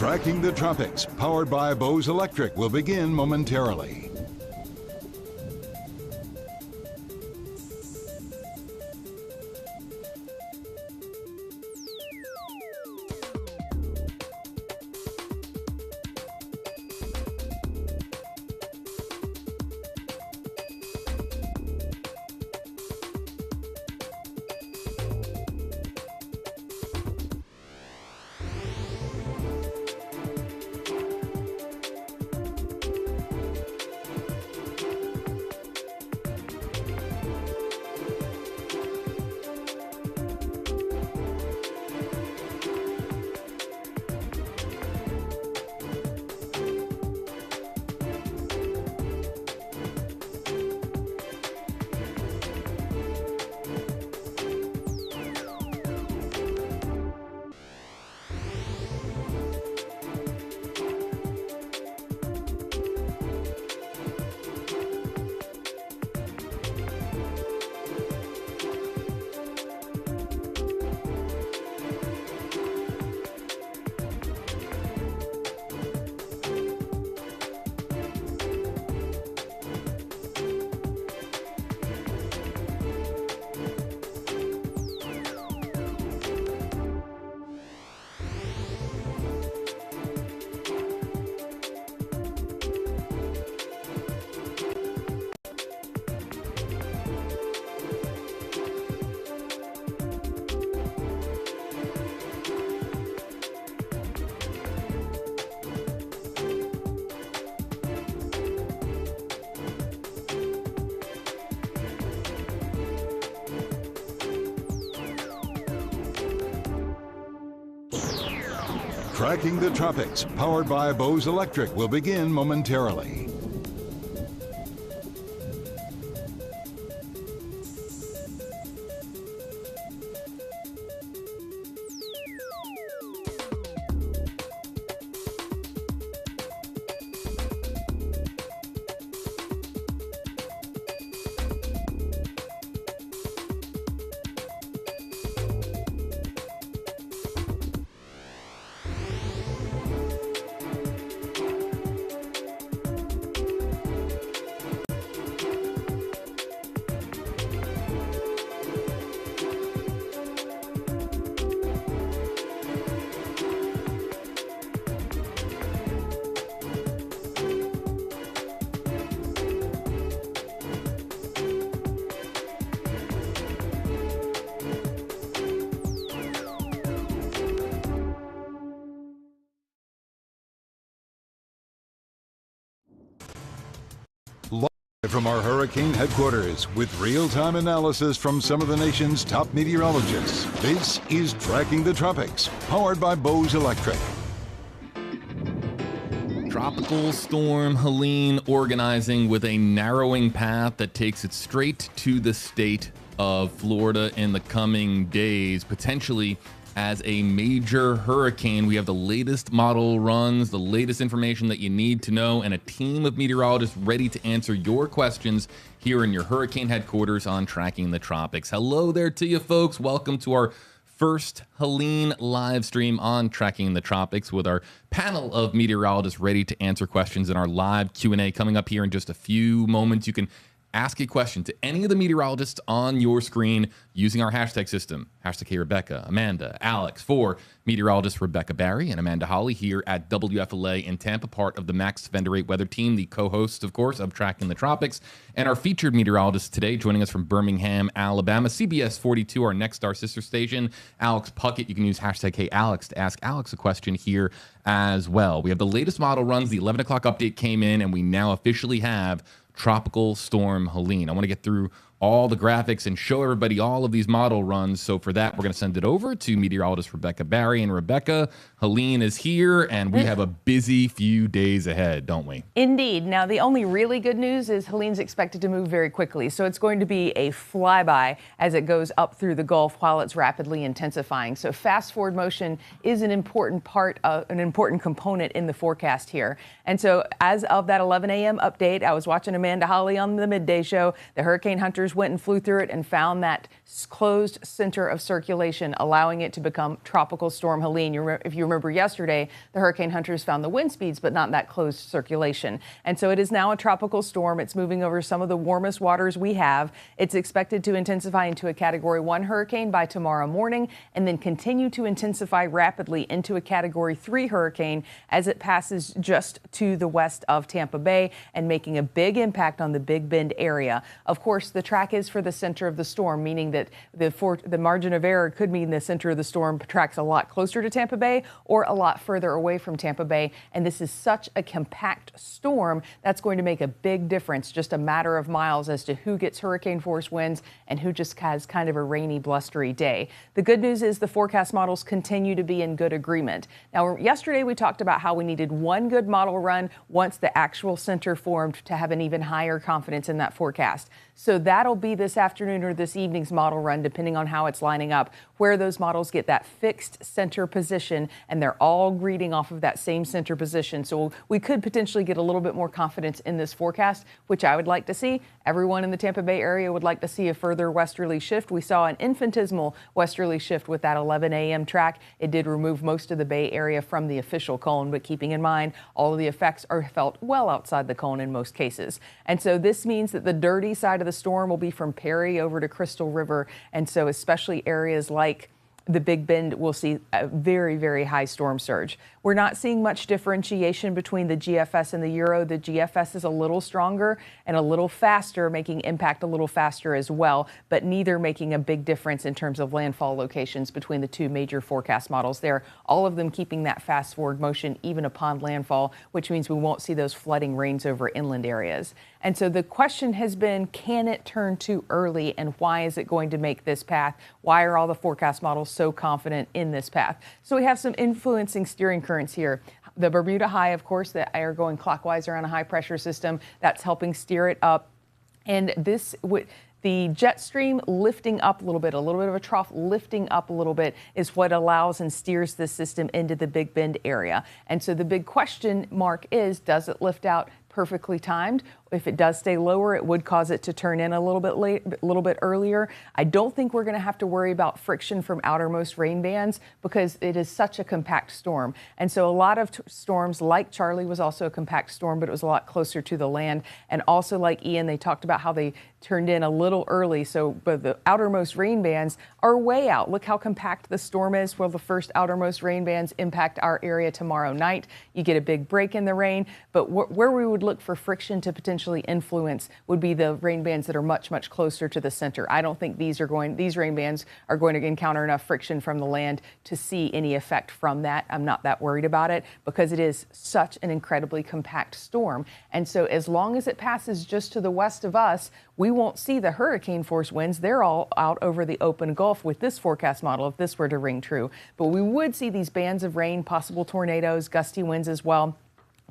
Tracking the Tropics, powered by Bose Electric, will begin momentarily. Tracking the Tropics, powered by Bose Electric, will begin momentarily. From our hurricane headquarters, with real-time analysis from some of the nation's top meteorologists, this is Tracking the Tropics, powered by Bose Electric. Tropical storm Helene organizing with a narrowing path that takes it straight to the state of Florida in the coming days, potentially as a major hurricane. We have the latest model runs, the latest information that you need to know, and a team of meteorologists ready to answer your questions here in your hurricane headquarters on Tracking the Tropics. Hello there to you folks. Welcome to our first Helene live stream on Tracking the Tropics with our panel of meteorologists ready to answer questions in our live Q&A coming up here in just a few moments. You can ask a question to any of the meteorologists on your screen using our hashtag system. Hashtag Hey Rebecca, Amanda, Alex, for meteorologist Rebecca Barry and Amanda Holly here at WFLA in Tampa, part of the Max Fender 8 weather team, the co-hosts, of course, of Tracking the Tropics. And our featured meteorologist today, joining us from Birmingham, Alabama, CBS 42, our next star sister station, Alex Puckett. You can use hashtag Hey Alex to ask Alex a question here as well. We have the latest model runs. The 11 o'clock update came in, and we now officially have Tropical Storm Helene. I want to get through all the graphics and show everybody all of these model runs. So for that, we're going to send it over to meteorologist Rebecca Barry. And Rebecca, Helene is here, and we have a busy few days ahead, don't we? Indeed. Now, the only really good news is Helene's expected to move very quickly. So it's going to be a flyby as it goes up through the Gulf while it's rapidly intensifying. So fast forward motion is an important part of an important component in the forecast here. And so as of that 11 a.m. update, I was watching Amanda Holly on the midday show. The hurricane hunters engineers went and flew through it and found that closed center of circulation, allowing it to become Tropical Storm Helene. If you remember yesterday, the hurricane hunters found the wind speeds, but not that closed circulation. And so it is now a tropical storm. It's moving over some of the warmest waters we have. It's expected to intensify into a Category 1 hurricane by tomorrow morning and then continue to intensify rapidly into a Category 3 hurricane as it passes just to the west of Tampa Bay and making a big impact on the Big Bend area. Of course, the track is for the center of the storm, meaning that the margin of error could mean the center of the storm tracks a lot closer to Tampa Bay or a lot further away from Tampa Bay. And this is such a compact storm that's going to make a big difference, just a matter of miles, as to who gets hurricane force winds and who just has kind of a rainy, blustery day. The good news is the forecast models continue to be in good agreement. Now, yesterday we talked about how we needed one good model run once the actual center formed to have an even higher confidence in that forecast. So that'll be this afternoon or this evening's model run, depending on how it's lining up, where those models get that fixed center position, and they're all reading off of that same center position. So we could potentially get a little bit more confidence in this forecast, which I would like to see. Everyone in the Tampa Bay area would like to see a further westerly shift. We saw an infinitesimal westerly shift with that 11 a.m. track. It did remove most of the Bay Area from the official cone, but keeping in mind all of the effects are felt well outside the cone in most cases. And so this means that the dirty side of the storm will be from Perry over to Crystal River. And so especially areas like the Big Bend will see a very, very high storm surge. We're not seeing much differentiation between the GFS and the Euro. The GFS is a little stronger and a little faster, making impact a little faster as well, but neither making a big difference in terms of landfall locations between the two major forecast models there. All of them keeping that fast forward motion even upon landfall, which means we won't see those flooding rains over inland areas. And so the question has been, can it turn too early, and why is it going to make this path? Why are all the forecast models so confident in this path? So we have some influencing steering currents here. The Bermuda high, of course, that are going clockwise around a high pressure system, that's helping steer it up. And this would, the jet stream lifting up a little bit of a trough lifting up a little bit is what allows and steers this system into the Big Bend area. And so the big question mark is, does it lift out perfectly timed? If it does stay lower, it would cause it to turn in a little bit earlier. I don't think we're going to have to worry about friction from outermost rain bands because it is such a compact storm. And so a lot of storms like Charlie was also a compact storm, but it was a lot closer to the land. And also like Ian, they talked about how they turned in a little early. So, but the outermost rain bands are way out. Look how compact the storm is. Well, the first outermost rain bands impact our area tomorrow night. You get a big break in the rain, but where we would look for friction to potentially influence would be the rain bands that are much, much closer to the center. I don't think these rain bands are going to encounter enough friction from the land to see any effect from that. I'm not that worried about it because it is such an incredibly compact storm. And so as long as it passes just to the west of us, we won't see the hurricane force winds. They're all out over the open Gulf with this forecast model, if this were to ring true. But we would see these bands of rain, possible tornadoes, gusty winds as well.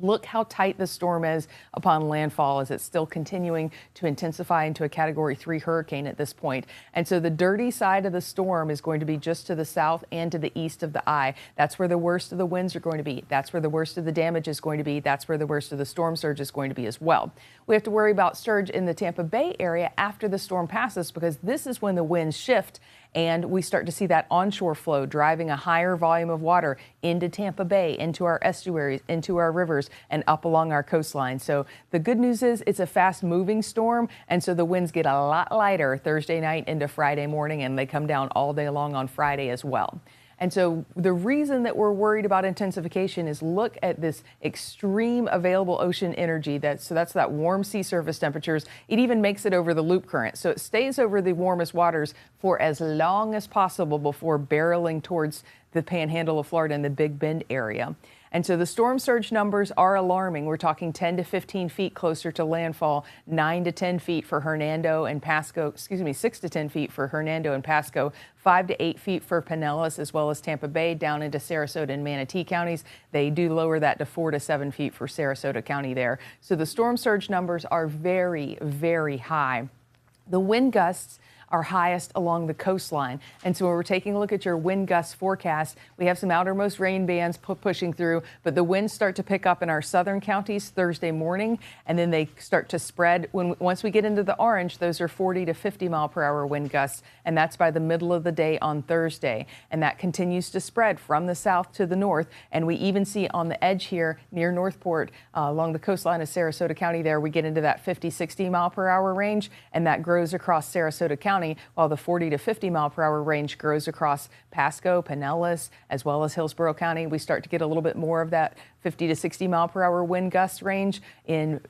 Look how tight the storm is upon landfall as it's still continuing to intensify into a Category 3 hurricane at this point. And so the dirty side of the storm is going to be just to the south and to the east of the eye. That's where the worst of the winds are going to be. That's where the worst of the damage is going to be. That's where the worst of the storm surge is going to be as well. We have to worry about surge in the Tampa Bay area after the storm passes because this is when the winds shift and we start to see that onshore flow driving a higher volume of water into Tampa Bay, into our estuaries, into our rivers, and up along our coastline. So the good news is it's a fast-moving storm, and so the winds get a lot lighter Thursday night into Friday morning, and they come down all day long on Friday as well. And so the reason that we're worried about intensification is look at this extreme available ocean energy. That's that warm sea surface temperatures. It even makes it over the loop current. So it stays over the warmest waters for as long as possible before barreling towards the panhandle of Florida and the Big Bend area. And so the storm surge numbers are alarming. We're talking 10 to 15 feet closer to landfall, 9 to 10 feet for Hernando and Pasco, 6 to 10 feet for Hernando and Pasco, 5 to 8 feet for Pinellas, as well as Tampa Bay down into Sarasota and Manatee counties. They do lower that to 4 to 7 feet for Sarasota County there. So the storm surge numbers are very, very high. The wind gusts are highest along the coastline. And so when we're taking a look at your wind gust forecast, we have some outermost rain bands pushing through, but the winds start to pick up in our southern counties Thursday morning, and then they start to spread. Once we get into the orange, those are 40 to 50 mile per hour wind gusts, and that's by the middle of the day on Thursday. And that continues to spread from the south to the north, and we even see on the edge here near Northport, along the coastline of Sarasota County there, we get into that 50, 60 mile per hour range, and that grows across Sarasota County, while the 40 to 50 mile per hour range grows across Pasco, Pinellas, as well as Hillsborough County. We start to get a little bit more of that 50 to 60 mile per hour wind gust range in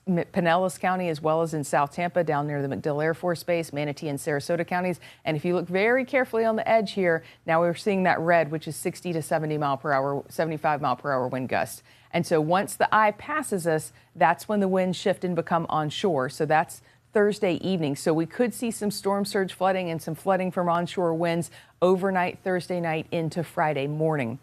Pinellas County, as well as in South Tampa, down near the MacDill Air Force Base, Manatee and Sarasota counties. And if you look very carefully on the edge here, now we're seeing that red, which is 60 to 70 mile per hour, 75 mile per hour wind gusts. And so once the eye passes us, that's when the winds shift and become onshore. So that's Thursday evening. So we could see some storm surge flooding and some flooding from onshore winds overnight Thursday night into Friday morning.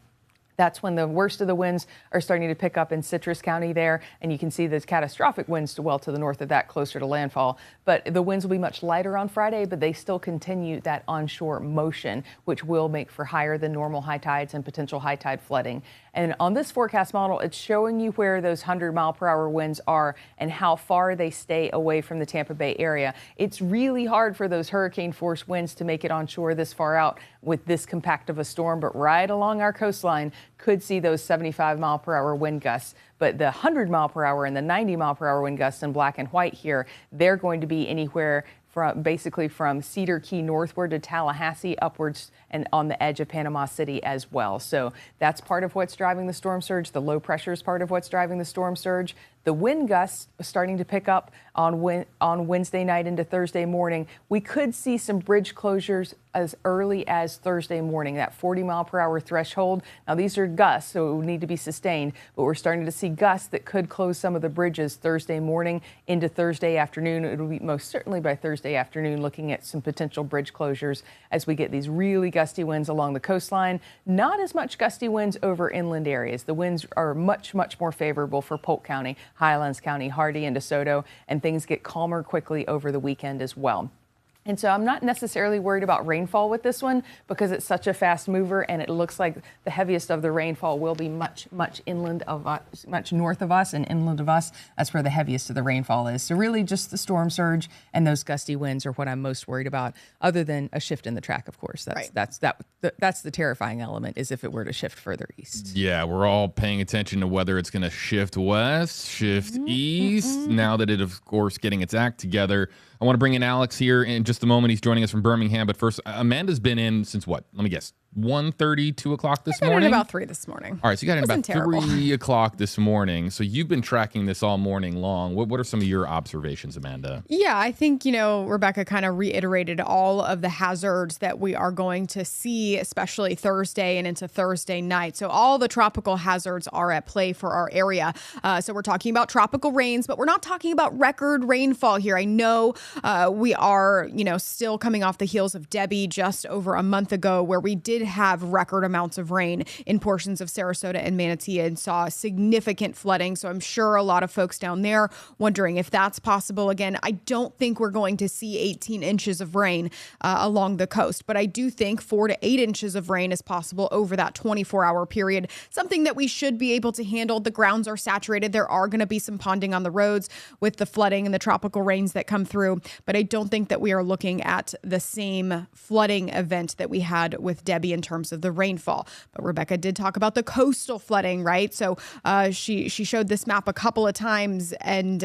That's when the worst of the winds are starting to pick up in Citrus County there, and you can see those catastrophic winds to well to the north of that, closer to landfall. But the winds will be much lighter on Friday, but they still continue that onshore motion, which will make for higher than normal high tides and potential high tide flooding. And on this forecast model, it's showing you where those 100 mile per hour winds are and how far they stay away from the Tampa Bay area. It's really hard for those hurricane force winds to make it onshore this far out with this compact of a storm, but right along our coastline could see those 75 mile per hour wind gusts. But the 100 mile per hour and the 90 mile per hour wind gusts in black and white here, they're going to be anywhere from basically from Cedar Key northward to Tallahassee upwards and on the edge of Panama City as well. So that's part of what's driving the storm surge. The low pressure is part of what's driving the storm surge. The wind gusts are starting to pick up on Wednesday night into Thursday morning. We could see some bridge closures as early as Thursday morning, that 40 mile per hour threshold. Now these are gusts, so it would need to be sustained, but we're starting to see gusts that could close some of the bridges Thursday morning into Thursday afternoon. It'll be most certainly by Thursday afternoon looking at some potential bridge closures as we get these really gusty winds along the coastline. Not as much gusty winds over inland areas. The winds are much, much more favorable for Polk County, Highlands County, Hardee, and DeSoto, and things get calmer quickly over the weekend as well. And so I'm not necessarily worried about rainfall with this one because it's such a fast mover, and it looks like the heaviest of the rainfall will be much inland of us, much north of us and inland of us. That's where the heaviest of the rainfall is. So really just the storm surge and those gusty winds are what I'm most worried about, other than a shift in the track, of course. That's the terrifying element, is if it were to shift further east. Yeah, we're all paying attention to whether it's going to shift west, shift east, now that it, of course, getting its act together. I want to bring in Alex here in just a moment. He's joining us from Birmingham. But first, Amanda's been in since what? Let me guess. 1:30, 2 o'clock this morning? About 3 this morning. All right, so you got in about 3 o'clock this morning. So you've been tracking this all morning long. What are some of your observations, Amanda? Yeah, I think, Rebecca kind of reiterated all of the hazards that we are going to see, especially Thursday and into Thursday night. So all the tropical hazards are at play for our area. So we're talking about tropical rains, but we're not talking about record rainfall here. I know we are, still coming off the heels of Debbie just over a month ago, where we did have record amounts of rain in portions of Sarasota and Manatee and saw significant flooding. So I'm sure a lot of folks down there wondering if that's possible. Again, I don't think we're going to see 18 inches of rain along the coast, but I do think 4 to 8 inches of rain is possible over that 24-hour period, something that we should be able to handle. The grounds are saturated. There are going to be some ponding on the roads with the flooding and the tropical rains that come through, but I don't think that we are looking at the same flooding event that we had with Debbie in terms of the rainfall. But Rebecca did talk about the coastal flooding, right? So she showed this map a couple of times, and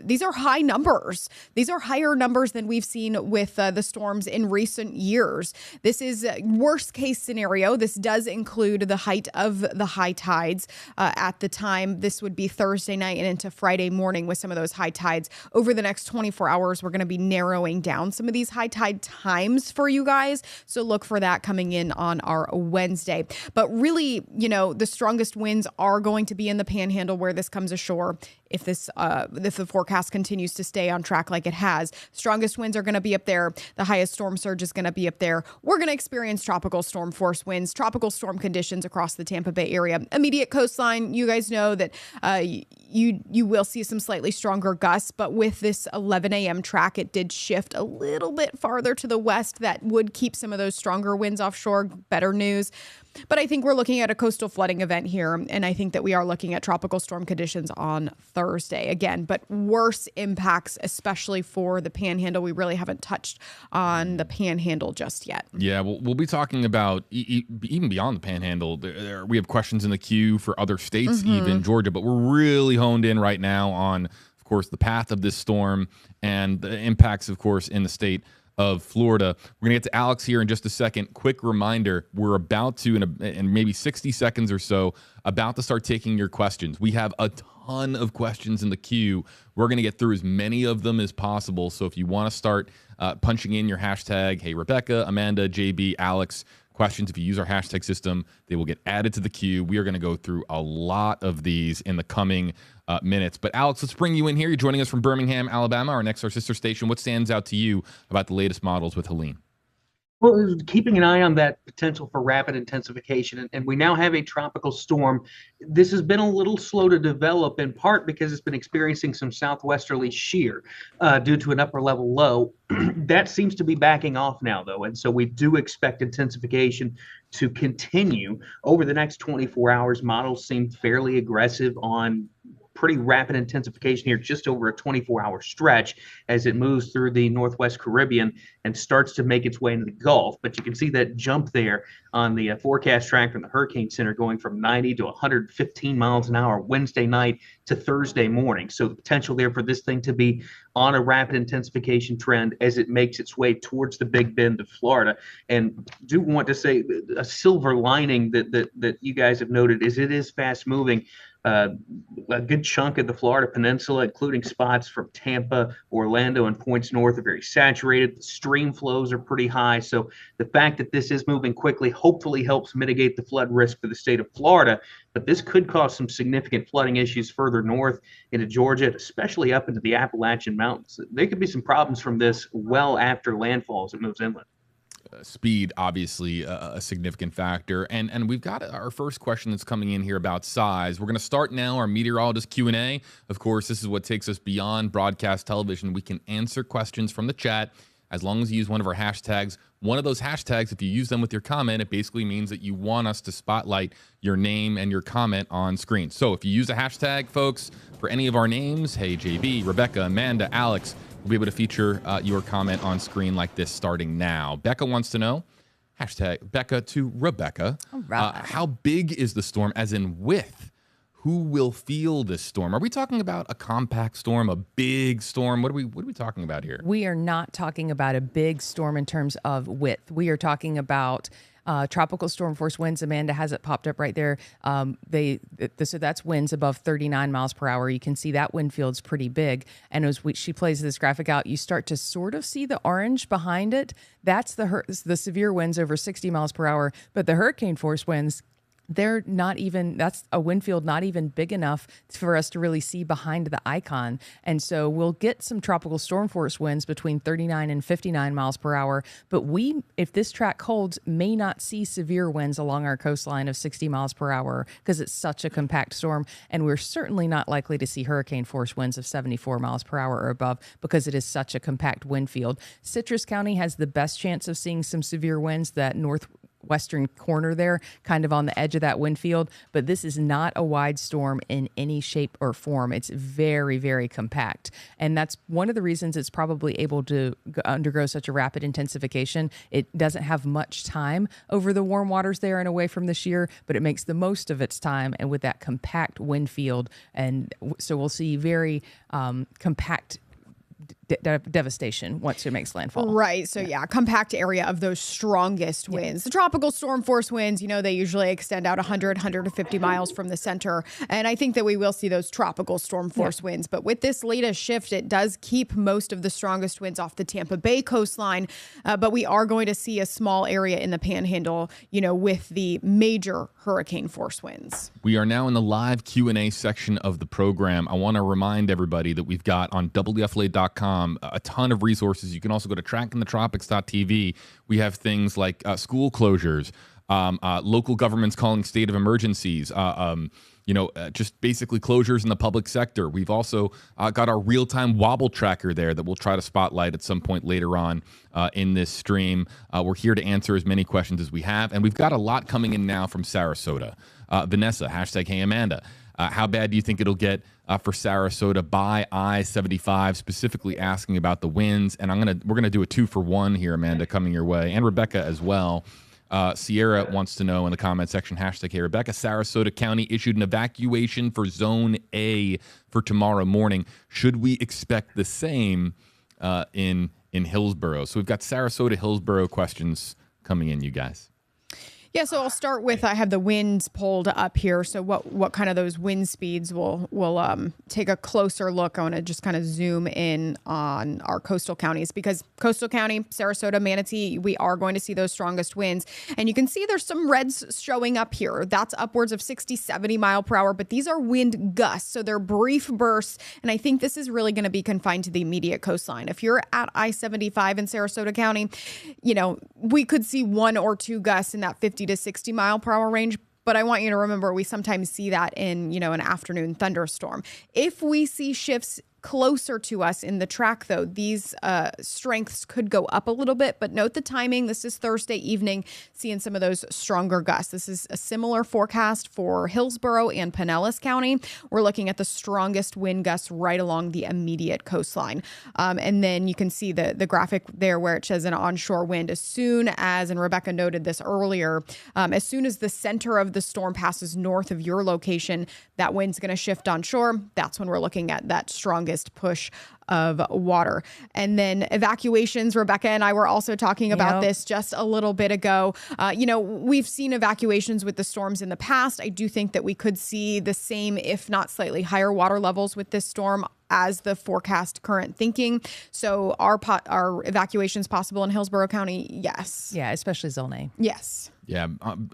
these are high numbers. These are higher numbers than we've seen with the storms in recent years. This is worst case scenario. This does include the height of the high tides at the time. This would be Thursday night and into Friday morning with some of those high tides. Over the next 24 hours, we're going to be narrowing down some of these high tide times for you guys. So look for that coming in on our Wednesday. But really, the strongest winds are going to be in the panhandle where this comes ashore. if the forecast continues to stay on track like it has. Strongest winds are going to be up there. The highest storm surge is going to be up there. We're going to experience tropical storm force winds, tropical storm conditions across the Tampa Bay area. Immediate coastline, you guys know that you will see some slightly stronger gusts, but with this 11 a.m. track, it did shift a little bit farther to the west. That would keep some of those stronger winds offshore. Better news. But I think we're looking at a coastal flooding event here, and I think that we are looking at tropical storm conditions on Thursday again, but worse impacts, especially for the Panhandle. We really haven't touched on the Panhandle just yet. Yeah, we'll be talking about even beyond the Panhandle. We have questions in the queue for other states, even Georgia, but we're really honed in right now on, of course, the path of this storm and the impacts, of course, in the state of Florida. We're going to get to Alex here in just a second. Quick reminder, we're about to, in maybe 60 seconds or so, about to start taking your questions. We have a ton of questions in the queue. We're going to get through as many of them as possible. So if you want to start punching in your hashtag, hey, Rebecca, Amanda, JB, Alex, questions, if you use our hashtag system, they will get added to the queue. We are going to go through a lot of these in the coming minutes. But Alex, let's bring you in here. You're joining us from Birmingham, Alabama, our sister station. What stands out to you about the latest models with Helene? Well, keeping an eye on that potential for rapid intensification, and we now have a tropical storm. This has been a little slow to develop, in part because it's been experiencing some southwesterly shear due to an upper level low. That seems to be backing off now, though, and so we do expect intensification to continue over the next 24 hours. Models seem fairly aggressive on pretty rapid intensification here, just over a 24-hour stretch as it moves through the Northwest Caribbean and starts to make its way into the Gulf. But you can see that jump there on the forecast track from the Hurricane Center going from 90 to 115 miles an hour Wednesday night to Thursday morning. So the potential there for this thing to be on a rapid intensification trend as it makes its way towards the Big Bend of Florida. And do want to say a silver lining that you guys have noted is it is fast moving. A good chunk of the Florida Peninsula, including spots from Tampa, Orlando, and points north, are very saturated. The stream flows are pretty high. So the fact that this is moving quickly hopefully helps mitigate the flood risk for the state of Florida. But this could cause some significant flooding issues further north into Georgia, especially up into the Appalachian Mountains. There could be some problems from this well after landfall as it moves inland. Speed, obviously, a significant factor. And we've got our first question that's coming in here about size. We're going to start now our meteorologist Q&A. Of course, this is what takes us beyond broadcast television. We can answer questions from the chat as long as you use one of our hashtags. One of those hashtags, if you use them with your comment, it basically means that you want us to spotlight your name and your comment on screen. So if you use a hashtag, folks, for any of our names, hey, JB, Rebecca, Amanda, Alex, we'll be able to feature your comment on screen like this starting now. Becca wants to know, hashtag Becca to Rebecca. All right. How big is the storm, as in width? Who will feel this storm? Are we talking about a compact storm, a big storm? What are we talking about here? We are not talking about a big storm in terms of width. We are talking about tropical storm force winds. Amanda has it popped up right there. So that's winds above 39 miles per hour. You can see that wind field's pretty big. And as she plays this graphic out, you start to sort of see the orange behind it. That's the severe winds over 60 miles per hour. But the hurricane force winds, that's a wind field not even big enough for us to really see behind the icon. And so we'll get some tropical storm force winds between 39 and 59 miles per hour. But if this track holds, may not see severe winds along our coastline of 60 miles per hour because it's such a compact storm. And we're certainly not likely to see hurricane force winds of 74 miles per hour or above because it is such a compact wind field. Citrus County has the best chance of seeing some severe winds, that northwestern corner there, kind of on the edge of that wind field, but this is not a wide storm in any shape or form. It's very, very compact. And that's one of the reasons it's probably able to undergo such a rapid intensification. It doesn't have much time over the warm waters there and away from the shear, but it makes the most of its time and with that compact wind field. And so we'll see very compact devastation once it makes landfall. Right. So yeah, compact area of those strongest winds. The tropical storm force winds, they usually extend out 100, 150 miles from the center. And I think that we will see those tropical storm force winds. But with this latest shift, it does keep most of the strongest winds off the Tampa Bay coastline. But we are going to see a small area in the panhandle, with the major hurricane force winds. We are now in the live Q&A section of the program. I want to remind everybody that we've got on WFLA.com a ton of resources. You can also go to trackingthetropics.tv. We have things like school closures, local governments calling state of emergencies, just basically closures in the public sector. We've also got our real-time Wobble tracker there that we'll try to spotlight at some point later on in this stream. We're here to answer as many questions as we have, and we've got a lot coming in now from Sarasota. Vanessa, #HeyAmanda. How bad do you think it'll get for Sarasota by I-75, specifically asking about the winds? And we're gonna do a 2-for-1 here, Amanda, coming your way, and Rebecca as well. Sierra wants to know in the comment section, #HeyRebecca, Sarasota County issued an evacuation for Zone A for tomorrow morning. Should we expect the same in Hillsborough? So we've got Sarasota, Hillsborough questions coming in, you guys. Yeah, so I'll start with, I have the winds pulled up here. So what kind of those wind speeds we'll take a closer look. I want to just kind of zoom in on our coastal counties, because coastal county, Sarasota, Manatee, we are going to see those strongest winds. And you can see there's some reds showing up here. That's upwards of 60, 70 mile per hour, but these are wind gusts. So they're brief bursts. And I think this is really going to be confined to the immediate coastline. If you're at I-75 in Sarasota County, we could see 1 or 2 gusts in that 50 to 60 mile per hour range. But I want you to remember, we sometimes see that in, an afternoon thunderstorm. If we see shifts closer to us in the track, though, these strengths could go up a little bit. But note the timing. This is Thursday evening, seeing some of those stronger gusts. This is a similar forecast for Hillsborough and Pinellas County. We're looking at the strongest wind gusts right along the immediate coastline. And then you can see the graphic there where it says an onshore wind. As soon as, and Rebecca noted this earlier, as soon as the center of the storm passes north of your location, that wind's going to shift onshore. That's when we're looking at that strongest push of water. And then evacuations, Rebecca and I were also talking about this just a little bit ago. We've seen evacuations with the storms in the past. I do think that we could see the same, if not slightly higher water levels with this storm as the forecast current thinking. So are evacuations possible in Hillsborough County? Yes. Yeah, especially Zone A. Yes. Yeah,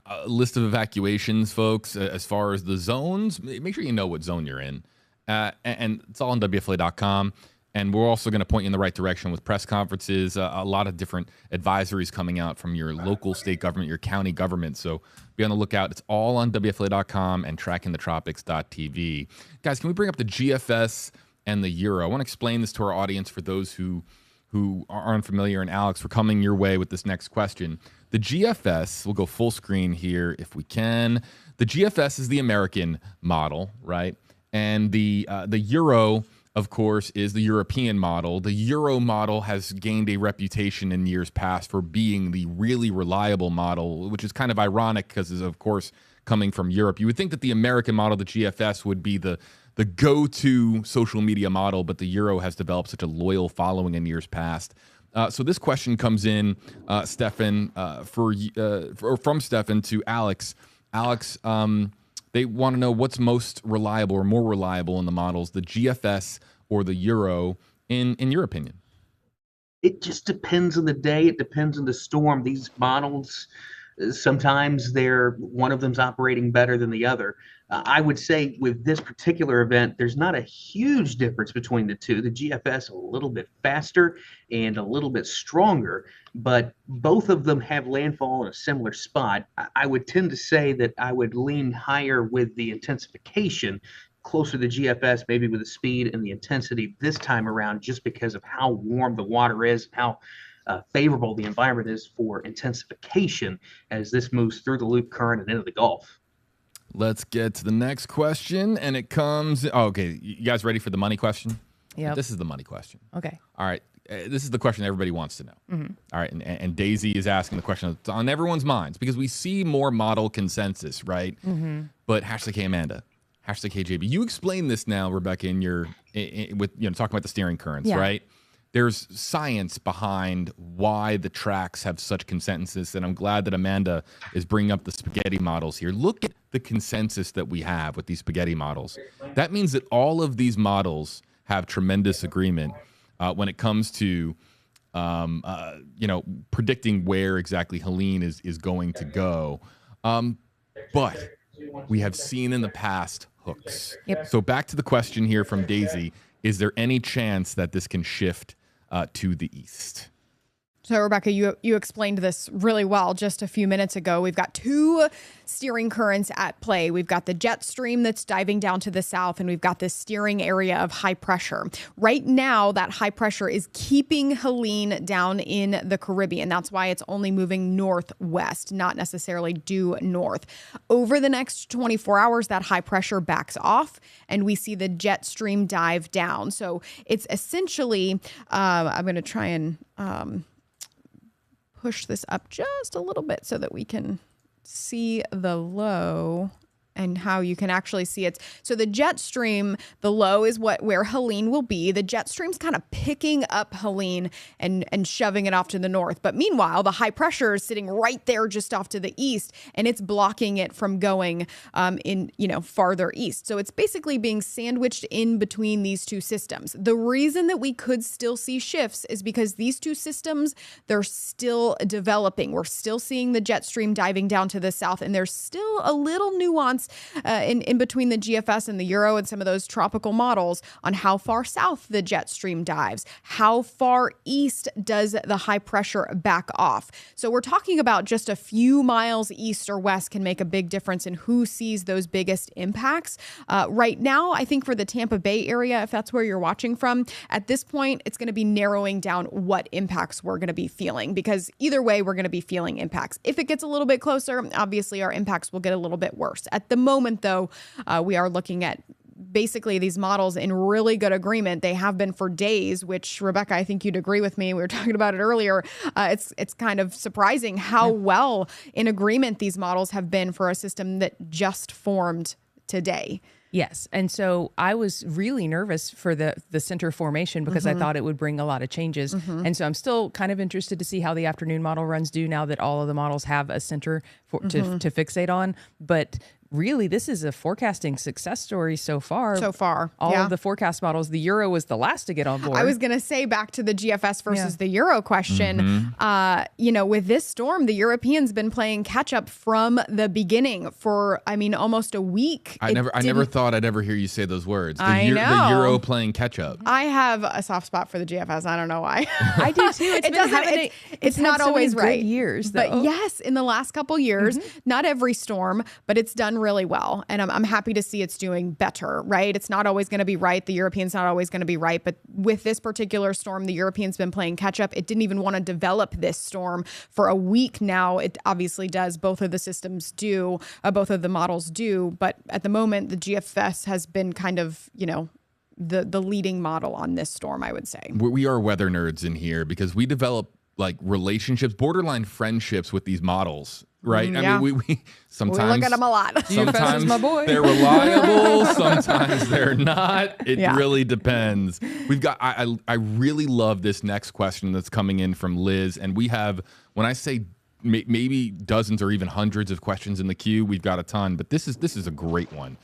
a list of evacuations, folks, as far as the zones. Make sure you know what zone you're in. And it's all on WFLA.com. And we're also going to point you in the right direction with press conferences, a lot of different advisories coming out from your local state government, your county government. So be on the lookout. It's all on WFLA.com and trackingthetropics.tv. Guys, can we bring up the GFS and the Euro? I want to explain this to our audience for those who are unfamiliar. And Alex, we're coming your way with this next question. The GFS, we'll go full screen here if we can. The GFS is the American model, right? And the Euro, of course, is the European model. The Euro model has gained a reputation in years past for being the really reliable model, which is kind of ironic because it's, of course, coming from Europe. You would think that the American model, the GFS, would be the go-to social media model, but the Euro has developed such a loyal following in years past. So this question comes in, Stefan, from Stefan to Alex. Alex, they want to know what's most reliable or more reliable in the models, the GFS or the Euro, in your opinion? It just depends on the day. It depends on the storm. These models, sometimes one of them's operating better than the other. I would say with this particular event, there's not a huge difference between the two. The GFS a little bit faster and a little bit stronger, but both of them have landfall in a similar spot. I would tend to say that I would lean higher with the intensification, closer to the GFS, maybe with the speed and the intensity this time around, just because of how warm the water is, how favorable the environment is for intensification as this moves through the loop current and into the Gulf. Let's get to the next question, and it comes... Oh, okay, you guys ready for the money question? Yeah. This is the money question. Okay. All right, this is the question everybody wants to know. Mm-hmm. All right, and Daisy is asking the question that's on everyone's minds, because we see more model consensus, right? Mm-hmm. But #HeyAmanda, #HeyJB. You explain this now, Rebecca, in your talking about the steering currents, right? there's science behind why the tracks have such consensus, and I'm glad that Amanda is bringing up the spaghetti models here. Look at the consensus that we have with these spaghetti models. That means that all of these models have tremendous agreement when it comes to predicting where exactly Helene is going to go. But we have seen in the past hooks. Yep. So back to the question here from Daisy, is there any chance that this can shift to the east? So, Rebecca, you explained this really well just a few minutes ago. We've got two steering currents at play. We've got the jet stream that's diving down to the south, and we've got this steering area of high pressure. Right now, that high pressure is keeping Helene down in the Caribbean. That's why it's only moving northwest, not necessarily due north. Over the next 24 hours, that high pressure backs off, and we see the jet stream dive down. So it's essentially, I'm going to try and push this up just a little bit so that we can see the low and how you can actually see it. So the jet stream, the low is where Helene will be. The jet stream's kind of picking up Helene and shoving it off to the north. But meanwhile, the high pressure is sitting right there just off to the east, and it's blocking it from going farther east. So it's basically being sandwiched in between these two systems. The reason that we could still see shifts is because these two systems, they're still developing. We're still seeing the jet stream diving down to the south, and there's still a little nuance in between the GFS and the Euro and some of those tropical models on how far south the jet stream dives, how far east does the high pressure back off. So we're talking about just a few miles east or west can make a big difference in who sees those biggest impacts. Right now, I think for the Tampa Bay area, if that's where you're watching from, at this point, it's going to be narrowing down what impacts we're going to be feeling, because either way, we're going to be feeling impacts. If it gets a little bit closer, obviously our impacts will get a little bit worse. At the moment, though, we are looking at basically these models in really good agreement. They have been for days, which, Rebecca, I think you'd agree with me. We were talking about it earlier. It's kind of surprising how well in agreement these models have been for a system that just formed today. Yes. And so I was really nervous for the center formation because I thought it would bring a lot of changes. And so I'm still kind of interested to see how the afternoon model runs do now that all of the models have a center to fixate on. But really, this is a forecasting success story so far. All of the forecast models, the Euro was the last to get on board. I was going to say, back to the GFS versus the Euro question, with this storm, the Europeans been playing catch up from the beginning for, almost a week. I never thought I'd ever hear you say those words. I know. The Euro playing catch up. I have a soft spot for the GFS. I don't know why. I do too. It's not always right. Years, though. But yes, in the last couple years, not every storm, but it's done really well. And I'm happy to see it's doing better, right? It's not always going to be right. The Europeans not always going to be right. But with this particular storm, the Europeans been playing catch up. It didn't even want to develop this storm for a week now. It obviously does. Both of the systems do. Both of the models do. But at the moment, the GFS has been kind of, the leading model on this storm, I would say. We are weather nerds in here because we develop like relationships, borderline friendships with these models. Right. Yeah. I mean, we sometimes we look at them a lot. Sometimes my boy. They're reliable. Sometimes they're not. It really depends. We've got. I really love this next question that's coming in from Liz, and we have. When I say maybe dozens or even hundreds of questions in the queue, we've got a ton. But this is a great one.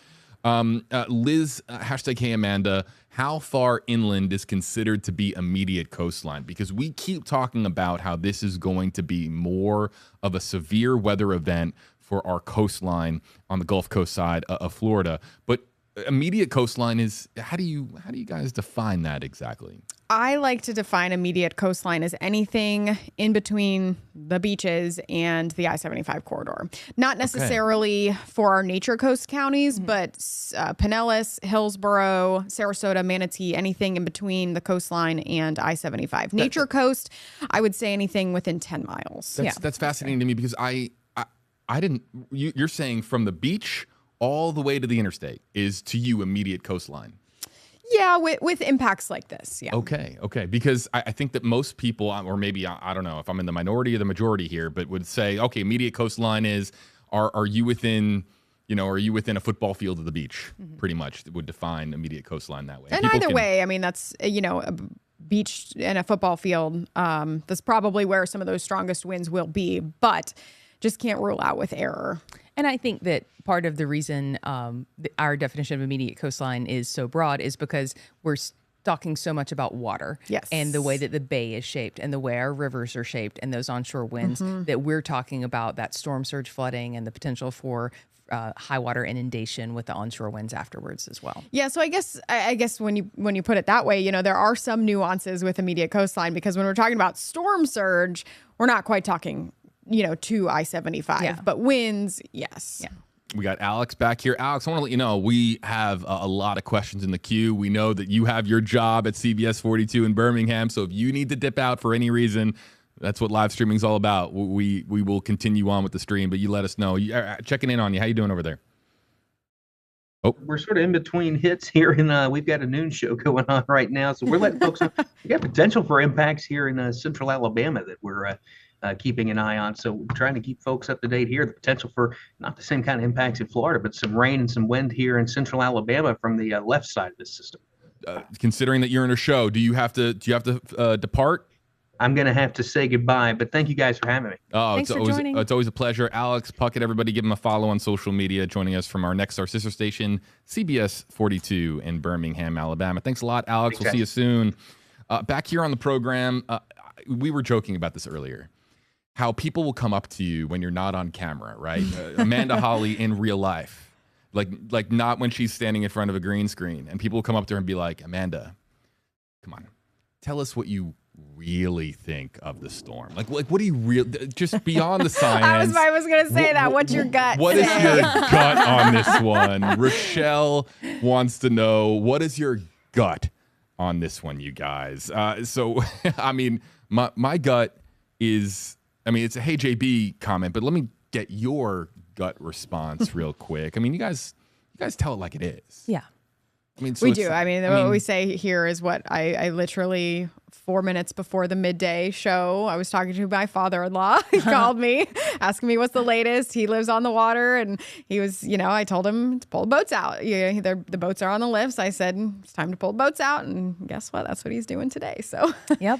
Liz, hashtag Hey Amanda, how far inland is considered to be immediate coastline? Because we keep talking about how this is going to be more of a severe weather event for our coastline on the Gulf Coast side of Florida. But immediate coastline is, how do you guys define that exactly? I like to define immediate coastline as anything in between the beaches and the I-75 corridor. Not necessarily for our nature coast counties, but Pinellas, Hillsborough, Sarasota, Manatee, anything in between the coastline and I-75. Nature coast, I would say anything within 10 miles. That's fascinating to me because I didn't, you're saying from the beach all the way to the interstate is to you immediate coastline. Yeah, with impacts like this. Yeah. Okay. Because I think that most people, or maybe I don't know if I'm in the minority or the majority here, but would say, okay, immediate coastline is, are you within, are you within a football field of the beach? Pretty much would define immediate coastline that way. And either way, I mean, that's, beach and a football field, that's probably where some of those strongest winds will be, but just can't rule out with error. And I think that part of the reason our definition of immediate coastline is so broad is because we're talking so much about water, yes, and the way that the bay is shaped and the way our rivers are shaped and those onshore winds, that we're talking about that storm surge flooding and the potential for high water inundation with the onshore winds afterwards as well. Yeah, so I guess when you put it that way, you know, there are some nuances with immediate coastline, because when we're talking about storm surge, we're not quite talking, you know, to I-75, but winds, yes. Yeah. We got Alex back here. Alex, I want to let you know we have a lot of questions in the queue. We know that you have your job at CBS 42 in Birmingham, so if you need to dip out for any reason, that's what live streaming is all about. We will continue on with the stream, but you let us know. Checking in on you. How you doing over there? Oh, we're sort of in between hits here, and we've got a noon show going on right now, so we're letting folks know we got potential for impacts here in central Alabama that we're keeping an eye on. So we're trying to keep folks up to date here. The potential for not the same kind of impacts in Florida, but some rain and some wind here in central Alabama from the left side of this system. Considering that you're in a show, do you have to depart? I'm going to have to say goodbye, but thank you guys for having me. Oh, Thanks for joining. It's always a pleasure. Alex Puckett, everybody give him a follow on social media, joining us from our sister station, CBS 42 in Birmingham, Alabama. Thanks a lot, Alex. We'll see you soon. Back here on the program, we were joking about this earlier, how people will come up to you when you're not on camera, right? Amanda Holly in real life, like not when she's standing in front of a green screen, and people will come up to her and be like, Amanda, come on, tell us what you really think of the storm. Like what do you just beyond the science? I was going to say that. What's your gut? What is your gut on this one? Rochelle wants to know, what is your gut on this one, you guys? So, I mean, my gut is, I mean, it's a Hey JB comment, but let me get your gut response real quick. I mean, you guys tell it like it is. Yeah. I mean, so we do. I mean, what we say here is what I literally 4 minutes before the midday show, I was talking to my father-in-law. He called me, asking me what's the latest. He lives on the water, and he was, you know, I told him to pull the boats out. Yeah, the boats are on the lifts. I said, it's time to pull the boats out, and guess what? That's what he's doing today. So, yep.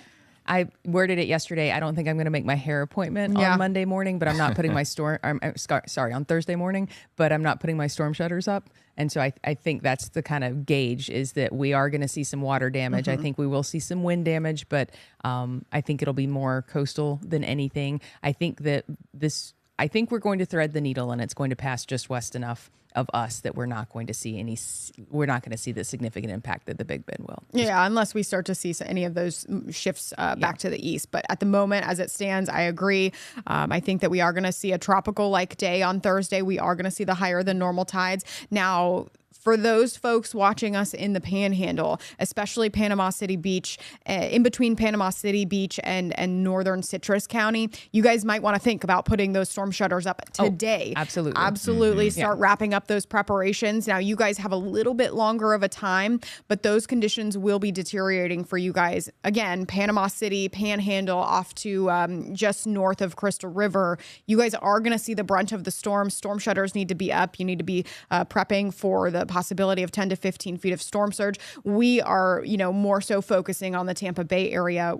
I worded it yesterday. I don't think I'm going to make my hair appointment on Monday morning, but I'm not putting my on Thursday morning, but I'm not putting my storm shutters up. And so I think that's the kind of gauge, is that we are going to see some water damage. I think we will see some wind damage, but I think it'll be more coastal than anything. I think we're going to thread the needle, and it's going to pass just west enough of us that we're not going to see the significant impact that the Big Bend will. Yeah, unless we start to see any of those shifts back to the east. But at the moment, as it stands, I agree. I think that we are going to see a tropical-like day on Thursday. We are going to see the higher than normal tides. Now, for those folks watching us in the Panhandle, especially Panama City Beach, in between Panama City Beach and northern Citrus County, you guys might want to think about putting those storm shutters up today. Oh, absolutely. Absolutely. Start wrapping up those preparations. Now, you guys have a little bit longer of a time, but those conditions will be deteriorating for you guys. Again, Panama City, Panhandle, off to just north of Crystal River. You guys are going to see the brunt of the storm. Storm shutters need to be up. You need to be prepping for the possibility of 10 to 15 feet of storm surge. We are, more so focusing on the Tampa Bay area,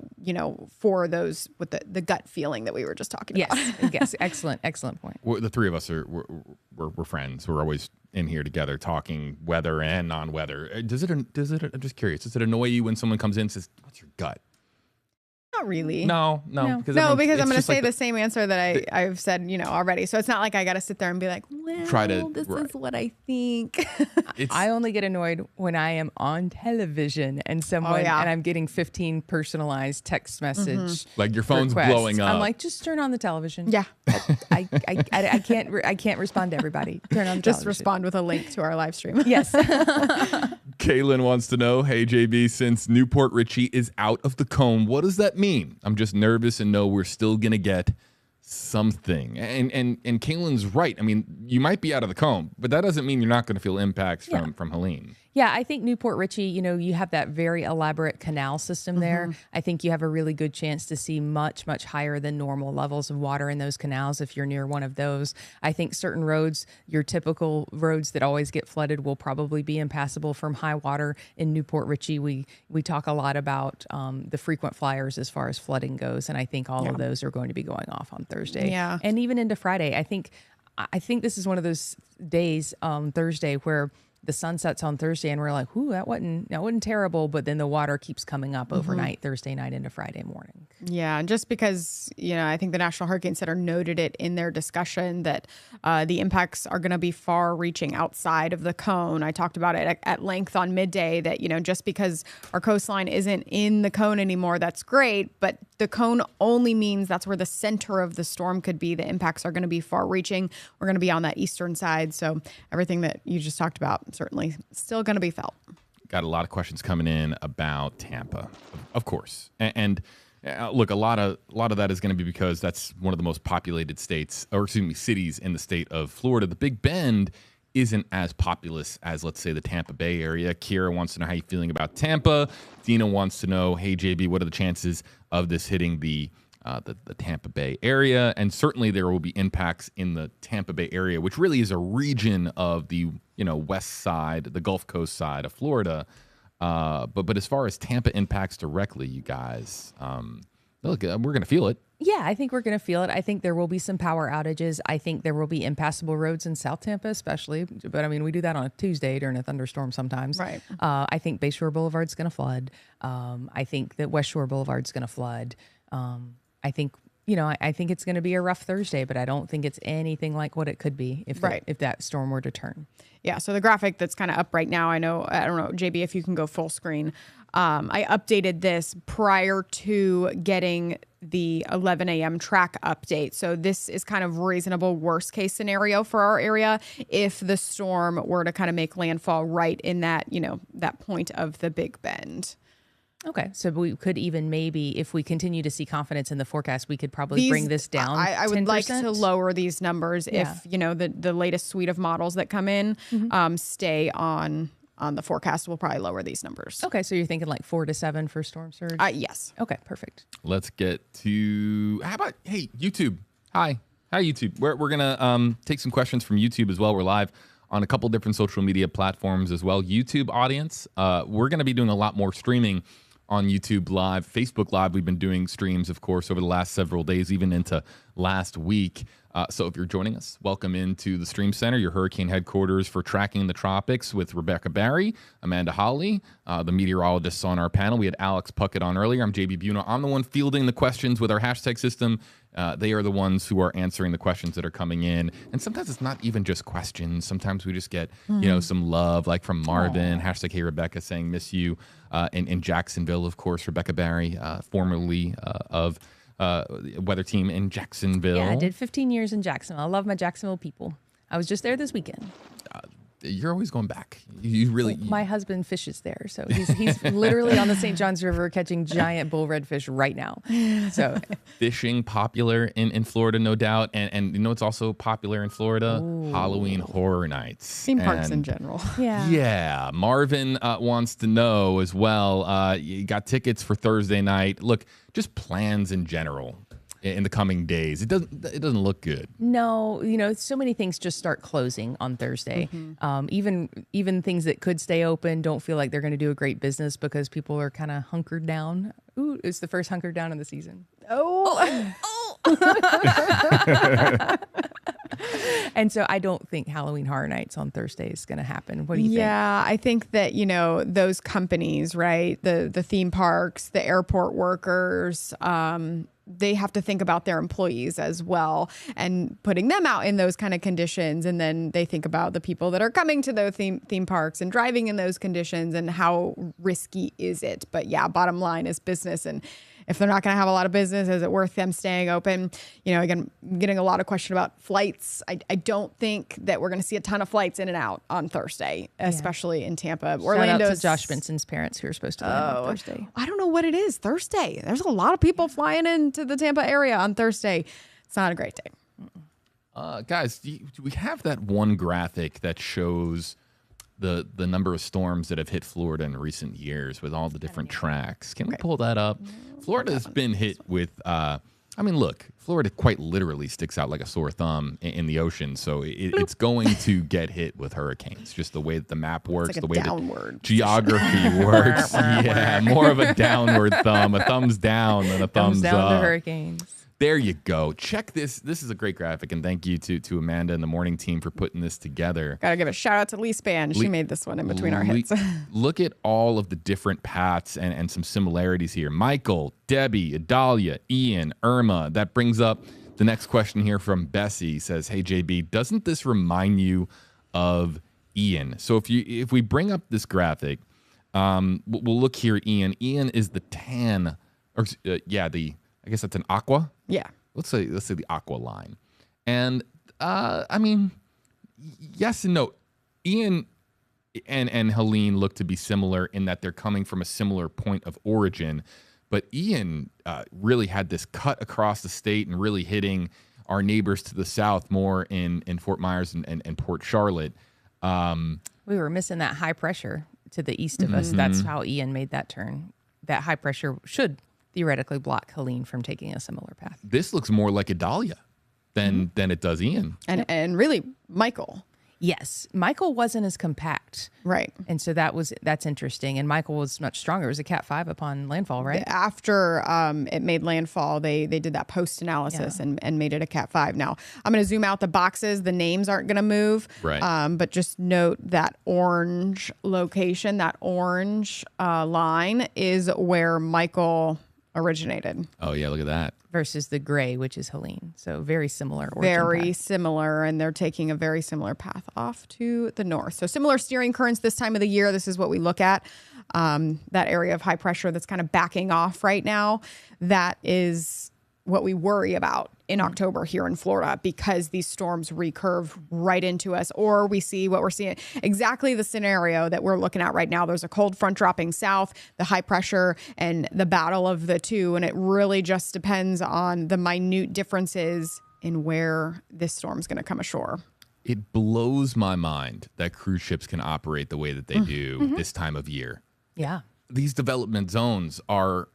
for those with the gut feeling that we were just talking about. Yes. Excellent point. The three of us we're friends. We're always in here together talking weather and non-weather. I'm just curious, does it annoy you when someone comes in and says, what's your gut? Not really. No. Because I'm going to say the same answer that I've said, already. So it's not like I got to sit there and be like, this is what I think. I only get annoyed when I am on television and and I'm getting 15 personalized text message. Like your phone's requests. blowing up. I'm like, just turn on the television. Yeah. I can't respond to everybody. Turn on the Just television. respond with a link to our live stream. Yes. Kaylin wants to know, hey JB, since Newport Richie is out of the cone, what does that mean? I'm just nervous and know we're still gonna get something. And Kaylin's right. I mean, you might be out of the cone, but that doesn't mean you're not gonna feel impacts from Helene. Yeah, I think Newport Richey, you have that very elaborate canal system there. I think you have a really good chance to see much, much higher than normal levels of water in those canals if you're near one of those. I think certain roads, your typical roads that always get flooded, will probably be impassable from high water in Newport Richey. We talk a lot about the frequent flyers as far as flooding goes, and I think all of those are going to be going off on Thursday. Yeah. And even into Friday. I think this is one of those days, Thursday, where the sun sets on Thursday and we're like, ooh, that wasn't terrible. But then the water keeps coming up overnight, Thursday night into Friday morning. Yeah. And just because, I think the National Hurricane Center noted it in their discussion that the impacts are going to be far reaching outside of the cone. I talked about it at length on midday that, just because our coastline isn't in the cone anymore, that's great. But the cone only means that's where the center of the storm could be. The impacts are going to be far reaching. We're going to be on that eastern side. So everything that you just talked about certainly still going to be felt. Got a lot of questions coming in about Tampa, of course. And look, a lot of that is going to be because that's one of the most populated cities in the state of Florida. The Big Bend isn't as populous as, let's say, the Tampa Bay area. Kira wants to know how you're feeling about Tampa. Dina wants to know, hey, JB, what are the chances of this hitting the Tampa Bay area? And certainly there will be impacts in the Tampa Bay area, which really is a region of the west side, the Gulf Coast side of Florida. But as far as Tampa impacts directly, you guys, look, we're going to feel it. Yeah, I think we're going to feel it. I think there will be some power outages. I think there will be impassable roads in South Tampa, especially. But I mean, we do that on a Tuesday during a thunderstorm sometimes. Right. I think Bayshore Boulevard's going to flood. I think that West Shore Boulevard's going to flood. I think it's going to be a rough Thursday, but I don't think it's anything like what it could be if that storm were to turn. Yeah. So the graphic that's kind of up right now, I don't know, JB, if you can go full screen. I updated this prior to getting the 11 a.m. track update. So this is kind of reasonable worst case scenario for our area if the storm were to kind of make landfall right in that, that point of the Big Bend. Okay, so we could even maybe, if we continue to see confidence in the forecast, we could probably bring this down. I would 10%. like to lower these numbers if the latest suite of models that come in stay on the forecast. We'll probably lower these numbers. Okay, so you're thinking like 4 to 7 for storm surge? Yes. Okay, perfect. Let's get to YouTube. Hi YouTube. We're gonna take some questions from YouTube as well. We're live on a couple different social media platforms as well. YouTube audience, we're gonna be doing a lot more streaming on YouTube Live, Facebook Live. We've been doing streams, of course, over the last several days, even into last week. So if you're joining us, welcome into the Stream Center, your hurricane headquarters for tracking the tropics with Rebecca Barry, Amanda Holly, the meteorologists on our panel. We had Alex Puckett on earlier. I'm JB Biunno. I'm the one fielding the questions with our hashtag system. They are the ones who are answering the questions that are coming in. And sometimes it's not even just questions. Sometimes we just get, some love, like from Marvin, hashtag Hey Rebecca, saying miss you. In Jacksonville, of course, Rebecca Barry, formerly of weather team in Jacksonville. Yeah, I did 15 years in Jacksonville. I love my Jacksonville people. I was just there this weekend. You're always going back. You really. My husband fishes there, so he's literally on the St. Johns River catching giant bull redfish right now. So fishing popular in Florida, no doubt, and it's also popular in Florida. Ooh. Halloween Horror Nights, theme parks in general. Yeah. Marvin wants to know as well. You got tickets for Thursday night. Look, just plans in general. In the coming days, it doesn't look good. No, so many things just start closing on Thursday. Even things that could stay open don't feel like they're going to do a great business because people are kind of hunkered down. Ooh, it's the first hunkered down of the season. And so I don't think Halloween Horror Nights on Thursday is going to happen. What do you think? Yeah, I think that, those companies, right? The theme parks, the airport workers, they have to think about their employees as well and putting them out in those kind of conditions. And then they think about the people that are coming to those theme parks and driving in those conditions and how risky is it? But yeah, bottom line is business. And if they're not going to have a lot of business, is it worth them staying open? Again, getting a lot of question about flights. I don't think that we're going to see a ton of flights in and out on Thursday, especially in Tampa. Orlando. Shout out to Josh Benson's parents who are supposed to land on Thursday. I don't know what it is. Thursday. There's a lot of people flying into the Tampa area on Thursday. It's not a great day. Guys, do we have that one graphic that shows the number of storms that have hit Florida in recent years with all the different tracks. Can we pull that up? Florida's been hit with, look, Florida quite literally sticks out like a sore thumb in the ocean. So it's going to get hit with hurricanes. Just the way that the map works, like the way downward that geography works. Yeah, more of a downward thumb, a thumbs down than a thumbs down up. to hurricanes. There you go. Check this. This is a great graphic, and thank you to Amanda and the morning team for putting this together. Gotta give a shout out to Lee Span. She made this one in between our hits. Look at all of the different paths and some similarities here. Michael, Debbie, Adalia, Ian, Irma. That brings up the next question here from Bessie. Says, "Hey JB, doesn't this remind you of Ian?" So if we bring up this graphic, we'll look here at Ian. Ian is the tan, or I guess that's an aqua. Yeah. Let's say the aqua line. And yes and no. Ian and Helene look to be similar in that they're coming from a similar point of origin. But Ian really had this cut across the state and really hitting our neighbors to the south more in Fort Myers and Port Charlotte. We were missing that high pressure to the east of us. That's how Ian made that turn. That high pressure should theoretically block Helene from taking a similar path. This looks more like Adalia than it does Ian. And really, Michael. Yes, Michael wasn't as compact. Right. And so that's interesting. And Michael was much stronger. It was a Cat 5 upon landfall, right? After it made landfall, they did that post-analysis and made it a Cat 5. Now, I'm going to zoom out the boxes. The names aren't going to move. Right. But just note that orange location, that orange line is where Michael originated. Oh, yeah, look at that. Versus the gray, which is Helene. So very similar. Very similar, and they're taking a very similar path off to the north. So similar steering currents this time of the year. This is what we look at. That area of high pressure that's kind of backing off right now. That is what we worry about in October here in Florida, because these storms recurve right into us, or we see what we're seeing. Exactly the scenario that we're looking at right now. There's a cold front dropping south, the high pressure, and the battle of the two. And it really just depends on the minute differences in where this storm's going to come ashore. It blows my mind that cruise ships can operate the way that they do this time of year. Yeah. These development zones are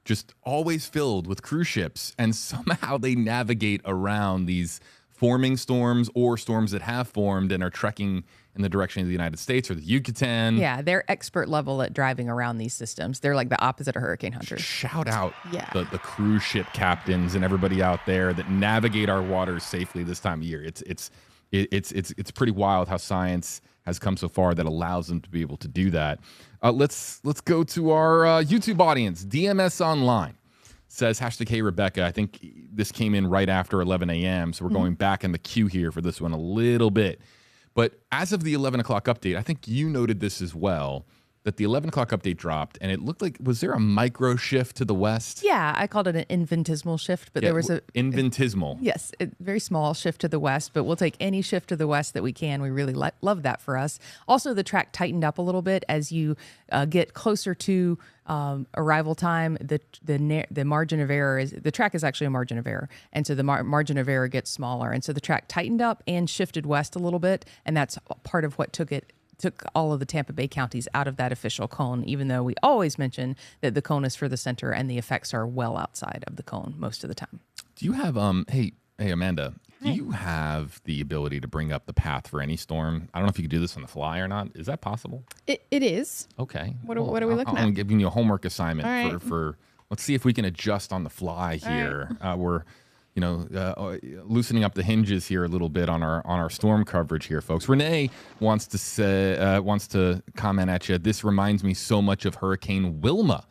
just always filled with cruise ships, and somehow they navigate around these forming storms or storms that have formed and are trekking in the direction of the United States or the Yucatan. Yeah, they're expert level at driving around these systems. They're like the opposite of hurricane hunters. Shout out the cruise ship captains and everybody out there that navigate our waters safely this time of year. It's pretty wild how science has come so far that allows them to be able to do that. Let's go to our YouTube audience. DMS Online says, #Hey Rebecca. I think this came in right after 11 a.m. So we're going back in the queue here for this one a little bit. But as of the 11 o'clock update, I think you noted this as well, that the 11 o'clock update dropped, and it looked like, was there a micro shift to the west? Yeah, I called it an infinitesimal shift, but there was a... Infinitesimal. Yes, a very small shift to the west, but we'll take any shift to the west that we can. We really love that for us. Also, the track tightened up a little bit as you get closer to arrival time. The margin of error is... The track is actually a margin of error, and so the margin of error gets smaller. And so the track tightened up and shifted west a little bit, and that's part of what took all of the Tampa Bay counties out of that official cone, even though we always mention that the cone is for the center and the effects are well outside of the cone most of the time. Do you have, hey Amanda, do you have the ability to bring up the path for any storm? I don't know if you could do this on the fly or not. Is that possible? It is. Okay. What are we looking at? I'm giving you a homework assignment right. for let's see if we can adjust on the fly here. We're loosening up the hinges here a little bit on our storm coverage here, folks. Renee wants to comment at you. This reminds me so much of Hurricane Wilma,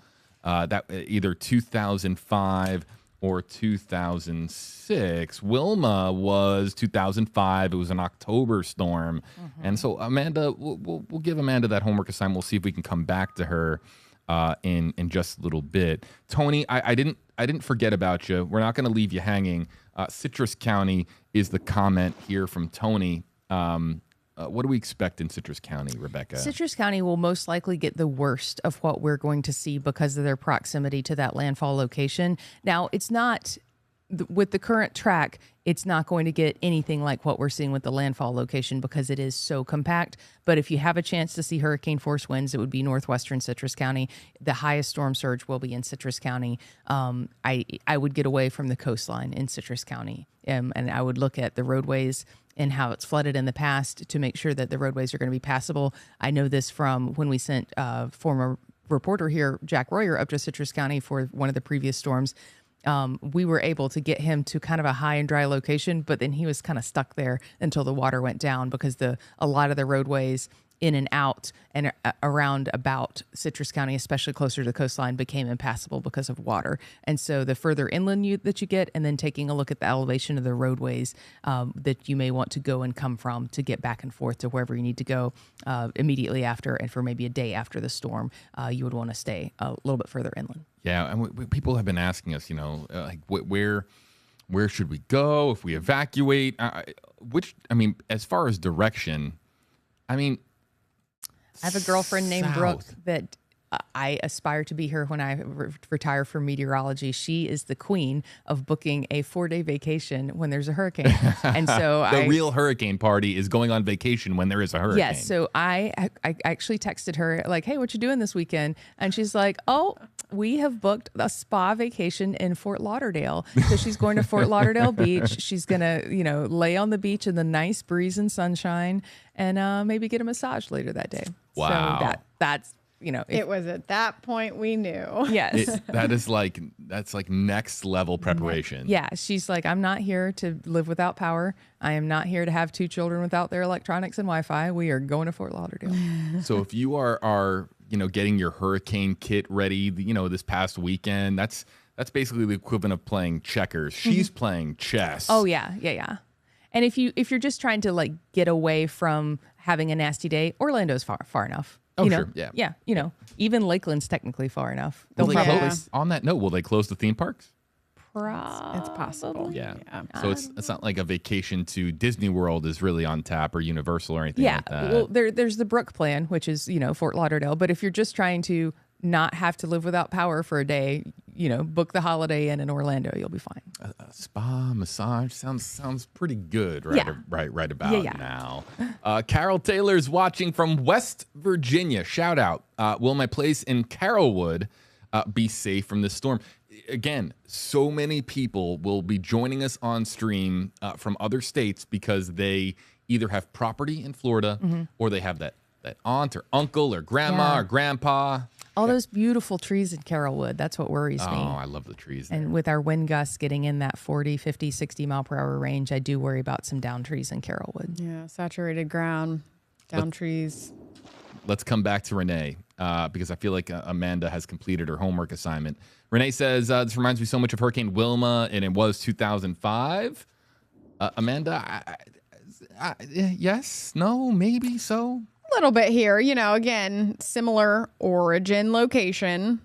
that either 2005 or 2006. Wilma was 2005. It was an October storm, and so Amanda, we'll give Amanda that homework assignment. We'll see if we can come back to her in just a little bit. Tony, I didn't forget about you. We're not going to leave you hanging. Citrus County is the comment here from Tony. What do we expect in Citrus County, Rebecca? Citrus County will most likely get the worst of what we're going to see because of their proximity to that landfall location. Now, it's not with the current track, it's not going to get anything like what we're seeing with the landfall location because it is so compact. But if you have a chance to see hurricane force winds, it would be northwestern Citrus County. The highest storm surge will be in Citrus County. I would get away from the coastline in Citrus County, and I would look at the roadways and how it's flooded in the past to make sure that the roadways are going to be passable. I know this from when we sent former reporter here, Jack Royer, up to Citrus County for one of the previous storms. We were able to get him to kind of a high and dry location, but then he was kind of stuck there until the water went down because a lot of the roadways in and out and around about Citrus County, especially closer to the coastline, became impassable because of water. And so the further inland that you get, and then taking a look at the elevation of the roadways that you may want to go and come from to get back and forth to wherever you need to go immediately after, and for maybe a day after the storm, you would want to stay a little bit further inland. Yeah, and people have been asking us, like where should we go if we evacuate? As far as direction, I have a girlfriend named south. Brooke that I aspire to be her when I retire from meteorology. She is the queen of booking a 4-day vacation when there's a hurricane. And so the real hurricane party is going on vacation when there is a hurricane. Yes. So I actually texted her like, hey, what you doing this weekend? And she's like, oh, we have booked a spa vacation in Fort Lauderdale. So she's going to Fort Lauderdale Beach. She's going to, lay on the beach in the nice breeze and sunshine and maybe get a massage later that day. Wow. So that's, it was at that point we knew. Yes. That's like next level preparation. Yeah. She's like, I'm not here to live without power. I am not here to have 2 children without their electronics and Wi-Fi. We are going to Fort Lauderdale. So if you are getting your hurricane kit ready, this past weekend, that's basically the equivalent of playing checkers. She's playing chess. Oh yeah. And if you're just trying to get away from having a nasty day, Orlando's far enough. Oh, sure. Yeah. Yeah. Even Lakeland's technically far enough. On that note, will they close the theme parks? It's possible. Yeah. So it's not like a vacation to Disney World is really on tap or Universal or anything like that. Well, there's the Brook plan, which is, Fort Lauderdale. But if you're just trying to not have to live without power for a day, book the Holiday Inn in Orlando, you'll be fine. A spa massage sounds pretty good right about now. Carol Taylor's watching from West Virginia. Shout out. Will my place in Carrollwood be safe from this storm? Again, so many people will be joining us on stream from other states because they either have property in Florida or they have that aunt or uncle or grandma or grandpa. All those beautiful trees in Carrollwood. That's what worries me. Oh, I love the trees there. And with our wind gusts getting in that 40, 50, 60 mile per hour range, I do worry about some down trees in Carrollwood. Yeah, saturated ground, down trees. Let's come back to Renee because I feel like Amanda has completed her homework assignment. Renee says, this reminds me so much of Hurricane Wilma, and it was 2005. Amanda, yes, no, maybe so. A little bit here, again, similar origin location,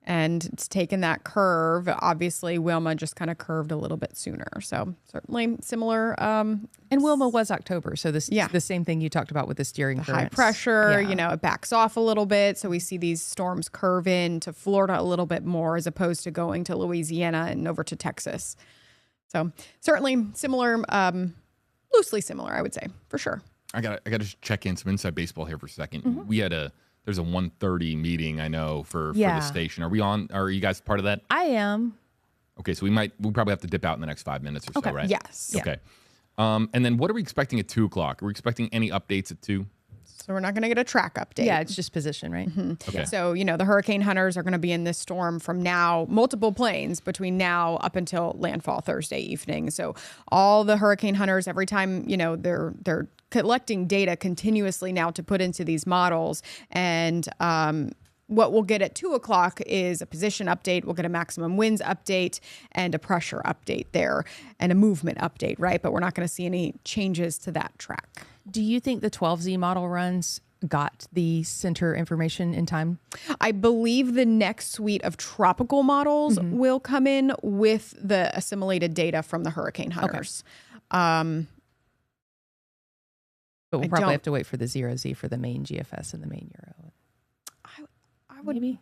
and it's taken that curve. Obviously, Wilma just kind of curved a little bit sooner. So certainly similar. And Wilma was October. So the same thing you talked about with the steering currents. High pressure, it backs off a little bit. So we see these storms curve in to Florida a little bit more as opposed to going to Louisiana and over to Texas. So certainly similar, loosely similar, I would say, for sure. I got to check in some inside baseball here for a second. We had there's a 1:30 meeting I know for the station. Are you guys part of that? I am. Okay, so we'll probably have to dip out in the next 5 minutes or so, right? Yes. Okay. And then what are we expecting at 2:00? Are we expecting any updates at 2? So we're not going to get a track update. Yeah, it's just position, right? Okay. So, the hurricane hunters are going to be in this storm from now, multiple planes between now up until landfall Thursday evening. So all the hurricane hunters, every time, they're collecting data continuously now to put into these models. And what we'll get at 2:00 is a position update. We'll get a maximum winds update and a pressure update there and a movement update, right? But we're not going to see any changes to that track. Do you think the 12Z model runs got the center information in time? I believe the next suite of tropical models will come in with the assimilated data from the hurricane hunters. Okay. But we'll probably have to wait for the 0Z for the main GFS and the main Euro. I would maybe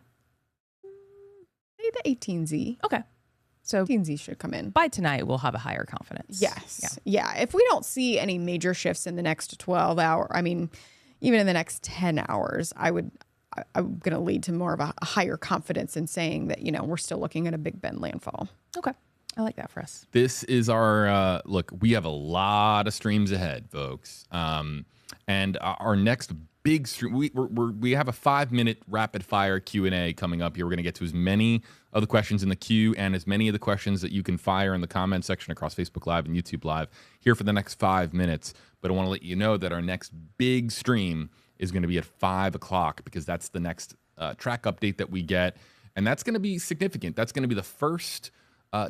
the 18Z. Okay. So Teensy should come in. by tonight, we'll have a higher confidence. Yes. Yeah. If we don't see any major shifts in the next 12 hour, I mean, even in the next 10 hours, I'm going to lead to more of a higher confidence in saying that, we're still looking at a Big Bend landfall. Okay. I like that for us. This is our look. We have a lot of streams ahead, folks. And our next big stream, we have a 5-minute rapid fire Q&A coming up here. We're going to get to as many of the questions in the queue and as many of the questions that you can fire in the comment section across Facebook Live and YouTube Live here for the next 5 minutes. But I want to let you know that our next big stream is going to be at 5 o'clock because that's the next track update that we get. And that's going to be significant. That's going to be the first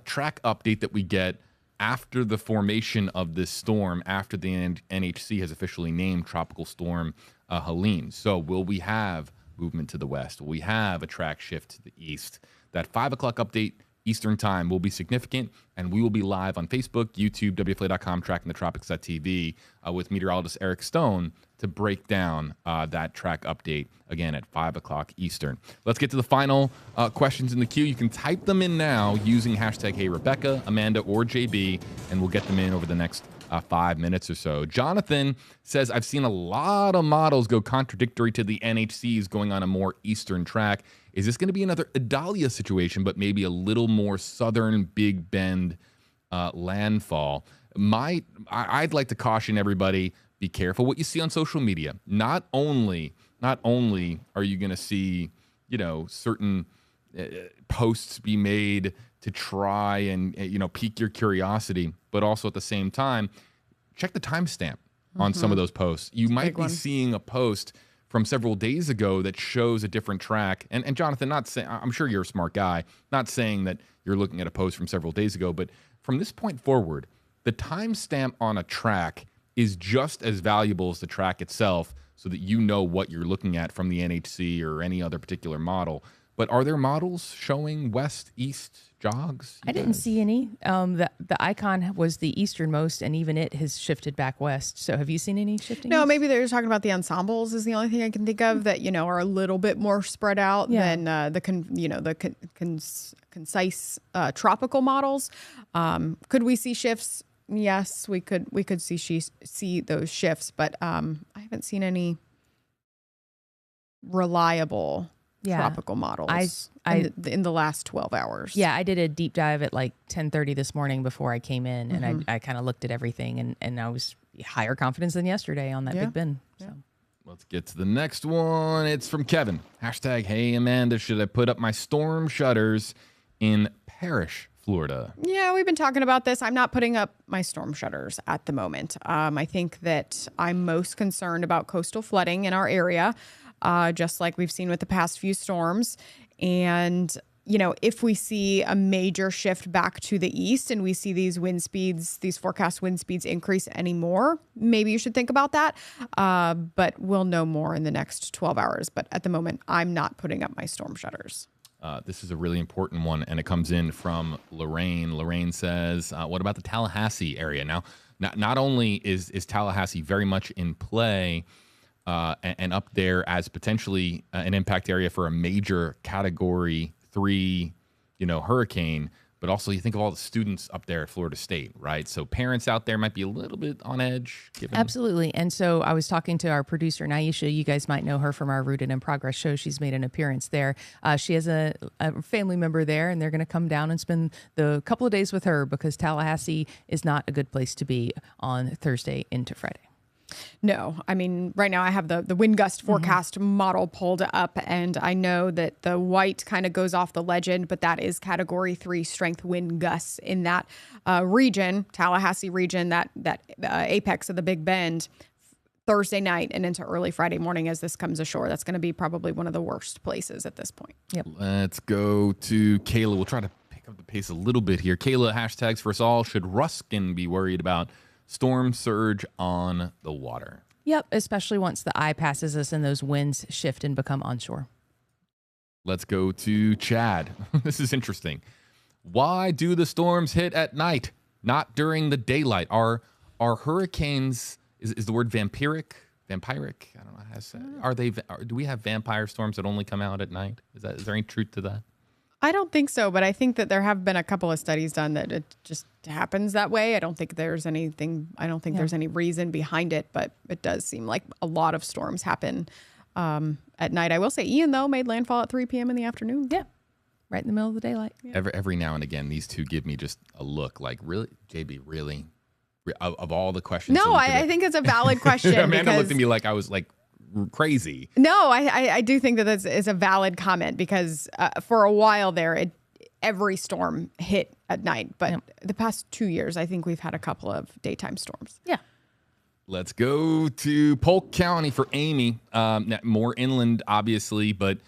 track update that we get after the formation of this storm, after the NHC has officially named Tropical Storm Helene. So will we have movement to the west? Will we have a track shift to the east? That 5 o'clock update Eastern time will be significant, and we will be live on Facebook, YouTube, WFLA.com, tracking the tropics.tv with meteorologist Eric Stone to break down that track update again at 5 o'clock Eastern. Let's get to the final questions in the queue. You can type them in now using hashtag Hey Rebecca, Amanda, or JB, and we'll get them in over the next 5 minutes or so. Jonathan says, I've seen a lot of models go contradictory to the NHCs going on a more eastern track. Is this going to be another Idalia situation, but maybe a little more southern Big Bend landfall? I'd like to caution everybody, be careful what you see on social media. Not only are you going to see, certain posts be made to try and, pique your curiosity, but also at the same time, check the timestamp on some of those posts. You might be seeing a post from several days ago that shows a different track. And Jonathan, not saying, I'm sure you're a smart guy, not saying that you're looking at a post from several days ago, but from this point forward, the timestamp on a track is just as valuable as the track itself, so that you know what you're looking at from the NHC or any other particular model. But are there models showing west, east jogs? I didn't see any. The icon was the easternmost, and even it has shifted back west. So have you seen any shifting? No, maybe they're talking about the ensembles is the only thing I can think of that, are a little bit more spread out than the concise tropical models. Could we see shifts? Yes, we could see those shifts, but I haven't seen any reliable tropical models in the last 12 hours. Yeah, I did a deep dive at like 10:30 this morning before I came in, and I kind of looked at everything, and I was higher confidence than yesterday on that Big Bend. So. Yeah. Let's get to the next one. It's from Kevin. Hashtag, hey, Amanda, should I put up my storm shutters in Parrish, Florida? Yeah, we've been talking about this. I'm not putting up my storm shutters at the moment. I think that I'm most concerned about coastal flooding in our area, just like we've seen with the past few storms. And, if we see a major shift back to the east and we see these wind speeds, these forecast wind speeds increase anymore, maybe you should think about that. But we'll know more in the next 12 hours. But at the moment, I'm not putting up my storm shutters. This is a really important one, and it comes in from Lorraine. Lorraine says, what about the Tallahassee area? Now, not only is Tallahassee very much in play and up there as potentially an impact area for a major Category 3, hurricane, but also you think of all the students up there at Florida State, right? So parents out there might be a little bit on edge. Absolutely. And so I was talking to our producer, Naisha. You guys might know her from our Rooted in Progress show. She's made an appearance there. She has a family member there, and they're going to come down and spend the couple of days with her because Tallahassee is not a good place to be on Thursday into Friday. No, I mean, right now I have the wind gust forecast model pulled up, and I know that the white kind of goes off the legend, but that is Category 3 strength wind gusts in that region, Tallahassee region, that apex of the Big Bend, Thursday night and into early Friday morning as this comes ashore. That's going to be probably one of the worst places at this point. Yep. Let's go to Kayla. We'll try to pick up the pace a little bit here. Kayla, hashtags for us all. Should Ruskin be worried about storm surge on the water? Yep, especially once the eye passes us and those winds shift and become onshore. Let's go to Chad. This is interesting. Why do the storms hit at night, not during the daylight? Are hurricanes, is the word vampiric? I don't know how to say it. Do we have vampire storms that only come out at night? Is there any truth to that? I don't think so, but I think that there have been a couple of studies done that it just happens that way. I don't think there's any reason behind it, but it does seem like a lot of storms happen at night. I will say Ian, though, made landfall at 3 p.m. in the afternoon. Yeah. Right in the middle of the daylight. Yeah. Every now and again, these two give me just a look like, really? JB, really? Of all the questions? No, I think it's a valid question. Amanda looked at me like I was like crazy. No, I do think that it's a valid comment because for a while there, every storm hit at night. But the past 2 years, I think we've had a couple of daytime storms. Yeah. Let's go to Polk County for Amy. More inland, obviously, but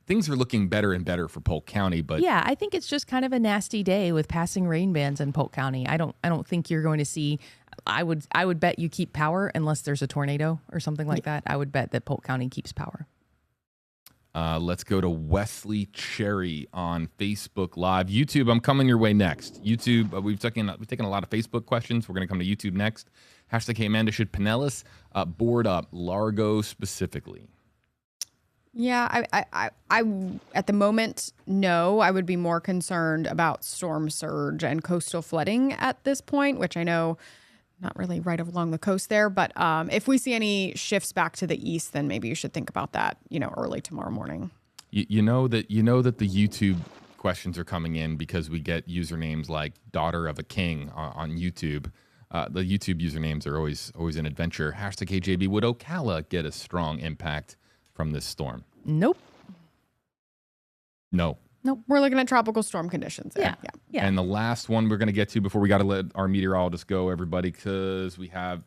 things are looking better and better for Polk County. But yeah, I think it's just kind of a nasty day with passing rain bands in Polk County. I don't think you're going to see. I would bet you keep power unless there's a tornado or something like that. I would bet that Polk County keeps power. Let's go to Wesley Cherry on Facebook Live. YouTube, I'm coming your way next. YouTube, we've taken a lot of Facebook questions. We're going to come to YouTube next. Hashtag Hey Amanda, should Pinellas board up Largo specifically? Yeah, I at the moment, no. I would be more concerned about storm surge and coastal flooding at this point, which I know not really right along the coast there. But if we see any shifts back to the east, then maybe you should think about that, early tomorrow morning. You know that the YouTube questions are coming in because we get usernames like Daughter of a King on YouTube. The YouTube usernames are always an adventure. Hashtag KJB, would Ocala get a strong impact from this storm? Nope. No. Nope. We're looking at tropical storm conditions. Yeah. And the last one we're going to get to before we got to let our meteorologist go, everybody, because we have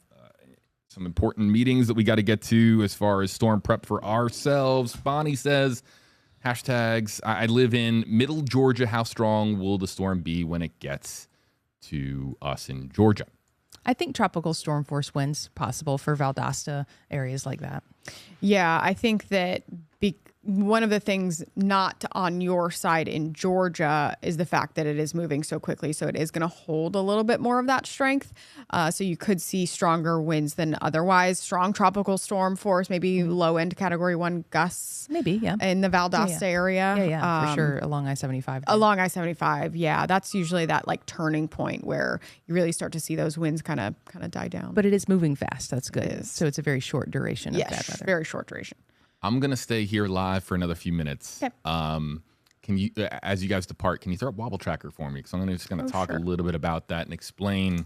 some important meetings that we got to get to as far as storm prep for ourselves. Bonnie says, hashtags, I live in Middle Georgia. How strong will the storm be when it gets to us in Georgia? I think tropical storm force winds possible for Valdosta, areas like that. Yeah, I think that one of the things not on your side in Georgia is the fact that it is moving so quickly. So it is going to hold a little bit more of that strength. So you could see stronger winds than otherwise. Strong tropical storm force, maybe low end category 1 gusts. Maybe, yeah. In the Valdosta area. Yeah, for sure. Along I-75. Along I-75, yeah. That's usually that like turning point where you really start to see those winds kind of die down. But it is moving fast. That's good. It is. So it's a very short duration of bad weather. Very short duration. I'm going to stay here live for another few minutes. Okay. Can you, as you guys depart, can you throw up Wobble Tracker for me? Because I'm just going to talk a little bit about that and explain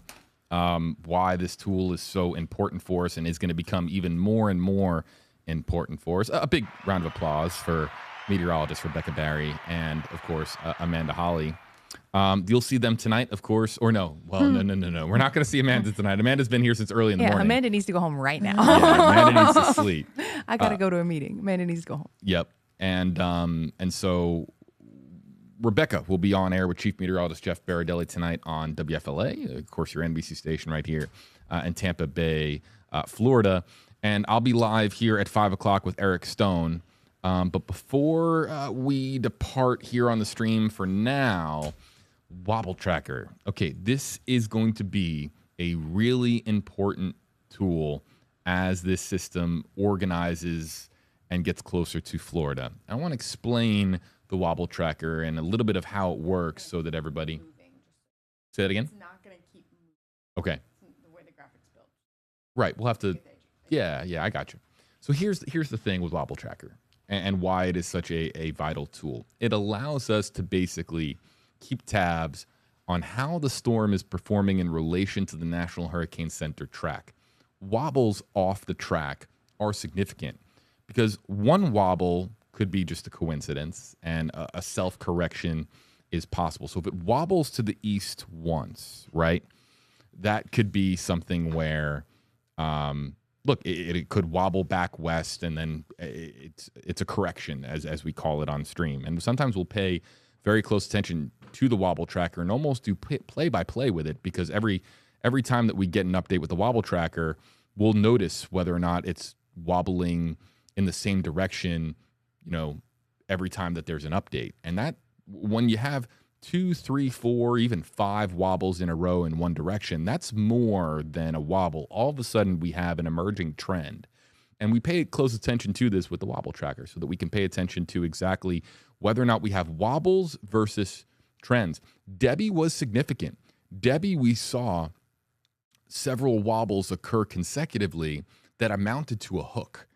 why this tool is so important for us and is going to become even more and more important for us. A big round of applause for meteorologist Rebecca Barry and, of course, Amanda Holly. You'll see them tonight, of course, or no. Well, no. We're not going to see Amanda tonight. Amanda's been here since early in the morning. Amanda needs to go home right now. Amanda needs to sleep. I got to go to a meeting. Amanda needs to go home. Yep. And so Rebecca will be on air with Chief Meteorologist Jeff Baradelli tonight on WFLA, of course, your NBC station right here in Tampa Bay, Florida. And I'll be live here at 5 o'clock with Eric Stone. But before we depart here on the stream for now, Wobble Tracker. Okay, this is going to be a really important tool as this system organizes and gets closer to Florida. I want to explain the Wobble Tracker and a little bit of how it works so that everybody... Say that again? It's not going to keep moving. Okay. The way the graphic's built. Right, we'll have to... Yeah, I got you. So here's the thing with Wobble Tracker and why it is such a vital tool. It allows us to basically keep tabs on how the storm is performing in relation to the National Hurricane Center track. Wobbles off the track are significant because one wobble could be just a coincidence and a self-correction is possible. So if it wobbles to the east once, right, that could be something where, look, it could wobble back west and then it's a correction as we call it on stream. And sometimes we'll pay very close attention to the Wobble Tracker and almost do play-by-play with it because every time that we get an update with the Wobble Tracker, we'll notice whether or not it's wobbling in the same direction, every time that there's an update. And that when you have 2, 3, 4, even 5 wobbles in a row in one direction, that's more than a wobble. All of a sudden, we have an emerging trend. And we pay close attention to this with the wobble tracker so that we can pay attention to exactly whether or not we have wobbles versus trends. Debbie was significant. Debbie, we saw several wobbles occur consecutively that amounted to a hook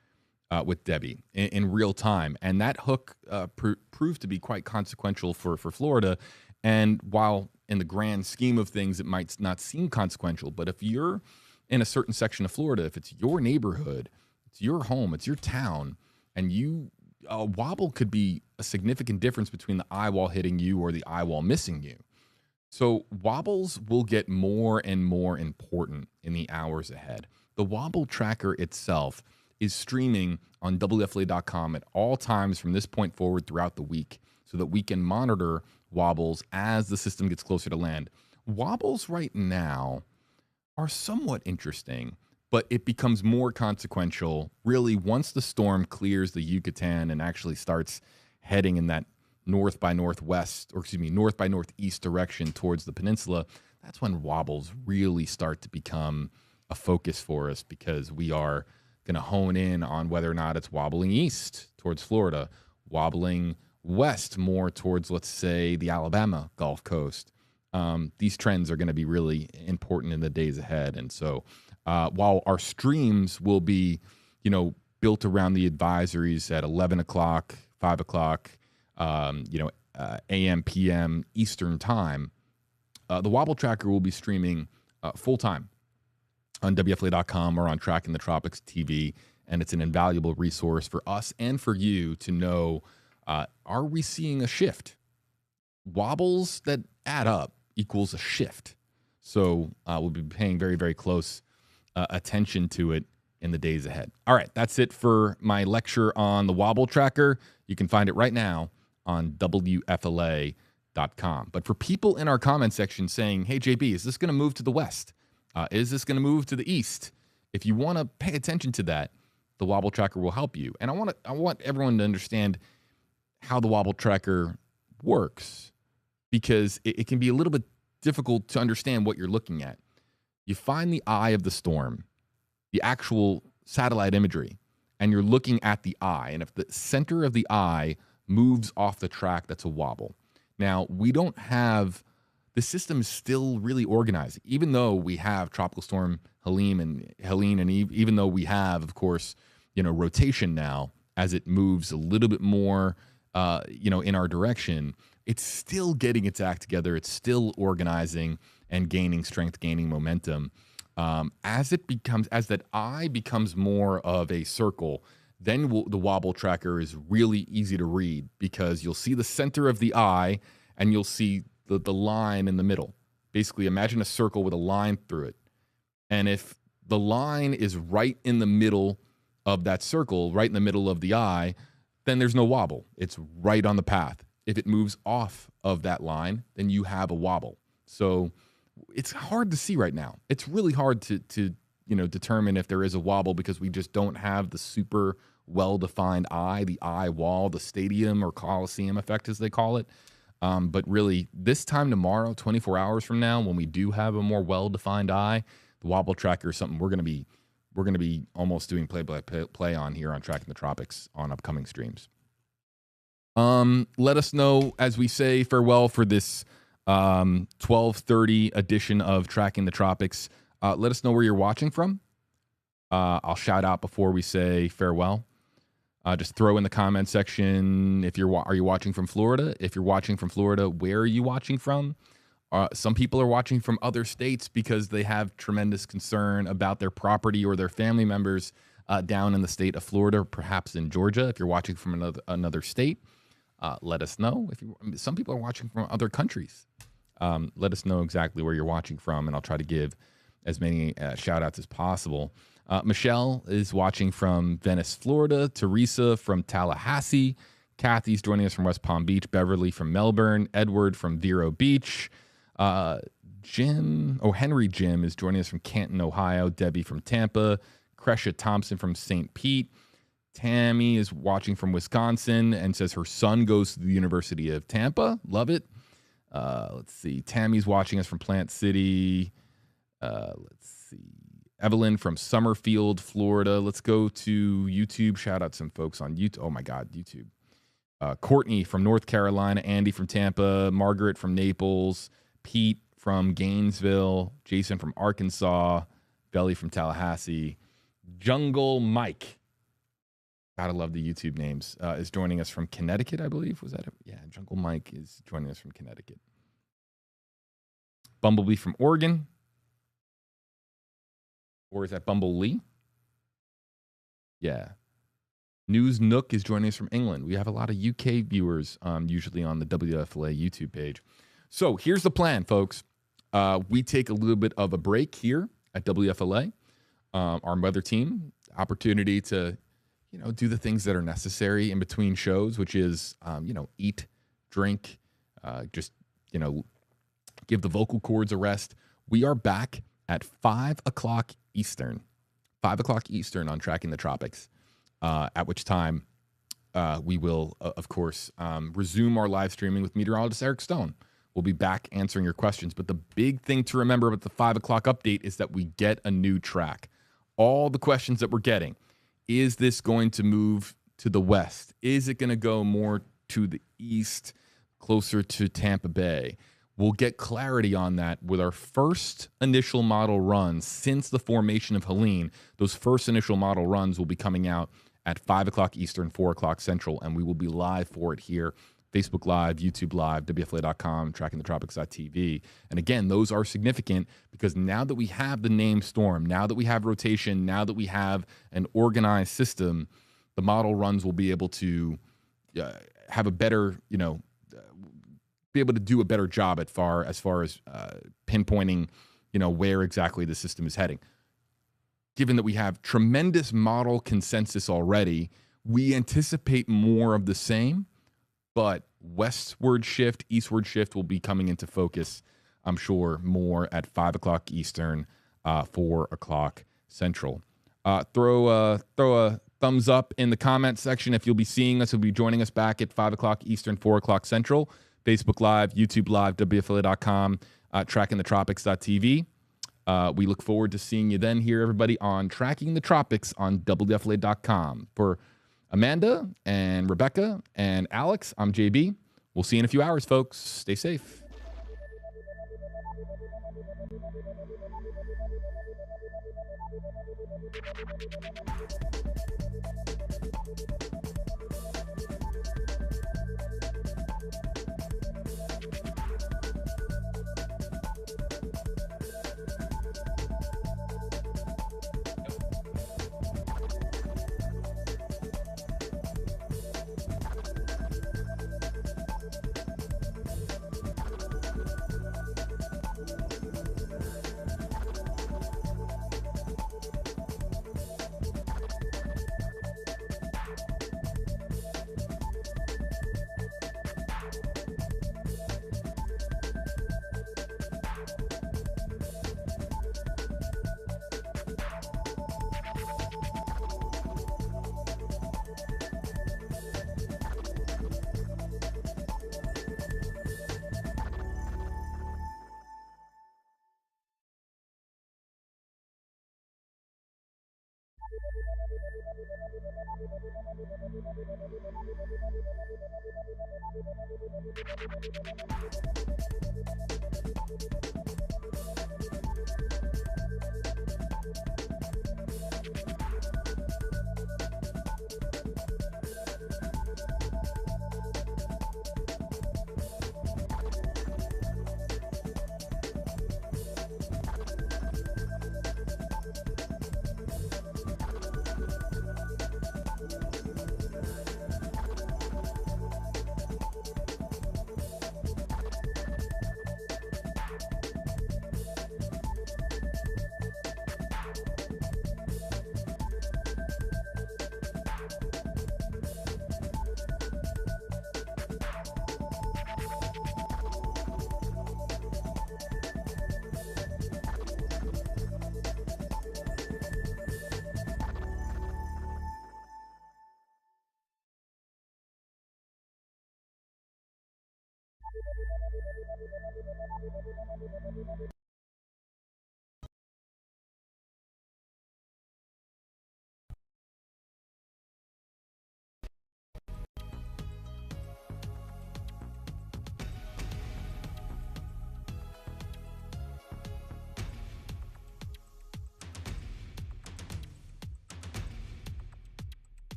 with Debbie in real time. And that hook proved to be quite consequential for Florida. And while in the grand scheme of things, it might not seem consequential, but if you're in a certain section of Florida, if it's your neighborhood, it's your home, it's your town, and a wobble could be a significant difference between the eye wall hitting you or the eye wall missing you. So wobbles will get more and more important in the hours ahead. The wobble tracker itself is streaming on WFLA.com at all times from this point forward throughout the week so that we can monitor wobbles as the system gets closer to land. Wobbles right now are somewhat interesting, but it becomes more consequential really once the storm clears the Yucatan and actually starts heading in that north by northeast direction towards the peninsula. That's when wobbles really start to become a focus for us, because we are going to hone in on whether or not it's wobbling east towards Florida, wobbling west more towards, let's say, the Alabama Gulf Coast. These trends are going to be really important in the days ahead. And so while our streams will be, built around the advisories at 11 o'clock, 5 o'clock, AM, PM, Eastern time, the Wobble Tracker will be streaming full-time on WFLA.com or on Tracking the Tropics TV, and it's an invaluable resource for us and for you to know, are we seeing a shift? Wobbles that add up equals a shift. So we'll be paying very, very close attention to it in the days ahead. All right, that's it for my lecture on the Wobble Tracker. You can find it right now on WFLA.com. But for people in our comment section saying, hey, JB, is this going to move to the west? Is this going to move to the east? If you want to pay attention to that, the Wobble Tracker will help you. And I want everyone to understand how the Wobble Tracker works, because it can be a little bit difficult to understand what you're looking at. You find the eye of the storm, the actual satellite imagery, and you're looking at the eye. And if the center of the eye moves off the track, that's a wobble. Now, we don't have, the system is still really organized, even though we have Tropical Storm Helene, and even though we have, of course, rotation now as it moves a little bit more, in our direction. It's still getting its act together. It's still organizing and gaining strength, gaining momentum. As that eye becomes more of a circle, then the Wobble Tracker is really easy to read, because you'll see the center of the eye and you'll see the line in the middle. Basically, imagine a circle with a line through it. And if the line is right in the middle of that circle, right in the middle of the eye, then there's no wobble. It's right on the path. If it moves off of that line, then you have a wobble. So it's hard to see right now. It's really hard to determine if there is a wobble, because we just don't have the super well-defined eye, the eye wall, the stadium or Coliseum effect, as they call it. But really, this time tomorrow, 24 hours from now, when we do have a more well-defined eye, the Wobble Tracker is something we're going to be almost doing play-by-play on here on Tracking the Tropics on upcoming streams. Let us know as we say farewell for this 12:30 edition of Tracking the Tropics. Let us know where you're watching from. I'll shout out before we say farewell. Just throw in the comment section if are you watching from Florida? If you're watching from Florida, where are you watching from? Some people are watching from other states because they have tremendous concern about their property or their family members down in the state of Florida, perhaps in Georgia. If you're watching from another state, let us know. Some people are watching from other countries. Let us know exactly where you're watching from, and I'll try to give as many shout outs as possible. Michelle is watching from Venice, Florida. Teresa from Tallahassee. Kathy's joining us from West Palm Beach. Beverly from Melbourne. Edward from Vero Beach. Henry Jim is joining us from Canton, Ohio. Debbie from Tampa. Crescia Thompson from St. Pete. Tammy is watching from Wisconsin and says her son goes to the University of Tampa. Love it. Let's see. Tammy's watching us from Plant City. Let's see. Evelyn from Summerfield, Florida. Let's go to YouTube. Shout out some folks on YouTube. Oh my God, YouTube. Courtney from North Carolina, Andy from Tampa, Margaret from Naples, Pete from Gainesville, Jason from Arkansas, Belly from Tallahassee, Jungle Mike. Gotta love the YouTube names. Is joining us from Connecticut, I believe. Was that it? Yeah, Jungle Mike is joining us from Connecticut. Bumblebee from Oregon. Or is that Bumblebee? Yeah. News Nook is joining us from England. We have a lot of UK viewers usually on the WFLA YouTube page. So here's the plan, folks. We take a little bit of a break here at WFLA. Our weather team, opportunity to, do the things that are necessary in between shows, which is, eat, drink, just, give the vocal cords a rest. We are back at 5 o'clock Eastern. 5 o'clock Eastern on Tracking the Tropics. At which time we will, of course, resume our live streaming with meteorologist Eric Stone. We'll be back answering your questions. But the big thing to remember about the 5 o'clock update is that we get a new track. All the questions that we're getting, is this going to move to the west? Is it going to go more to the east, closer to Tampa Bay? We'll get clarity on that with our first initial model runs since the formation of Helene. Those first initial model runs will be coming out at 5 o'clock Eastern, 4 o'clock Central, and we will be live for it here. Facebook Live, YouTube Live, WFLA.com, trackingthetropics.tv. And again, those are significant because now that we have the name Storm, now that we have rotation, now that we have an organized system, the model runs will be able to have a better, be able to do a better job as far as pinpointing, where exactly the system is heading. Given that we have tremendous model consensus already, we anticipate more of the same, but westward shift, eastward shift will be coming into focus, I'm sure, more at 5 o'clock Eastern, 4 o'clock Central. Throw a thumbs up in the comment section if you'll be seeing us. You'll be joining us back at 5 o'clock Eastern, 4 o'clock Central. Facebook Live, YouTube Live, WFLA.com, trackingthetropics.tv. We look forward to seeing you then here, everybody, on Tracking the Tropics on WFLA.com. For Amanda and Rebecca and Alex, I'm JB. We'll see you in a few hours, folks. Stay safe.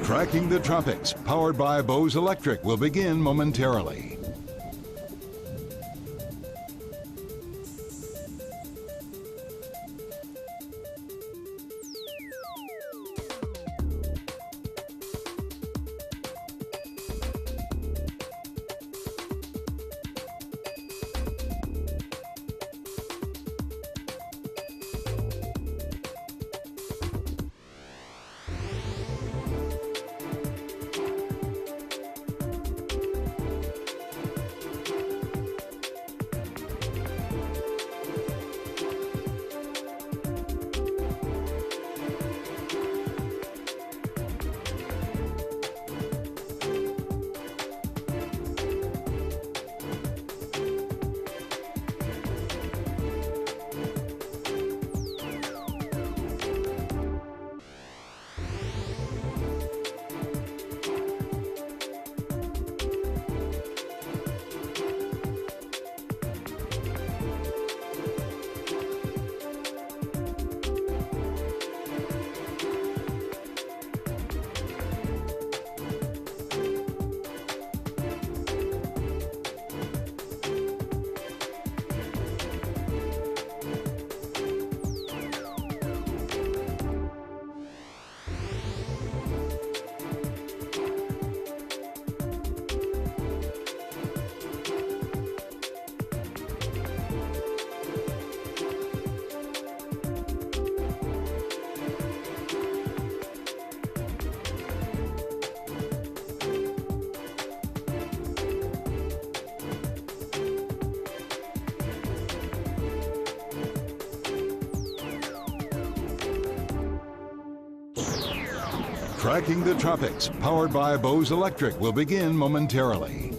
Tracking the Tropics, powered by Bose Electric, will begin momentarily. Tracking the Tropics, powered by Bose Electric, will begin momentarily.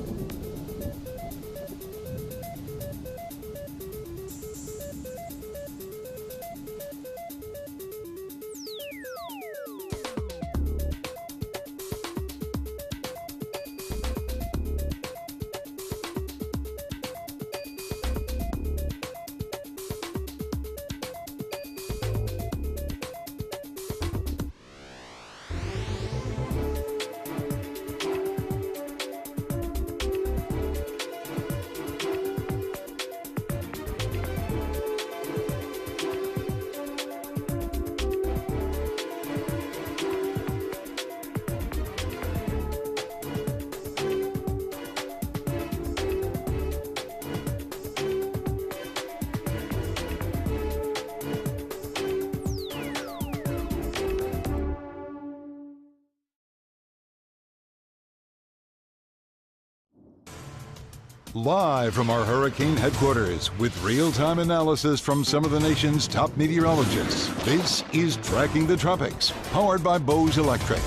Live from our hurricane headquarters with real-time analysis from some of the nation's top meteorologists, this is Tracking the Tropics, powered by Bose Electric.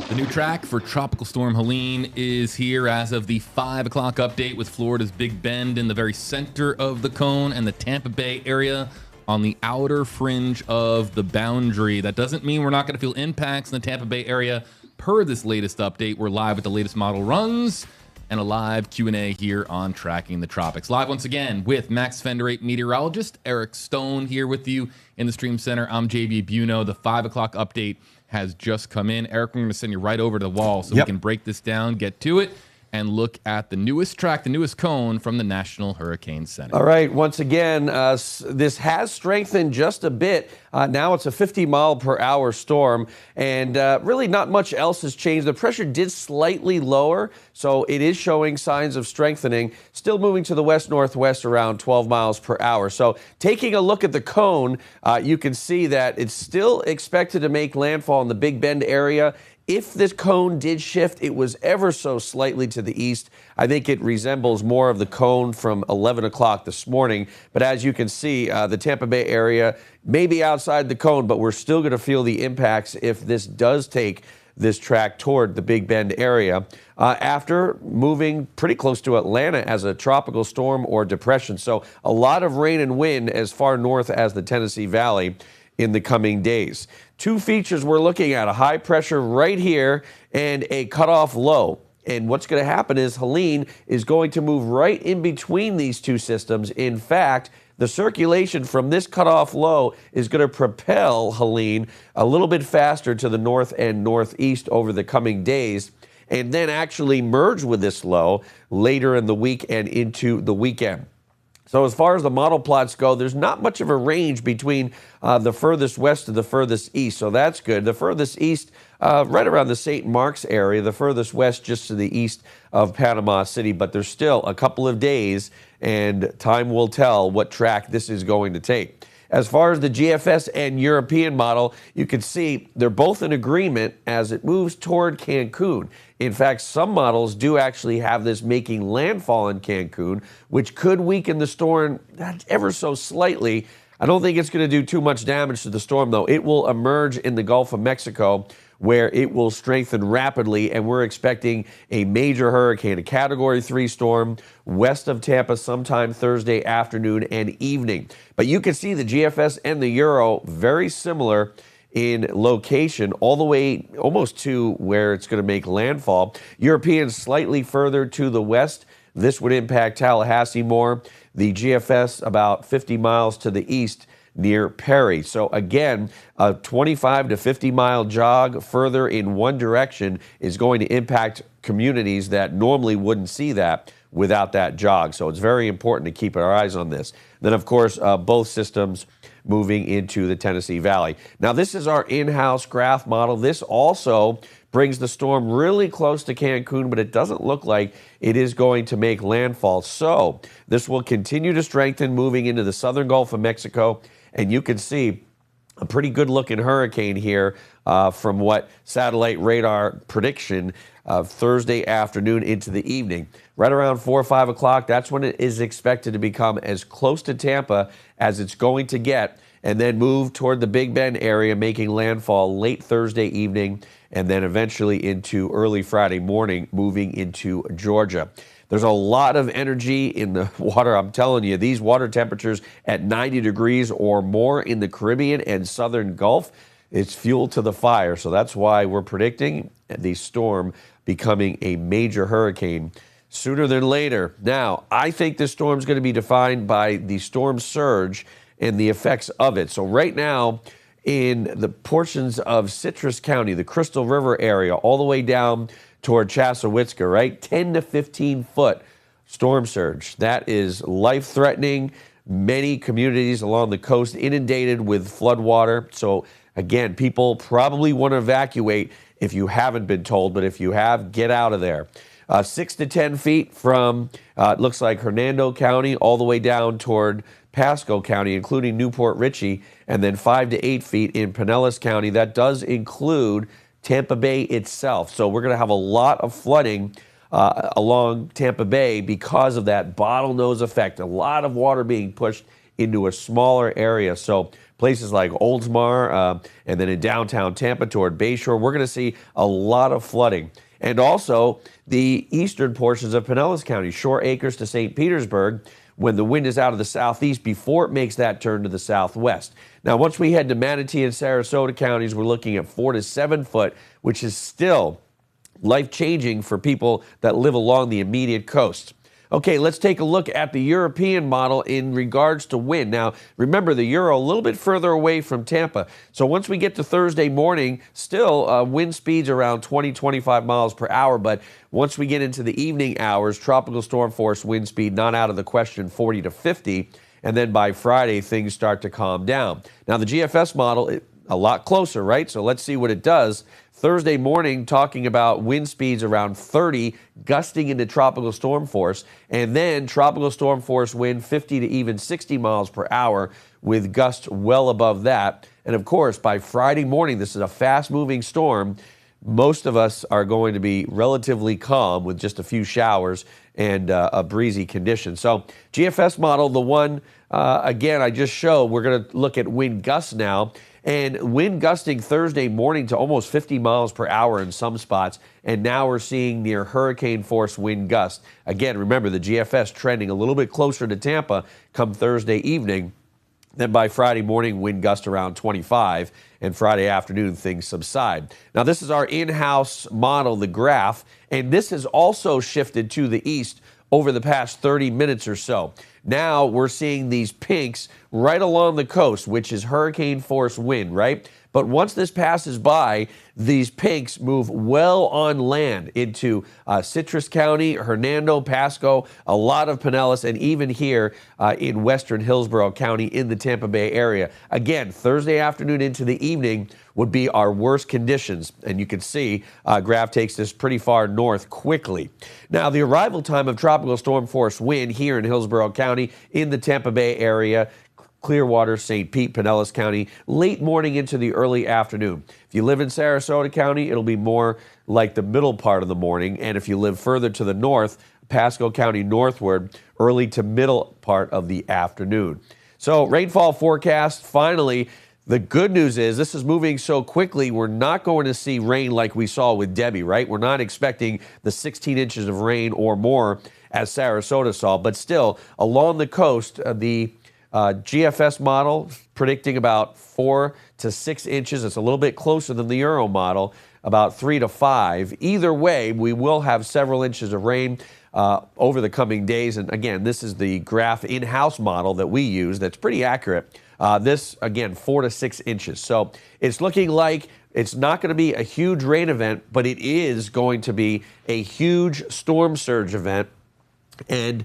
The new track for Tropical Storm Helene is here as of the 5 o'clock update, with Florida's Big Bend in the very center of the cone and the Tampa Bay area on the outer fringe of the boundary. That doesn't mean we're not going to feel impacts in the Tampa Bay area. Per this latest update, we're live with the latest model runs and a live Q&A here on Tracking the Tropics. Live once again with Max Fender 8 meteorologist Eric Stone here with you in the Stream Center. I'm JB Biunno. The 5 o'clock update has just come in. Eric, we're going to send you right over to the wall so we can break this down, get to it, and look at the newest track, the newest cone from the National Hurricane Center. All right, once again, this has strengthened just a bit. Now it's a 50-mile-per-hour storm, and really not much else has changed. The pressure did slightly lower, so it is showing signs of strengthening, still moving to the west-northwest around 12 miles per hour. So taking a look at the cone, you can see that it's still expected to make landfall in the Big Bend area. If this cone did shift, it was ever so slightly to the east. I think it resembles more of the cone from 11 o'clock this morning. But as you can see, the Tampa Bay area may be outside the cone, but we're still going to feel the impacts if this does take this track toward the Big Bend area. After moving pretty close to Atlanta as a tropical storm or depression. So a lot of rain and wind as far north as the Tennessee Valley in the coming days. two features we're looking at, a high pressure right here and a cutoff low. And what's going to happen is Helene is going to move right in between these two systems. In fact, the circulation from this cutoff low is going to propel Helene a little bit faster to the north and northeast over the coming days, and then actually merge with this low later in the week and into the weekend. So as far as the model plots go, there's not much of a range between the furthest west to the furthest east, so that's good. The furthest east, right around the St. Mark's area, the furthest west just to the east of Panama City, but there's still a couple of days, and time will tell what track this is going to take. As far as the GFS and European model, you can see they're both in agreement as it moves toward Cancun. In fact, some models do actually have this making landfall in Cancun, which could weaken the storm ever so slightly. I don't think it's going to do too much damage to the storm, though. It will emerge in the Gulf of Mexico, where it will strengthen rapidly, and we're expecting a major hurricane, a Category 3 storm west of Tampa sometime Thursday afternoon and evening. But you can see the GFS and the Euro very similar in location, all the way almost to where it's going to make landfall. European slightly further to the west. This would impact Tallahassee more. The GFS about 50 miles to the east near Perry. So again, a 25 to 50 mile jog further in one direction is going to impact communities that normally wouldn't see that without that jog. So it's very important to keep our eyes on this. Then, of course, both systems moving into the Tennessee Valley. Now, this is our in-house graph model. This also brings the storm really close to Cancun, but it doesn't look like it is going to make landfall. So this will continue to strengthen moving into the southern Gulf of Mexico. And you can see a pretty good-looking hurricane here from what satellite radar prediction Thursday afternoon into the evening. Right around 4 or 5 o'clock, that's when it is expected to become as close to Tampa as it's going to get, and then move toward the Big Bend area, making landfall late Thursday evening, and then eventually into early Friday morning, moving into Georgia. There's a lot of energy in the water. I'm telling you, these water temperatures at 90 degrees or more in the Caribbean and southern Gulf, it's fuel to the fire. So that's why we're predicting the storm becoming a major hurricane sooner than later. Now, I think this storm is going to be defined by the storm surge and the effects of it. So right now, in the portions of Citrus County, the Crystal River area, all the way down toward Chassahowitzka, right? 10 to 15 foot storm surge. That is life-threatening. Many communities along the coast inundated with flood water. So again, people probably want to evacuate if you haven't been told, but if you have, get out of there. 6 to 10 feet from, it looks like Hernando County all the way down toward Pasco County, including Newport Richey, and then 5 to 8 feet in Pinellas County. That does include Tampa Bay itself. So we're going to have a lot of flooding along Tampa Bay because of that bottlenose effect. A lot of water being pushed into a smaller area. So places like Oldsmar and then in downtown Tampa toward Bayshore, we're going to see a lot of flooding. And also the eastern portions of Pinellas County, Shore Acres to St. Petersburg, when the wind is out of the southeast before it makes that turn to the southwest. Now, once we head to Manatee and Sarasota counties, we're looking at 4 to 7 foot, which is still life-changing for people that live along the immediate coast. Okay, let's take a look at the European model in regards to wind. Now, remember, the Euro a little bit further away from Tampa. So once we get to Thursday morning, still wind speeds around 20, 25 miles per hour. But once we get into the evening hours, tropical storm force wind speed not out of the question, 40 to 50. And then by Friday, things start to calm down. Now, the GFS model, a lot closer, right? So let's see what it does. Thursday morning, talking about wind speeds around 30, gusting into tropical storm force, and then tropical storm force wind 50 to even 60 miles per hour with gusts well above that. And of course, by Friday morning, this is a fast-moving storm. Most of us are going to be relatively calm with just a few showers and a breezy condition. So GFS model, the one, again, I just showed, we're going to look at wind gusts now. And wind gusting Thursday morning to almost 50 miles per hour in some spots. And now we're seeing near hurricane force wind gusts. Again, remember the GFS trending a little bit closer to Tampa come Thursday evening. Then by Friday morning, wind gust around 25, and Friday afternoon, things subside. Now, this is our in-house model, the graph, and this has also shifted to the east over the past 30 minutes or so. Now we're seeing these pinks right along the coast, which is hurricane force wind, right? But once this passes by, these pinks move well on land into Citrus County, Hernando, Pasco, a lot of Pinellas, and even here in western Hillsborough County in the Tampa Bay area. Again, Thursday afternoon into the evening would be our worst conditions. And you can see graph takes this pretty far north quickly. Now, the arrival time of tropical storm force wind here in Hillsborough County in the Tampa Bay area, Clearwater, St. Pete, Pinellas County, late morning into the early afternoon. If you live in Sarasota County, it'll be more like the middle part of the morning. And if you live further to the north, Pasco County northward, early to middle part of the afternoon. So rainfall forecast, finally, the good news is this is moving so quickly, we're not going to see rain like we saw with Debbie, right? We're not expecting the 16 inches of rain or more as Sarasota saw, but still, along the coast, the GFS model predicting about 4 to 6 inches. It's a little bit closer than the Euro model, about 3 to 5. Either way, we will have several inches of rain over the coming days. And again, this is the graph in-house model that we use that's pretty accurate. This, again, 4 to 6 inches. So it's looking like it's not going to be a huge rain event, but it is going to be a huge storm surge event. And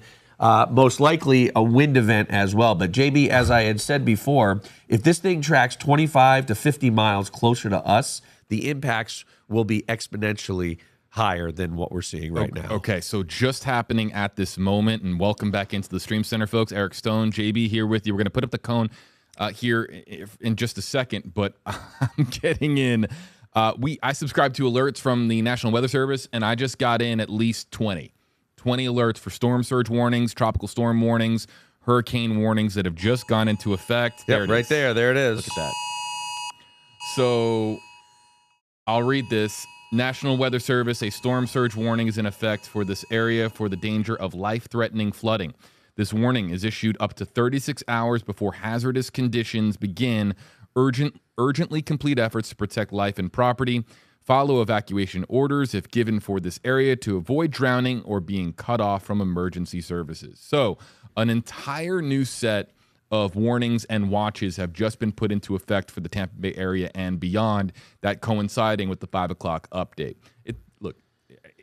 most likely a wind event as well. But JB, as I had said before, if this thing tracks 25 to 50 miles closer to us, the impacts will be exponentially higher than what we're seeing right now. Okay, so just happening at this moment, and welcome back into the Stream Center, folks. Eric Stone, JB here with you. We're going to put up the cone here in just a second, but I'm getting in. I subscribe to alerts from the National Weather Service, and I just got in at least 20 alerts for storm surge warnings, tropical storm warnings, hurricane warnings that have just gone into effect. Yep, right there. There it is. Look at that. So I'll read this. National Weather Service, a storm surge warning is in effect for this area for the danger of life-threatening flooding. This warning is issued up to 36 hours before hazardous conditions begin. Urgently complete efforts to protect life and property. Follow evacuation orders if given for this area to avoid drowning or being cut off from emergency services. So an entire new set of warnings and watches have just been put into effect for the Tampa Bay area and beyond, that coinciding with the 5 o'clock update.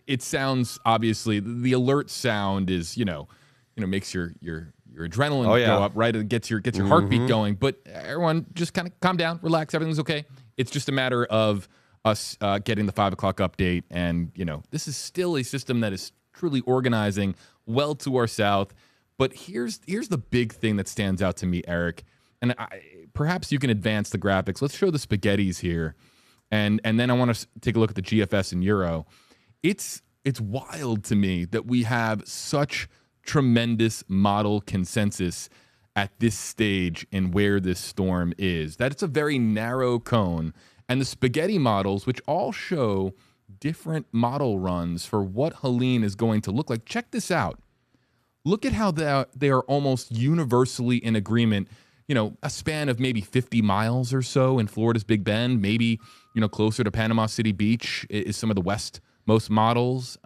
It sounds, obviously, the alert sound is, makes your adrenaline go up, right? It gets your heartbeat going. But everyone just kind of calm down, relax, everything's okay. It's just a matter of us getting the 5 o'clock update. And, this is still a system that is truly organizing well to our south. But here's the big thing that stands out to me, Eric. And perhaps you can advance the graphics. Let's show the spaghettis here. And then I want to take a look at the GFS and Euro. It's wild to me that we have such tremendous model consensus at this stage in where this storm is. That it's a very narrow cone. And the spaghetti models, which all show different model runs for what Helene is going to look like. Check this out. Look at how they are almost universally in agreement. A span of maybe 50 miles or so in Florida's Big Bend, maybe, closer to Panama City Beach is some of the westmost models.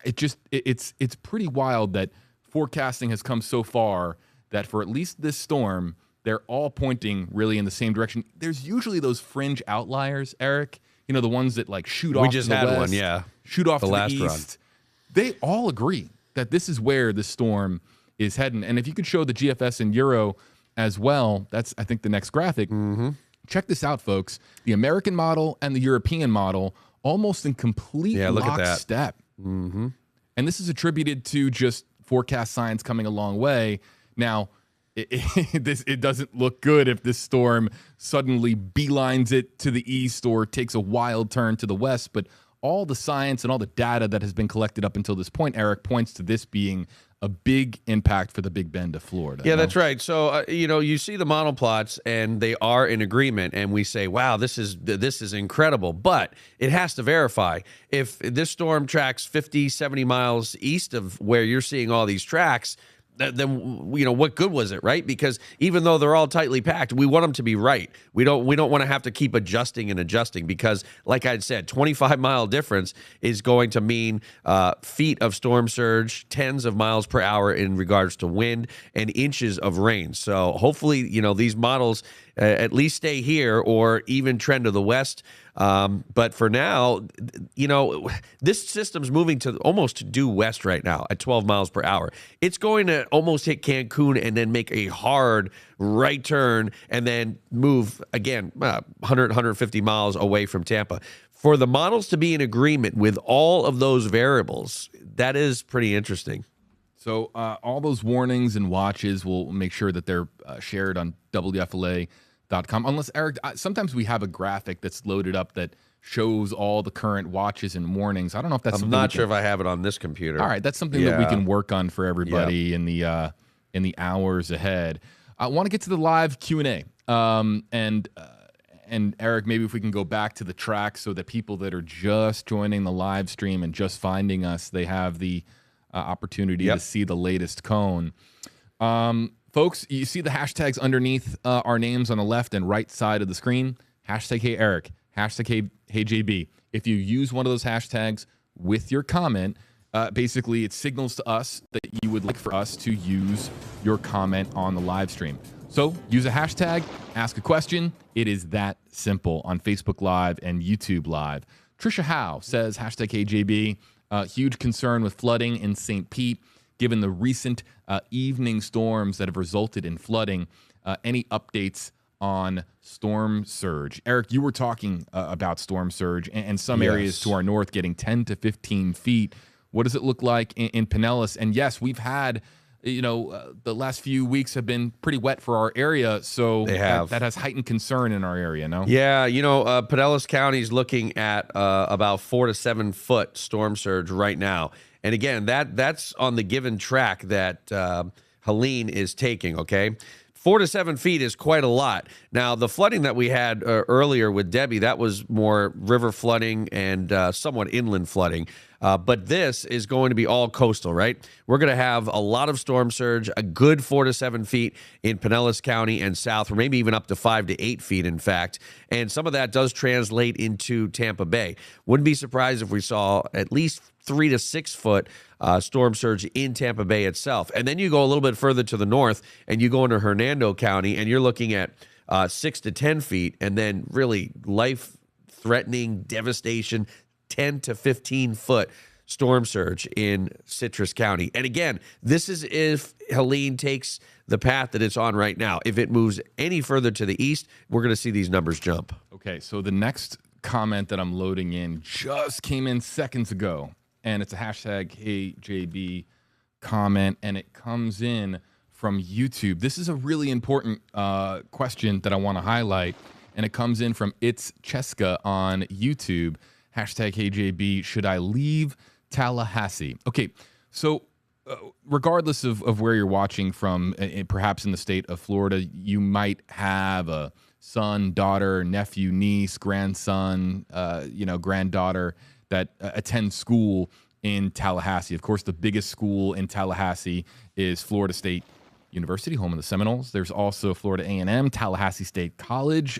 It's pretty wild that forecasting has come so far that for at least this storm, they're all pointing really in the same direction. There's usually those fringe outliers, Eric. The ones that shoot off to the west. We just had one, yeah. Shoot off to the east. Run. They all agree that this is where the storm is heading. And if you could show the GFS and Euro as well, that's, I think, the next graphic. Mm-hmm. Check this out, folks. The American model and the European model almost in complete lockstep. Mm-hmm. And this is attributed to just forecast science coming a long way. Now, it doesn't look good if this storm suddenly beelines it to the east or takes a wild turn to the west, but all the science and all the data that has been collected up until this point, Eric, points to this being a big impact for the Big Bend of Florida. Yeah, that's right. So, you see the model plots and they are in agreement and we say, wow, this is incredible, but it has to verify. If this storm tracks 50, 70 miles east of where you're seeing all these tracks, then what good was it, right? Because even though they're all tightly packed, we want them to be right. We don't want to have to keep adjusting and adjusting because, like I said, 25-mile difference is going to mean feet of storm surge, tens of miles per hour in regards to wind, and inches of rain. So hopefully, these models at least stay here or even trend to the west. But for now, this system's moving to almost due west right now at 12 miles per hour. It's going to almost hit Cancun and then make a hard right turn and then move again 100, 150 miles away from Tampa. For the models to be in agreement with all of those variables, that is pretty interesting. So all those warnings and watches, we'll make sure that they're shared on WFLA.com. Unless, Eric, sometimes we have a graphic that's loaded up that shows all the current watches and warnings. I don't know if that's I'm not sure if I have it on this computer. All right, that's something that we can work on for everybody in the hours ahead. I want to get to the live Q&A. And Eric, maybe if we can go back to the track so that people that are just joining the live stream and just finding us, they have the opportunity to see the latest cone. Folks, you see the hashtags underneath our names on the left and right side of the screen. Hashtag Hey Eric, hashtag Hey JB. If you use one of those hashtags with your comment, basically it signals to us that you would like for us to use your comment on the live stream. So use a hashtag, ask a question. It is that simple on Facebook Live and YouTube Live. Trisha Howe says, hashtag KJB, huge concern with flooding in St. Pete, given the recent evening storms that have resulted in flooding. Any updates on storm surge? Eric, you were talking about storm surge and some areas to our north getting 10 to 15 feet. What does it look like in Pinellas? And yes, we've had... the last few weeks have been pretty wet for our area, so that has heightened concern in our area, no? Yeah, Pinellas County is looking at about 4 to 7 foot storm surge right now. And again, that's on the given track that Helene is taking, okay? 4 to 7 feet is quite a lot. Now, the flooding that we had earlier with Debbie, that was more river flooding and somewhat inland flooding. But this is going to be all coastal, right? We're going to have a lot of storm surge, a good 4 to 7 feet in Pinellas County and south, or maybe even up to 5 to 8 feet, in fact. And some of that does translate into Tampa Bay. Wouldn't be surprised if we saw at least 3 to 6 foot storm surge in Tampa Bay itself. And then you go a little bit further to the north and you go into Hernando County and you're looking at 6 to 10 feet and then really life-threatening devastation, 10 to 15 foot storm surge in Citrus County. And again, this is if Helene takes the path that it's on right now. If it moves any further to the east, we're going to see these numbers jump. Okay, so the next comment that I'm loading in just came in seconds ago, and it's a hashtag HeyJB comment, and it comes in from YouTube. This is a really important question that I want to highlight, and it comes in from It's Cheska on YouTube. Hashtag HeyJB, should I leave Tallahassee? Okay, so regardless of where you're watching from, perhaps in the state of Florida, you might have a son, daughter, nephew, niece, grandson, granddaughter that attends school in Tallahassee. Of course, the biggest school in Tallahassee is Florida State University, home of the Seminoles. There's also Florida A&M, Tallahassee State College.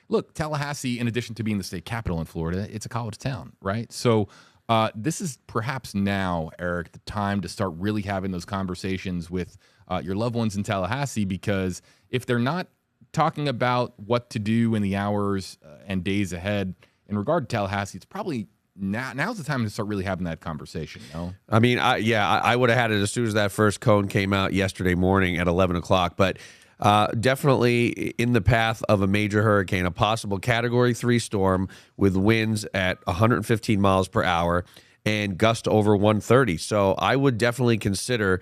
Look, Tallahassee, in addition to being the state capital in Florida, it's a college town, right? So this is perhaps now, Eric, the time to start really having those conversations with your loved ones in Tallahassee, because if they're not talking about what to do in the hours and days ahead in regard to Tallahassee, it's probably now's the time to start really having that conversation, no? I mean, I would have had it as soon as that first cone came out yesterday morning at 11 o'clock. But definitely in the path of a major hurricane, a possible Category 3 storm with winds at 115 miles per hour and gust over 130. So I would definitely consider,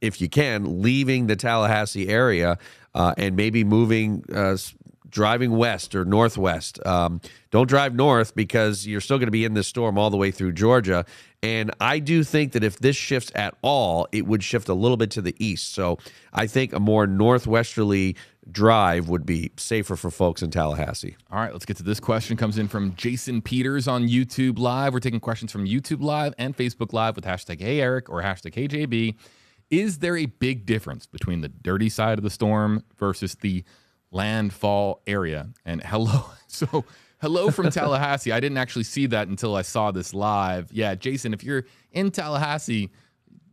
if you can, leaving the Tallahassee area and maybe moving driving west or northwest. Don't drive north because you're still going to be in this storm all the way through Georgia. And I do think that if this shifts at all, it would shift a little bit to the east. So I think a more northwesterly drive would be safer for folks in Tallahassee. All right, let's get to this question. Comes in from Jason Peters on YouTube Live. We're taking questions from YouTube Live and Facebook Live with hashtag Hey Eric or hashtag HeyJB. is there a big difference between the dirty side of the storm versus the landfall area? And hello from Tallahassee. I didn't actually see that until I saw this live. Yeah, Jason, if you're in Tallahassee,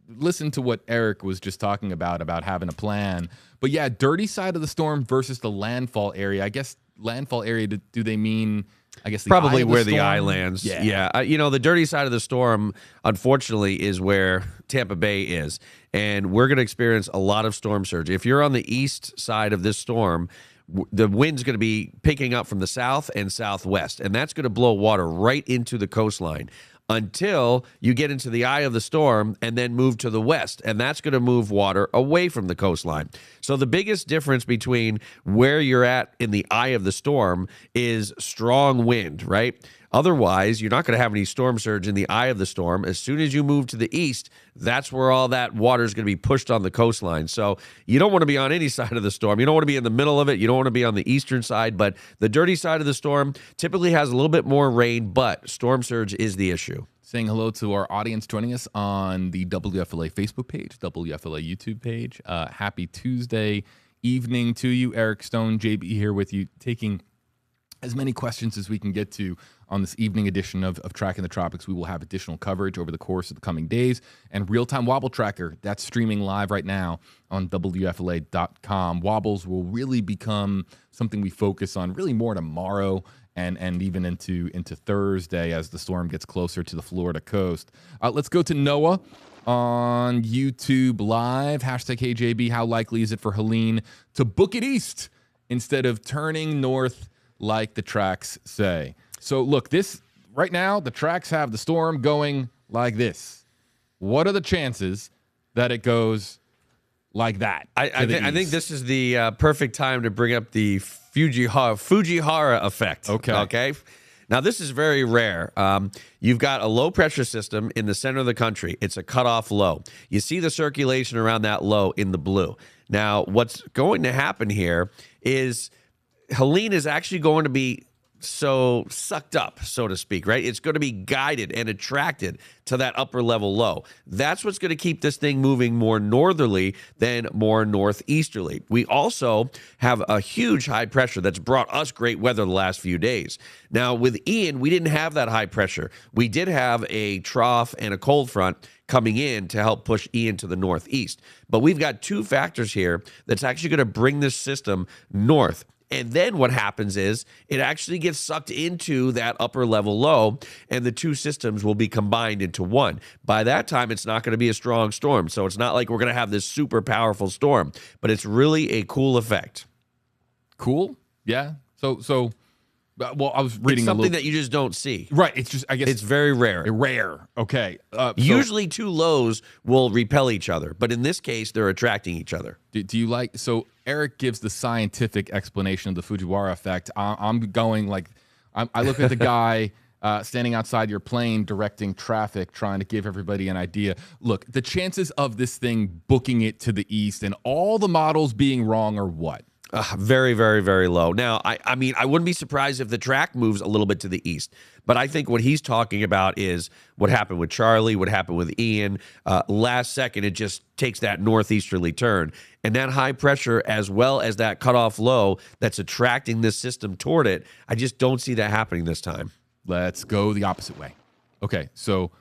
listen to what Eric was just talking about having a plan. But yeah, dirty side of the storm versus the landfall area. I guess landfall area, do they mean, I guess, the probably eye of the where storm? the eye lands. Yeah. The dirty side of the storm, unfortunately, is where Tampa Bay is. And we're going to experience a lot of storm surge. If you're on the east side of this storm, the wind's going to be picking up from the south and southwest, and that's going to blow water right into the coastline until you get into the eye of the storm and then move to the west, and that's going to move water away from the coastline. So the biggest difference between where you're at in the eye of the storm is strong wind, right? Otherwise, you're not going to have any storm surge in the eye of the storm. As soon as you move to the east, that's where all that water is going to be pushed on the coastline. So you don't want to be on any side of the storm. You don't want to be in the middle of it. You don't want to be on the eastern side. But the dirty side of the storm typically has a little bit more rain, but storm surge is the issue. Saying hello to our audience joining us on the WFLA Facebook page, WFLA YouTube page. Happy Tuesday evening to you. Eric Stone, JB here with you, taking as many questions as we can get to on this evening edition of Tracking the Tropics. We will have additional coverage over the course of the coming days, and real-time Wobble Tracker, that's streaming live right now on WFLA.com. Wobbles will really become something we focus on really more tomorrow and even into Thursday as the storm gets closer to the Florida coast. Let's go to Noah on YouTube Live. Hashtag HeyJB, how likely is it for Helene to book it east instead of turning north like the tracks say? So look, this right now, the tracks have the storm going like this. What are the chances that it like that? I think this is the perfect time to bring up the Fujiwara effect. Okay. Now, this is very rare. You've got a low-pressure system in the center of the country. It's a cutoff low. You see the circulation around that low in the blue. Now, what's going to happen here is Helene is actually going to be so sucked up, so to speak, right? It's going to be guided and attracted to that upper level low. That's what's going to keep this thing moving more northerly than more northeasterly. We also have a huge high pressure that's brought us great weather the last few days. Now, with Ian, we didn't have that high pressure. We did have a trough and a cold front coming in to help push Ian to the northeast. But we've got two factors here that's actually going to bring this system north. And then what happens is it actually gets sucked into that upper level low, and the two systems will be combined into one. By that time, it's not going to be a strong storm. So it's not like we're going to have this super powerful storm, but it's really a cool effect. Cool? Yeah. So well, I was reading it's something that you just don't see. Right. It's just, I guess it's very rare. Rare. Okay. Usually two lows will repel each other, but in this case, they're attracting each other. Do you like, so Eric gives the scientific explanation of the Fujiwara effect. I'm going like, I look at the guy standing outside your plane directing traffic, trying to give everybody an idea. Look, the chances of this thing booking it to the east and all the models being wrong are what? Very, very, very low. Now, I mean, I wouldn't be surprised if the track moves a little bit to the east, but I think what he's talking about is what happened with Charlie, what happened with Ian. Last second, it just takes that northeasterly turn. And that high pressure, as well as that cutoff low that's attracting this system toward it, I just don't see that happening this time. Let's go the opposite way. Okay, so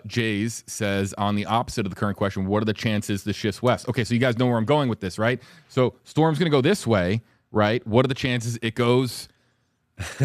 Jays says, on the opposite of the current question, what are the chances this shifts west? Okay, so you guys know where I'm going with this, right? So storm's going to go this way, right? What are the chances it goes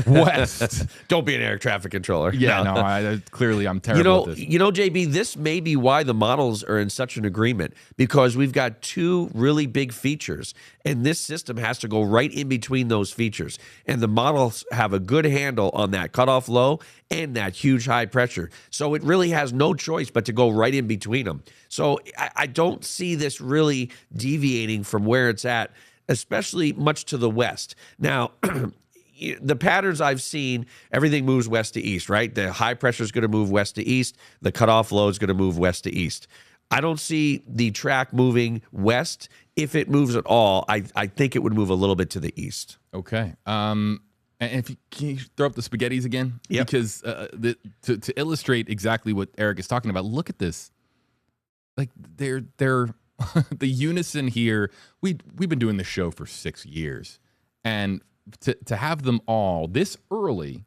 west? Don't be an air traffic controller. Yeah, no, clearly I'm terrible at this. JB, this may be why the models are in such an agreement, because we've got two really big features, and this system has to go right in between those features. And the models have a good handle on that cutoff low and that huge high pressure. So it really has no choice but to go right in between them. So I don't see this really deviating from where it's at, especially much to the west. Now, the patterns I've seen, everything moves west to east, right? The high pressure is going to move west to east. The cutoff low is going to move west to east. I don't see the track moving west. If it moves at all, I think it would move a little bit to the east. Okay. And if can you throw up the spaghettis again? Yep. Because to illustrate exactly what Eric is talking about, look at this. Like they're the unison here, we've been doing this show for 6 years, and to have them all this early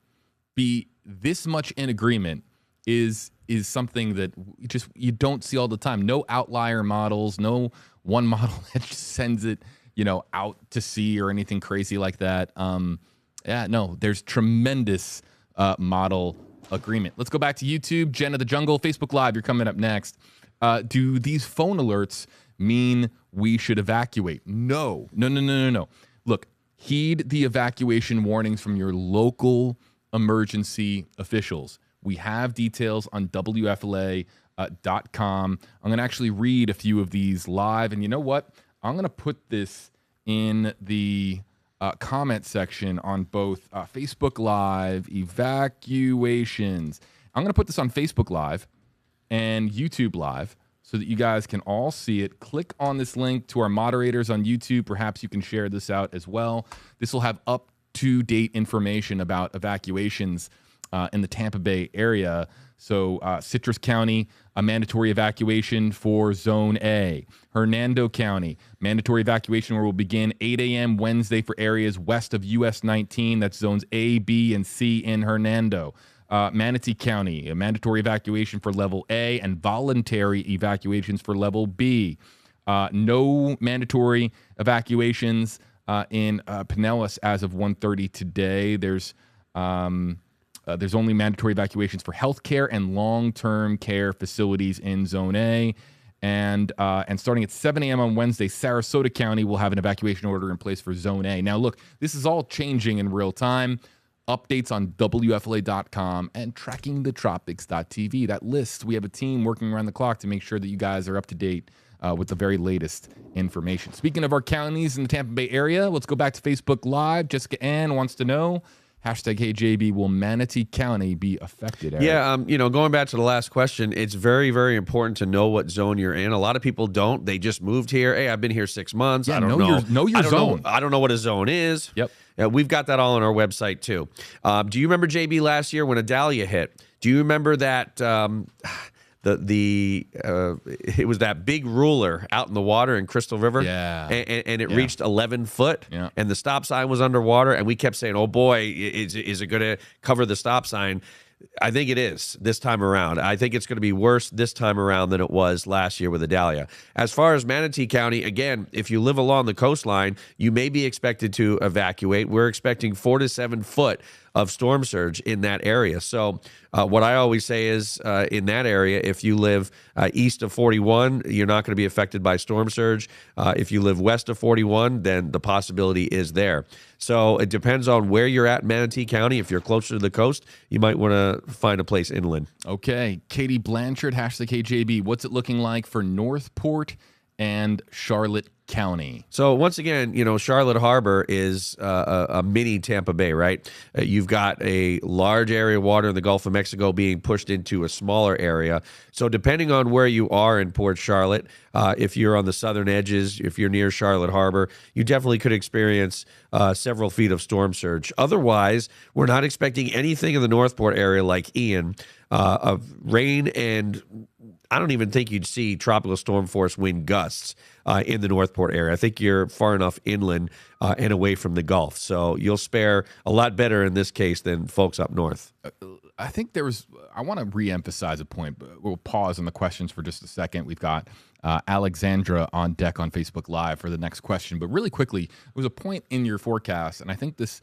be this much in agreement is something that you don't see all the time. No outlier models, no one model that just sends it, out to sea or anything crazy like that. There's tremendous model agreement. Let's go back to YouTube. Jen of the Jungle, Facebook Live, you're coming up next. Do these phone alerts mean we should evacuate? No. Look, heed the evacuation warnings from your local emergency officials. We have details on WFLA.com. I'm going to actually read a few of these live. And you know what? I'm going to put this in the comment section on both Facebook Live, evacuations. I'm going to put this on Facebook Live and YouTube Live so that you guys can all see it. Click on this link to our moderators on YouTube. Perhaps you can share this out as well. This will have up-to-date information about evacuations in the Tampa Bay area. So Citrus County, a mandatory evacuation for Zone A. Hernando County, mandatory evacuation where will begin 8 a.m. Wednesday for areas west of US 19. That's zones A, B, and C in Hernando. Manatee County, a mandatory evacuation for level A and voluntary evacuations for level B. No mandatory evacuations in Pinellas as of 1:30 today. There's only mandatory evacuations for healthcare and long-term care facilities in Zone A. And starting at 7 a.m. on Wednesday, Sarasota County will have an evacuation order in place for Zone A. Now, look, this is all changing in real time. Updates on WFLA.com and trackingthetropics.tv. That list, we have a team working around the clock to make sure that you guys are up to date with the very latest information. Speaking of our counties in the Tampa Bay area, let's go back to Facebook Live. Jessica Ann wants to know, #HeyJB, will Manatee County be affected, Eric? Yeah, going back to the last question, it's very, very important to know what zone you're in. A lot of people don't. They just moved here. Hey, I've been here 6 months. Yeah, I don't know. Know your zone. I don't know what a zone is. Yep. We've got that all on our website, too. Do you remember, JB, last year when Idalia hit? Do you remember that it was that big ruler out in the water in Crystal River? Yeah. And it reached 11 foot, yeah, and the stop sign was underwater, and we kept saying, oh, boy, is it going to cover the stop sign? I think it is this time around. I think it's going to be worse this time around than it was last year with Idalia. As far as Manatee County, again, if you live along the coastline, you may be expected to evacuate. We're expecting 4 to 7 foot of storm surge in that area. So what I always say is in that area, if you live east of 41, you're not going to be affected by storm surge. If you live west of 41, then the possibility is there. So it depends on where you're at in Manatee County. If you're closer to the coast, you might want to find a place inland. Okay. Katie Blanchard, #HeyJB. What's it looking like for Northport and Charlotte County? So once again, Charlotte Harbor is a mini Tampa Bay, right? You've got a large area of water in the Gulf of Mexico being pushed into a smaller area. So depending on where you are in Port Charlotte, if you're on the southern edges, if you're near Charlotte Harbor, you definitely could experience several feet of storm surge. Otherwise, we're not expecting anything in the Northport area like Ian of rain, and I don't even think you'd see tropical storm force wind gusts in the Northport area. I think you're far enough inland and away from the Gulf. So you'll spare a lot better in this case than folks up north. I think I want to reemphasize a point, but we'll pause on the questions for just a second. We've got Alexandra on deck on Facebook Live for the next question. But really quickly, there was a point in your forecast, and I think this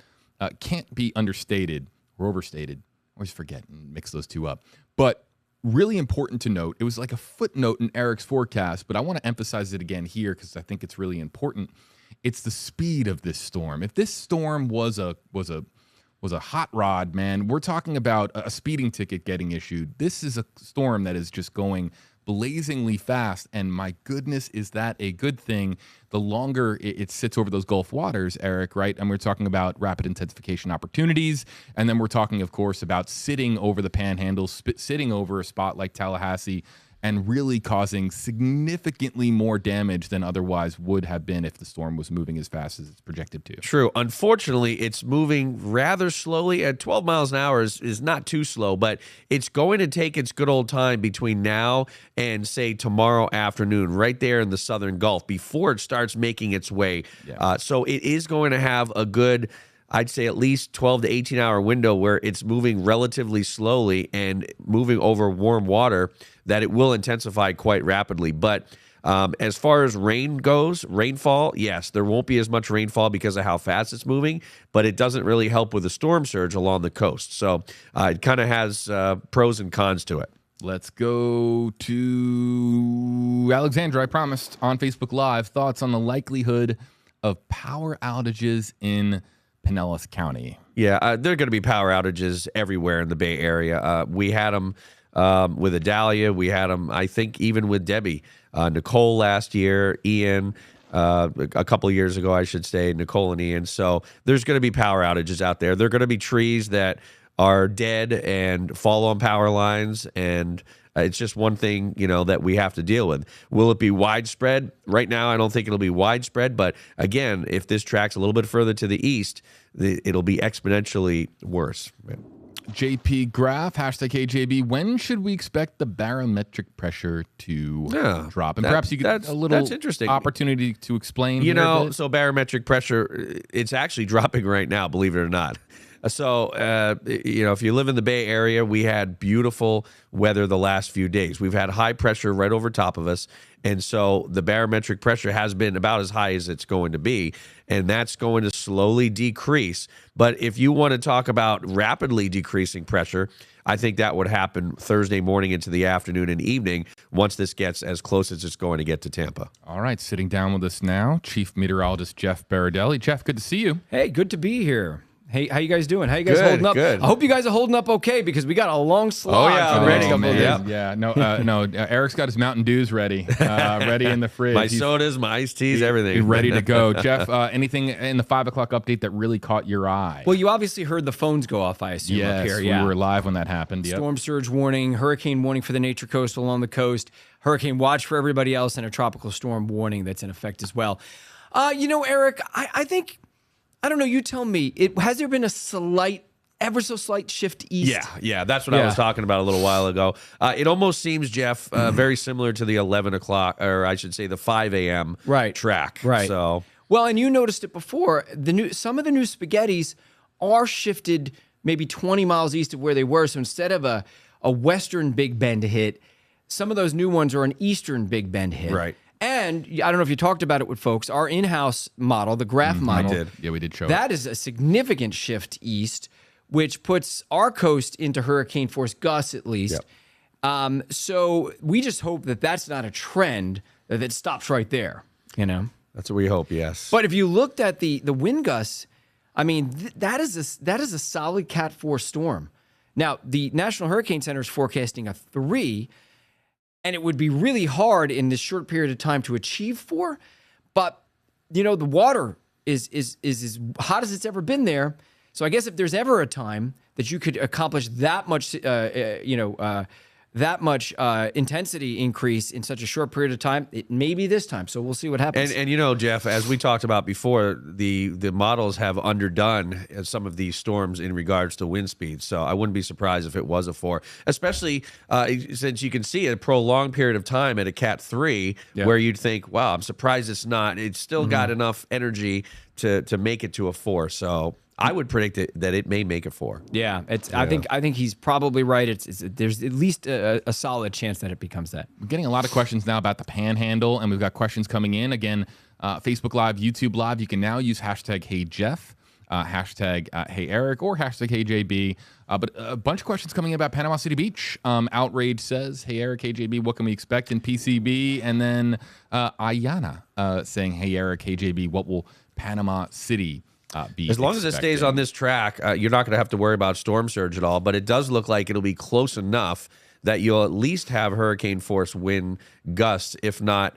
can't be understated or overstated. I always forget and mix those two up. But really important to note, it was like a footnote in Eric's forecast, but I want to emphasize it again here because I think it's really important. It's the speed of this storm. If this storm was a hot rod, man, we're talking about a speeding ticket getting issued. This is a storm that is just going blazingly fast, and my goodness, is that a good thing? The longer it sits over those Gulf waters, Eric, right? And we're talking about rapid intensification opportunities, and then we're talking, of course, about sitting over the panhandle, sitting over a spot like Tallahassee and really causing significantly more damage than otherwise would have been if the storm was moving as fast as it's projected to. True. Unfortunately, it's moving rather slowly. At 12 miles an hour is not too slow, but it's going to take its good old time between now and, say, tomorrow afternoon, right there in the southern Gulf, before it starts making its way. Yeah. So it is going to have a good, I'd say, at least 12 to 18-hour window where it's moving relatively slowly and moving over warm water that it will intensify quite rapidly. But as far as rain goes, rainfall, yes, there won't be as much rainfall because of how fast it's moving, but it doesn't really help with the storm surge along the coast. So it kind of has pros and cons to it. Let's go to Alexandra. I promised on Facebook Live thoughts on the likelihood of power outages in Pinellas County. Yeah, there are going to be power outages everywhere in the Bay Area. We had them with Adalia. We had them, I think, even with Debbie. Nicole last year, Ian a couple of years ago, I should say, Nicole and Ian. So there's going to be power outages out there. There are going to be trees that are dead and fall on power lines, and it's just one thing, that we have to deal with. Will it be widespread? Right now, I don't think it'll be widespread, but again, if this tracks a little bit further to the east, it'll be exponentially worse. JP Graph, #KJB. When should we expect the barometric pressure to drop? And perhaps you could that's interesting. Opportunity to explain. So barometric pressure, it's actually dropping right now, believe it or not. So, if you live in the Bay Area, we had beautiful weather the last few days. We've had high pressure right over top of us. And so the barometric pressure has been about as high as it's going to be. And that's going to slowly decrease. But if you want to talk about rapidly decreasing pressure, I think that would happen Thursday morning into the afternoon and evening once this gets as close as it's going to get to Tampa. All right. Sitting down with us now, Chief Meteorologist Jeff Baradelli. Jeff, good to see you. Hey, good to be here. Hey, how you guys doing? How you guys holding up? Good. I hope you guys are holding up okay because we got a long slog. I'm ready. Yeah. No. Eric's got his Mountain Dews ready, ready in the fridge. My sodas, my iced teas, everything. He's ready to go. Jeff, anything in the 5 o'clock update that really caught your eye? Well, you obviously heard the phones go off, I assume, up here. We were live when that happened. Yep. Storm surge warning, hurricane warning for the Nature Coast along the coast, hurricane watch for everybody else, and a tropical storm warning that's in effect as well. Eric, I think... I don't know. You tell me. Has there been a ever so slight shift east? Yeah. That's what I was talking about a little while ago. It almost seems, Jeff, very similar to the 11 o'clock, or I should say the 5 a.m. track. Right. So, well, and you noticed it before. Some of the new spaghettis are shifted maybe 20 miles east of where they were. So instead of a western Big Bend hit, some of those new ones are an eastern Big Bend hit. Right. And I don't know if you talked about it with folks, our in-house model, the graph model. I did. Yeah, we did show that is a significant shift east, which puts our coast into hurricane force gusts at least. Yep. So we just hope that that's not a trend, that it stops right there, That's what we hope, yes. But if you looked at the wind gusts, I mean, that is a solid Cat 4 storm. Now, the National Hurricane Center is forecasting a 3, and it would be really hard in this short period of time to achieve 4. But, the water is as hot as it's ever been there. So I guess if there's ever a time that you could accomplish that much, intensity increase in such a short period of time, it may be this time. So we'll see what happens. And Jeff, as we talked about before, the models have underdone some of these storms in regards to wind speed. So I wouldn't be surprised if it was a 4, especially since you can see a prolonged period of time at a Cat 3 where you'd think, wow, I'm surprised it's not. It's still got enough energy to make it to a 4. So I would predict that it may make it 4. Yeah, I think he's probably right. There's at least a solid chance that it becomes that. We're getting a lot of questions now about the Panhandle, and we've got questions coming in. Again, Facebook Live, YouTube Live. You can now use #HeyJeff, #HeyEric, or #HeyJB. But a bunch of questions coming in about Panama City Beach. Outrage says, "Hey Eric, hey JB, what can we expect in PCB?" And then Ayana saying, "Hey Eric, hey JB, what will Panama City be as long as it stays on this track, you're not going to have to worry about storm surge at all. But it does look like it'll be close enough that you'll at least have hurricane force wind gusts, if not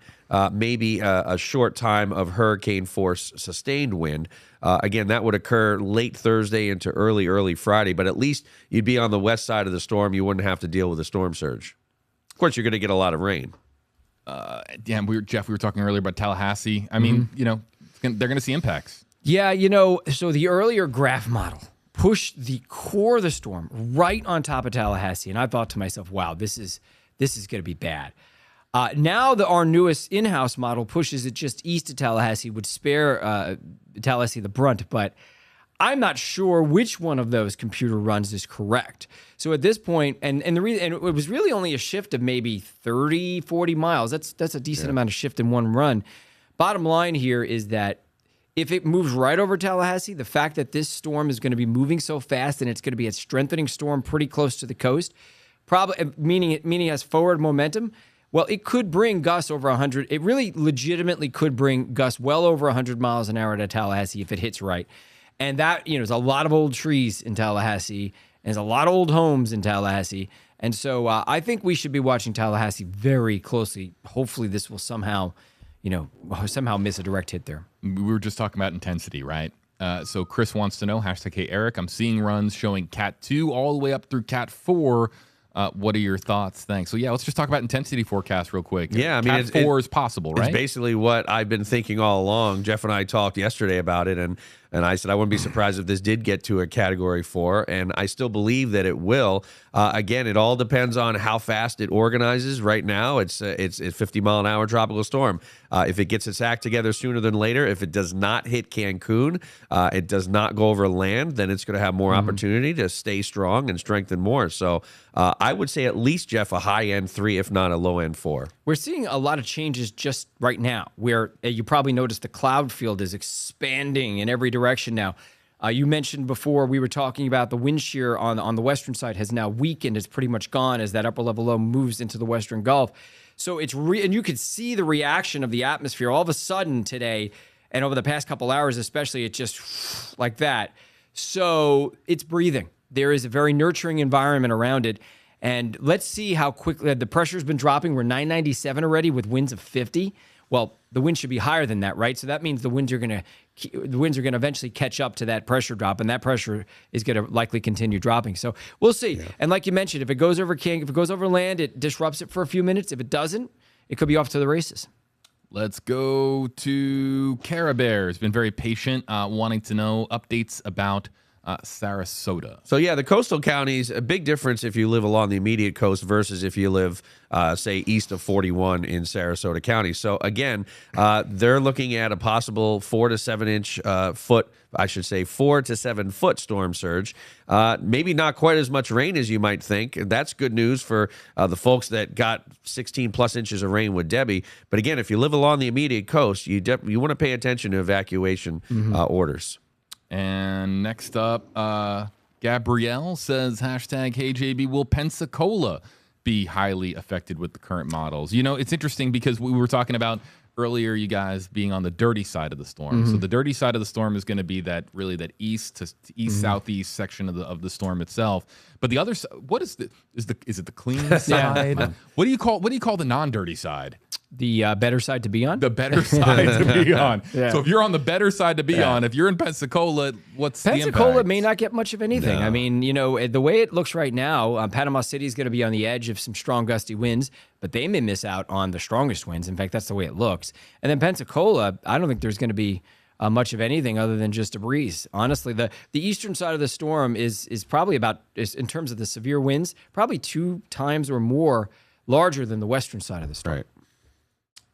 maybe a short time of hurricane force sustained wind. Again, that would occur late Thursday into early Friday. But at least you'd be on the west side of the storm. You wouldn't have to deal with a storm surge. Of course, you're going to get a lot of rain. Jeff, we were talking earlier about Tallahassee. I mean, they're going to see impacts. Yeah, so the earlier graph model pushed the core of the storm right on top of Tallahassee, and I thought to myself, wow, this is going to be bad. Now our newest in-house model pushes it just east of Tallahassee, would spare Tallahassee the brunt, but I'm not sure which one of those computer runs is correct. So at this point, and it was really only a shift of maybe 30, 40 miles. That's a decent amount of shift in one run. Bottom line here is that if it moves right over Tallahassee, the fact that this storm is going to be moving so fast and it's going to be a strengthening storm pretty close to the coast, probably meaning it has forward momentum. Well, it could bring gusts over 100. It really legitimately could bring gusts well over 100 miles an hour to Tallahassee if it hits right. And that, there's a lot of old trees in Tallahassee, and there's a lot of old homes in Tallahassee. And so I think we should be watching Tallahassee very closely. Hopefully this will somehow miss a direct hit there. We were just talking about intensity, right? So Chris wants to know, #Hey Eric, I'm seeing runs showing Cat 2 all the way up through Cat 4. What are your thoughts? Thanks. So, let's just talk about intensity forecast real quick. Yeah, I mean, Cat 4 is possible, right? It's basically what I've been thinking all along. Jeff and I talked yesterday about it, and I said I wouldn't be surprised if this did get to a Category 4, and I still believe that it will. Again, it all depends on how fast it organizes. Right now, it's a 50-mile-an-hour tropical storm. If it gets its act together sooner than later, if it does not hit Cancun, it does not go over land, then it's going to have more opportunity to stay strong and strengthen more. So I would say at least, Jeff, a high-end 3, if not a low-end 4. We're seeing a lot of changes just right now, where you probably noticed the cloud field is expanding in every direction now. You mentioned before, we were talking about the wind shear on the western side has now weakened. It's pretty much gone as that upper level low moves into the western Gulf. So and you could see the reaction of the atmosphere all of a sudden today, and over the past couple hours especially, it just like that. So it's breathing. There is a very nurturing environment around it. And let's see how quickly the pressure's been dropping. We're 997 already with winds of 50. Well, the wind should be higher than that, right? So that means the winds are going to eventually catch up to that pressure drop, and that pressure is going to likely continue dropping. So we'll see. Yeah. And like you mentioned, if it goes over land, it disrupts it for a few minutes. If it doesn't, it could be off to the races. Let's go to Cara Bear. Has been very patient, wanting to know updates about Sarasota. So, the coastal counties, a big difference if you live along the immediate coast versus if you live, say, east of 41 in Sarasota County. So, again, they're looking at a possible 4 to 7 foot storm surge. Maybe not quite as much rain as you might think. That's good news for the folks that got 16-plus inches of rain with Debbie. But, again, if you live along the immediate coast, you want to pay attention to evacuation orders. And next up, Gabrielle says, #Hey JB, will Pensacola be highly affected with the current models? It's interesting because we were talking about earlier, you guys being on the dirty side of the storm. So the dirty side of the storm is going to be that east to east southeast section of the storm itself. But the other side, what is is it the clean side? What do you call the non-dirty side? The better side to be on? The better side to be on. Yeah. So if you're on the better side to be on, if you're in Pensacola, what's the impact? Pensacola may not get much of anything. No. I mean, the way it looks right now, Panama City is going to be on the edge of some strong gusty winds, but they may miss out on the strongest winds. In fact, that's the way it looks. And then Pensacola, I don't think there's going to be much of anything other than just a breeze. Honestly, the eastern side of the storm is probably in terms of the severe winds, probably 2 times or more larger than the western side of the storm. Right.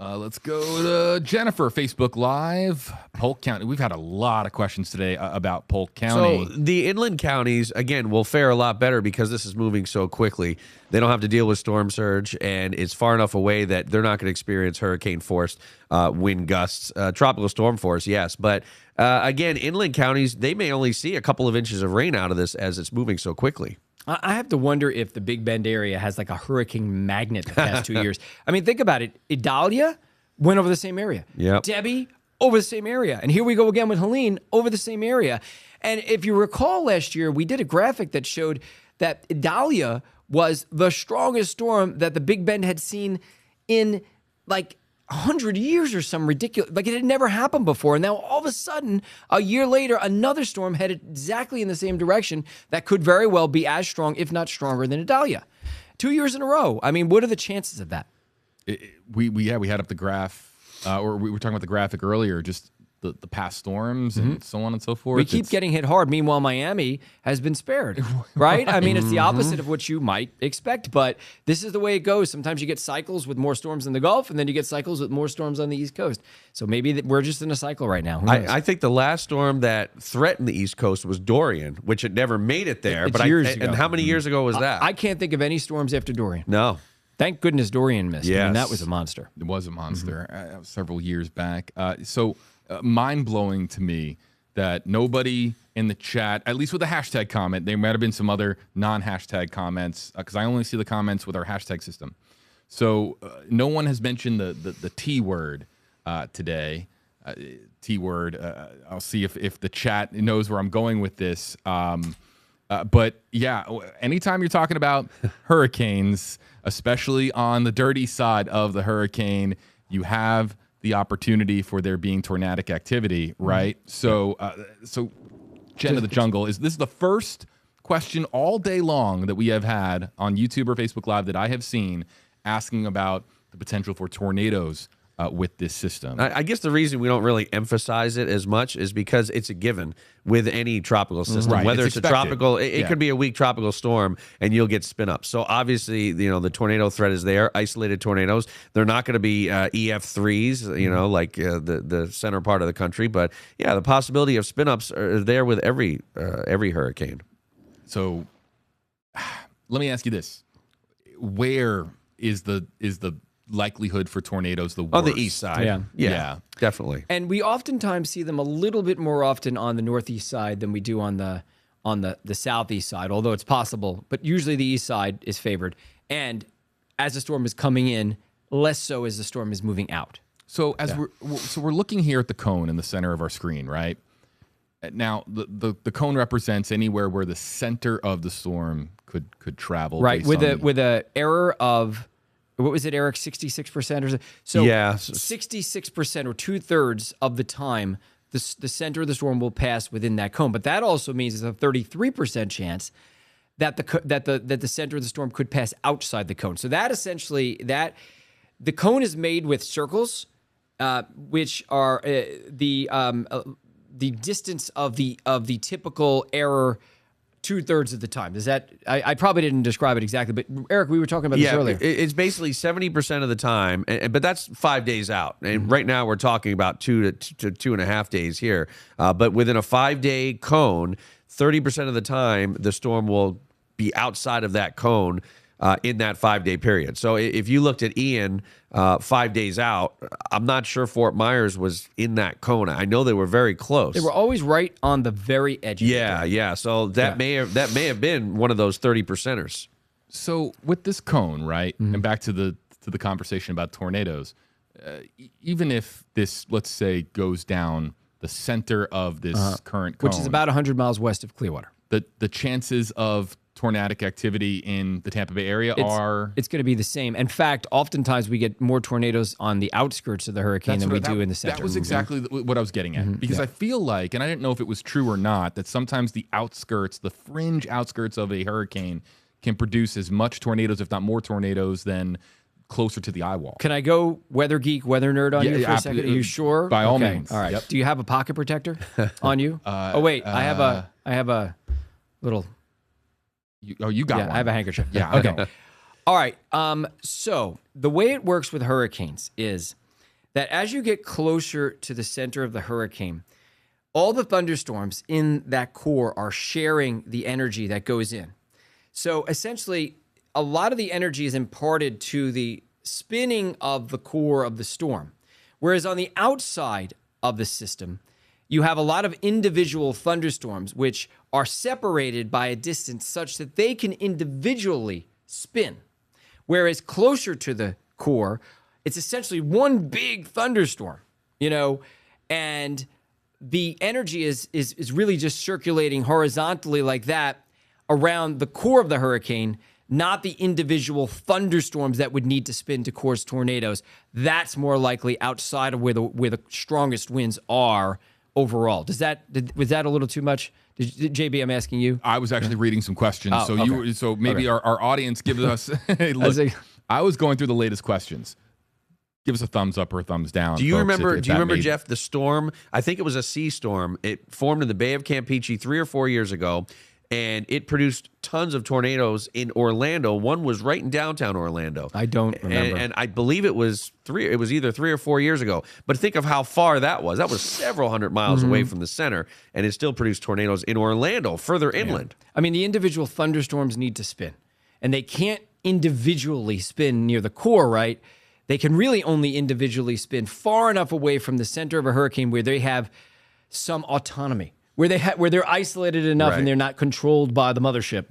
Let's go to Jennifer, Facebook Live. Polk County. We've had a lot of questions today about Polk County. So the inland counties, again, will fare a lot better because this is moving so quickly. They don't have to deal with storm surge, and it's far enough away that they're not going to experience hurricane-force wind gusts. Tropical storm force, yes. But, again, inland counties, they may only see a couple of inches of rain out of this as it's moving so quickly. I have to wonder if the Big Bend area has like a hurricane magnet the past 2 years. I mean, think about it. Idalia went over the same area. Yep. Debbie over the same area. And here we go again with Helene over the same area. And if you recall last year, we did a graphic that showed that Idalia was the strongest storm that the Big Bend had seen in like 100 years or some ridiculous, like it had never happened before. And now all of a sudden, a year later, another storm headed exactly in the same direction that could very well be as strong, if not stronger than Idalia. 2 years in a row. I mean, what are the chances of that? We had up the graph, or we were talking about the graphic earlier, just the past storms and so on and so forth. We keep getting hit hard. Meanwhile, Miami has been spared, right? I mean, it's the opposite of what you might expect, but this is the way it goes. Sometimes you get cycles with more storms in the Gulf, and then you get cycles with more storms on the East Coast. So maybe we're just in a cycle right now. I think the last storm that threatened the East Coast was Dorian, which it never made it there. It's but years ago. And how many years ago was that? I can't think of any storms after Dorian. No. Thank goodness Dorian missed. I mean, Yes. that was a monster. It was a monster several years back. So mind-blowing to me that nobody in the chat, at least with a hashtag comment, there might have been some other non-hashtag comments, because I only see the comments with our hashtag system. So no one has mentioned the T word today. T word. I'll see if the chat knows where I'm going with this. But yeah, anytime you're talking about hurricanes, especially on the dirty side of the hurricane, you have the opportunity for there being tornadic activity, right? So, Jen of the Jungle, this is the first question all day long that we have had on YouTube or Facebook Live that I have seen asking about the potential for tornadoes with this system. I guess the reason we don't really emphasize it as much is because it's a given with any tropical system. Right, Whether it's it's a expected. tropical, it could be a weak tropical storm, and you'll get spin up. So obviously, the tornado threat is there. Isolated tornadoes. They're not going to be EF3s, like the center part of the country. But yeah, the possibility of spin ups are there with every hurricane. So, let me ask you this: where is the likelihood for tornadoes the worst? On the east side. Yeah, definitely. And we oftentimes see them a little bit more often on the northeast side than we do on the southeast side, although it's possible. But usually the east side is favored. And as the storm is coming in, less so as the storm is moving out. So we're looking here at the cone in the center of our screen, right? Now the cone represents anywhere where the center of the storm could travel. Right, based with a error of, what was it, Eric? 66% or so. So yeah, 66% or 2/3 of the time, the center of the storm will pass within that cone. But that also means there's a 33% chance that the center of the storm could pass outside the cone. So that essentially the cone is made with circles, which are the distance of the typical error 2/3 of the time. Does that? I probably didn't describe it exactly, but Eric, we were talking about this earlier. It's basically 70% of the time, but that's 5 days out. And right now we're talking about 2 to 2.5 days here. But within a 5-day cone, 30% of the time the storm will be outside of that cone in that 5-day period. So if you looked at Ian 5 days out, I'm not sure Fort Myers was in that cone. I know they were very close. They were always right on the very edge. Yeah. So that may have been one of those 30%ers. So with this cone, right, and back to the conversation about tornadoes, even if this, let's say, goes down the center of this current cone, which is about 100 miles west of Clearwater, the chances of tornadic activity in the Tampa Bay area it's going to be the same. In fact, oftentimes we get more tornadoes on the outskirts of the hurricane than we do in the center. That was exactly what I was getting at, because I feel like, and I didn't know if it was true or not, that sometimes the outskirts, the fringe outskirts of a hurricane can produce as much tornadoes, if not more tornadoes, than closer to the eye wall. Can I go weather geek, weather nerd on you for a second? Are you sure? By all means. All right. Yep. Do you have a pocket protector on you? Oh wait, I have a little. You got one. I have a handkerchief. Yeah. Okay. All right. So the way it works with hurricanes is that as you get closer to the center of the hurricane, all the thunderstorms in that core are sharing the energy that goes in. So essentially, a lot of the energy is imparted to the spinning of the core of the storm. Whereas on the outside of the system, you have a lot of individual thunderstorms which are separated by a distance such that they can individually spin. Whereas closer to the core, it's essentially one big thunderstorm, and the energy is really just circulating horizontally like that around the core of the hurricane, not the individual thunderstorms that would need to spin to cause tornadoes. That's more likely outside of where the strongest winds are overall. Was that a little too much? JB, I'm asking you. I was actually reading some questions. Oh, So maybe our audience gives us hey, look, I was going through the latest questions. Give us a thumbs up or a thumbs down. Do you folks, remember? if Do you that remember, made- Jeff, the storm? I think it was a sea storm. It formed in the Bay of Campeche 3 or 4 years ago, and it produced tons of tornadoes in Orlando. One was right in downtown Orlando. I don't remember. And I believe it was either 3 or 4 years ago. But think of how far that was. That was several hundred miles away from the center, and it still produced tornadoes in Orlando, further inland. I mean, the individual thunderstorms need to spin, and they can't individually spin near the core, right? They can really only individually spin far enough away from the center of a hurricane where they have some autonomy, where they're isolated enough and they're not controlled by the mothership.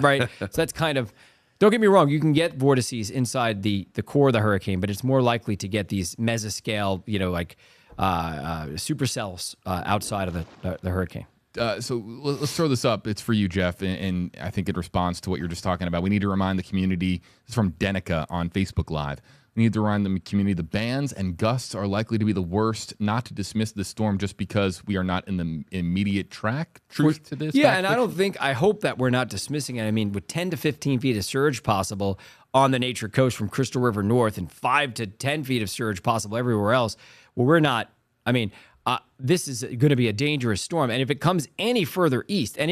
Right? So that's kind of, don't get me wrong, you can get vortices inside the core of the hurricane, but it's more likely to get these mesoscale, like supercells outside of the hurricane. So let's throw this up. It's for you, Jeff, and I think it responds to what you're just talking about. We need to remind the community. It's from Denica on Facebook Live. We need to remind the community the bands and gusts are likely to be the worst, not to dismiss the storm just because we are not in the immediate track. Truth to this? Yeah, and I hope that we're not dismissing it. I mean, with 10 to 15 feet of surge possible on the Nature Coast from Crystal River north and 5 to 10 feet of surge possible everywhere else, well, we're not, this is going to be a dangerous storm. And if it comes any further east, and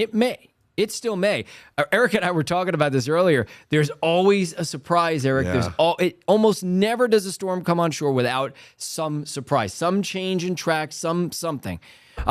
it still may. Eric and I were talking about this earlier. There's always a surprise, Eric. Yeah. It almost never does a storm come on shore without some surprise, some change in track, something.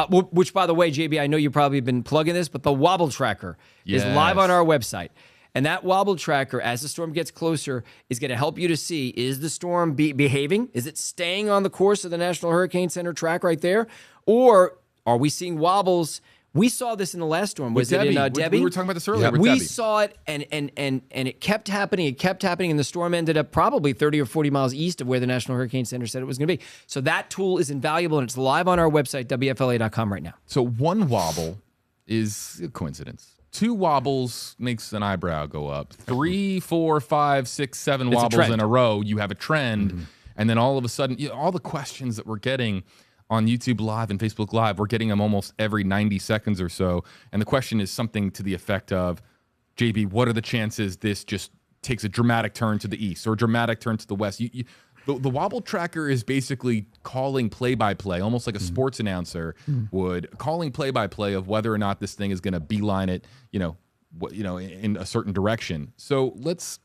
Which, by the way, JB, I know you've probably been plugging this, but the Wobble tracker is live on our website. And that Wobble tracker, as the storm gets closer, is going to help you to see, is the storm behaving? Is it staying on the course of the National Hurricane Center track right there? Or are we seeing wobbles? We saw this in the last storm. Was it in Debbie? We were talking about this earlier with We Debbie. saw it, and it kept happening. It kept happening, and the storm ended up probably 30 or 40 miles east of where the National Hurricane Center said it was going to be. So that tool is invaluable, and it's live on our website, WFLA.com right now. So one wobble is a coincidence. 2 wobbles makes an eyebrow go up. 3, 4, 5, 6, 7 It's a wobbles trend. in a row, you have a trend. And then all of a sudden, all the questions that we're getting on YouTube Live and Facebook Live, we're getting them almost every 90 seconds or so. And the question is something to the effect of, JB, what are the chances this just takes a dramatic turn to the east or a dramatic turn to the west? The Wobble tracker is basically calling play-by-play, almost like a sports announcer would, calling play-by-play of whether or not this thing is going to beeline it, in a certain direction. So let's,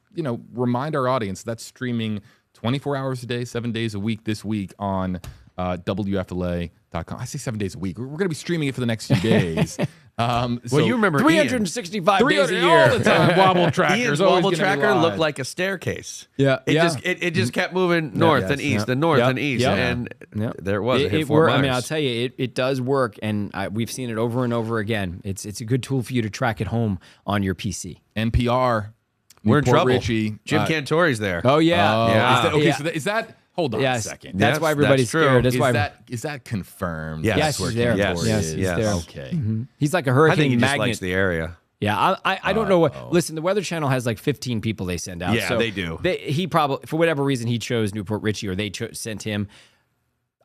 remind our audience that's streaming 24 hours a day, 7 days a week this week on WFLA.com. I say 7 days a week. We're going to be streaming it for the next few days. Well, you remember 365 days a year. All the time. Wobble tracker. Ian's Wobble tracker looked like a staircase. Yeah, It just kept moving north and east and north and east, and there it was. It hit Fort Myers. I'll tell you, it does work, and we've seen it over and over again. It's a good tool for you to track at home on your PC. NPR. We're in Newport trouble. Richie. Jim Cantori's there. Oh yeah, Yeah. Is that hold on a second. That's why everybody's scared. Is that confirmed? Yes. Yes, where he's there. Cantor Yes, is? yes. Okay. He's like a I hurricane think he just magnet. likes the area. Yeah, I don't know what. Listen, the Weather Channel has like 15 people they send out. Yeah, so they do. He probably, for whatever reason, he chose Newport Richie, or they sent him.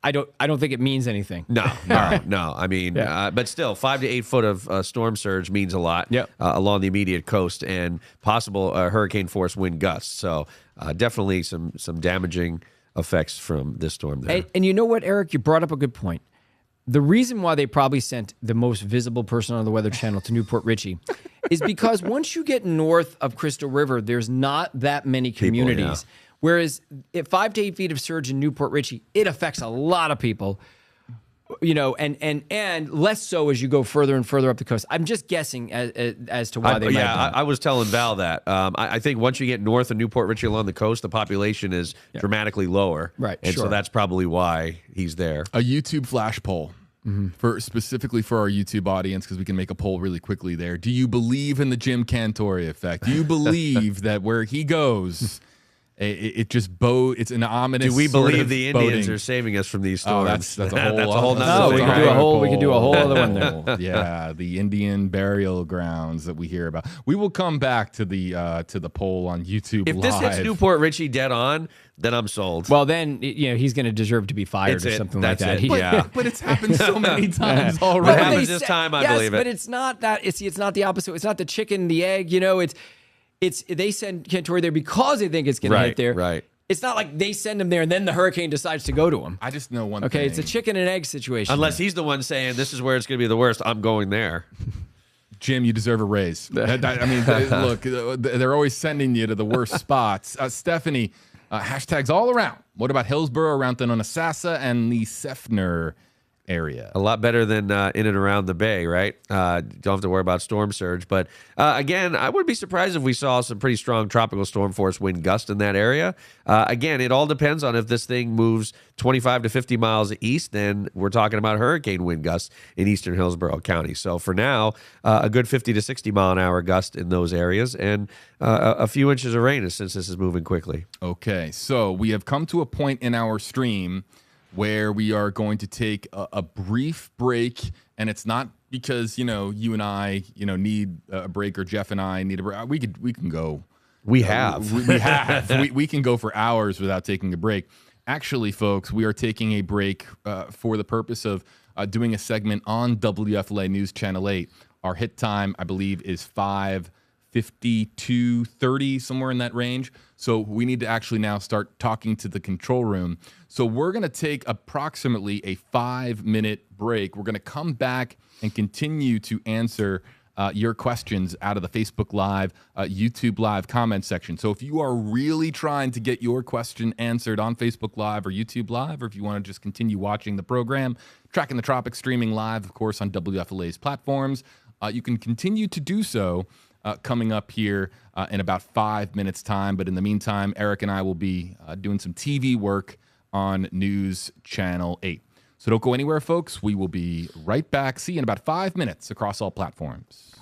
I don't think it means anything. No. I mean, but still, 5 to 8 foot of storm surge means a lot along the immediate coast and possible hurricane force wind gusts. So definitely some damaging effects from this storm there. And you know what, Eric? You brought up a good point. The reason why they probably sent the most visible person on the Weather Channel to Newport Richie is because once you get north of Crystal River, there's not that many communities. Whereas at 5 to 8 feet of surge in Newport Richie, it affects a lot of people, and less so as you go further and further up the coast. I'm just guessing as to why they might have done it. I was telling Val that. I think once you get north of Newport Richie along the coast, the population is dramatically lower. Right, And sure. so that's probably why he's there. A YouTube flash poll. Specifically for our YouTube audience, because we can make a poll really quickly there. Do you believe in the Jim Cantori effect? Do you believe that where he goes it just it's an ominous. Do we sort believe of the Indians boding. are saving us from these Oh, storms? that's a whole that's a whole other nother No, we thing. could do a whole other one there. Yeah, the Indian burial grounds that we hear about. We will come back to the poll on YouTube. If this hits Newport Richie dead on, then I'm sold. Well, then he's going to deserve to be fired It's or it. something That's like that. it. But, but it's happened so many times What already. happens this time, I believe it. But it's not that. It's not the opposite. It's not the chicken, the egg. It's they send Cantori there because they think it's going to hit there. Right. It's not like they send him there and then the hurricane decides to go to him. I just know one thing. Okay, it's a chicken and egg situation. Unless he's the one saying this is where it's going to be the worst, I'm going there. Jim, you deserve a raise. I mean, look, they're always sending you to the worst spots. Stephanie, hashtags all around. What about Hillsborough, around Onasassa, and the Seffner area? A lot better than in and around the bay, right? Don't have to worry about storm surge. But again, I would be surprised if we saw some pretty strong tropical storm force wind gust in that area. Again, it all depends on if this thing moves 25 to 50 miles east, then we're talking about hurricane wind gusts in eastern Hillsborough County. So for now, a good 50 to 60 mile an hour gust in those areas and a few inches of rain since this is moving quickly. Okay, so we have come to a point in our stream where we are going to take a brief break, and it's not because you and I need a break, or Jeff and I need a break. We can go. We have. We have. we can go for hours without taking a break. Actually, folks, we are taking a break for the purpose of doing a segment on WFLA News Channel 8. Our hit time, I believe, is 5:52:30, somewhere in that range. So we need to actually now start talking to the control room. So we're going to take approximately a 5-minute break. We're going to come back and continue to answer your questions out of the Facebook Live, YouTube Live comment section. So if you are really trying to get your question answered on Facebook Live or YouTube Live, or if you want to just continue watching the program, tracking the Tropics, streaming live, of course, on WFLA's platforms, you can continue to do so coming up here in about 5 minutes' time. But in the meantime, Eric and I will be doing some TV work on News Channel 8. So don't go anywhere, folks. We will be right back. See you in about 5 minutes across all platforms.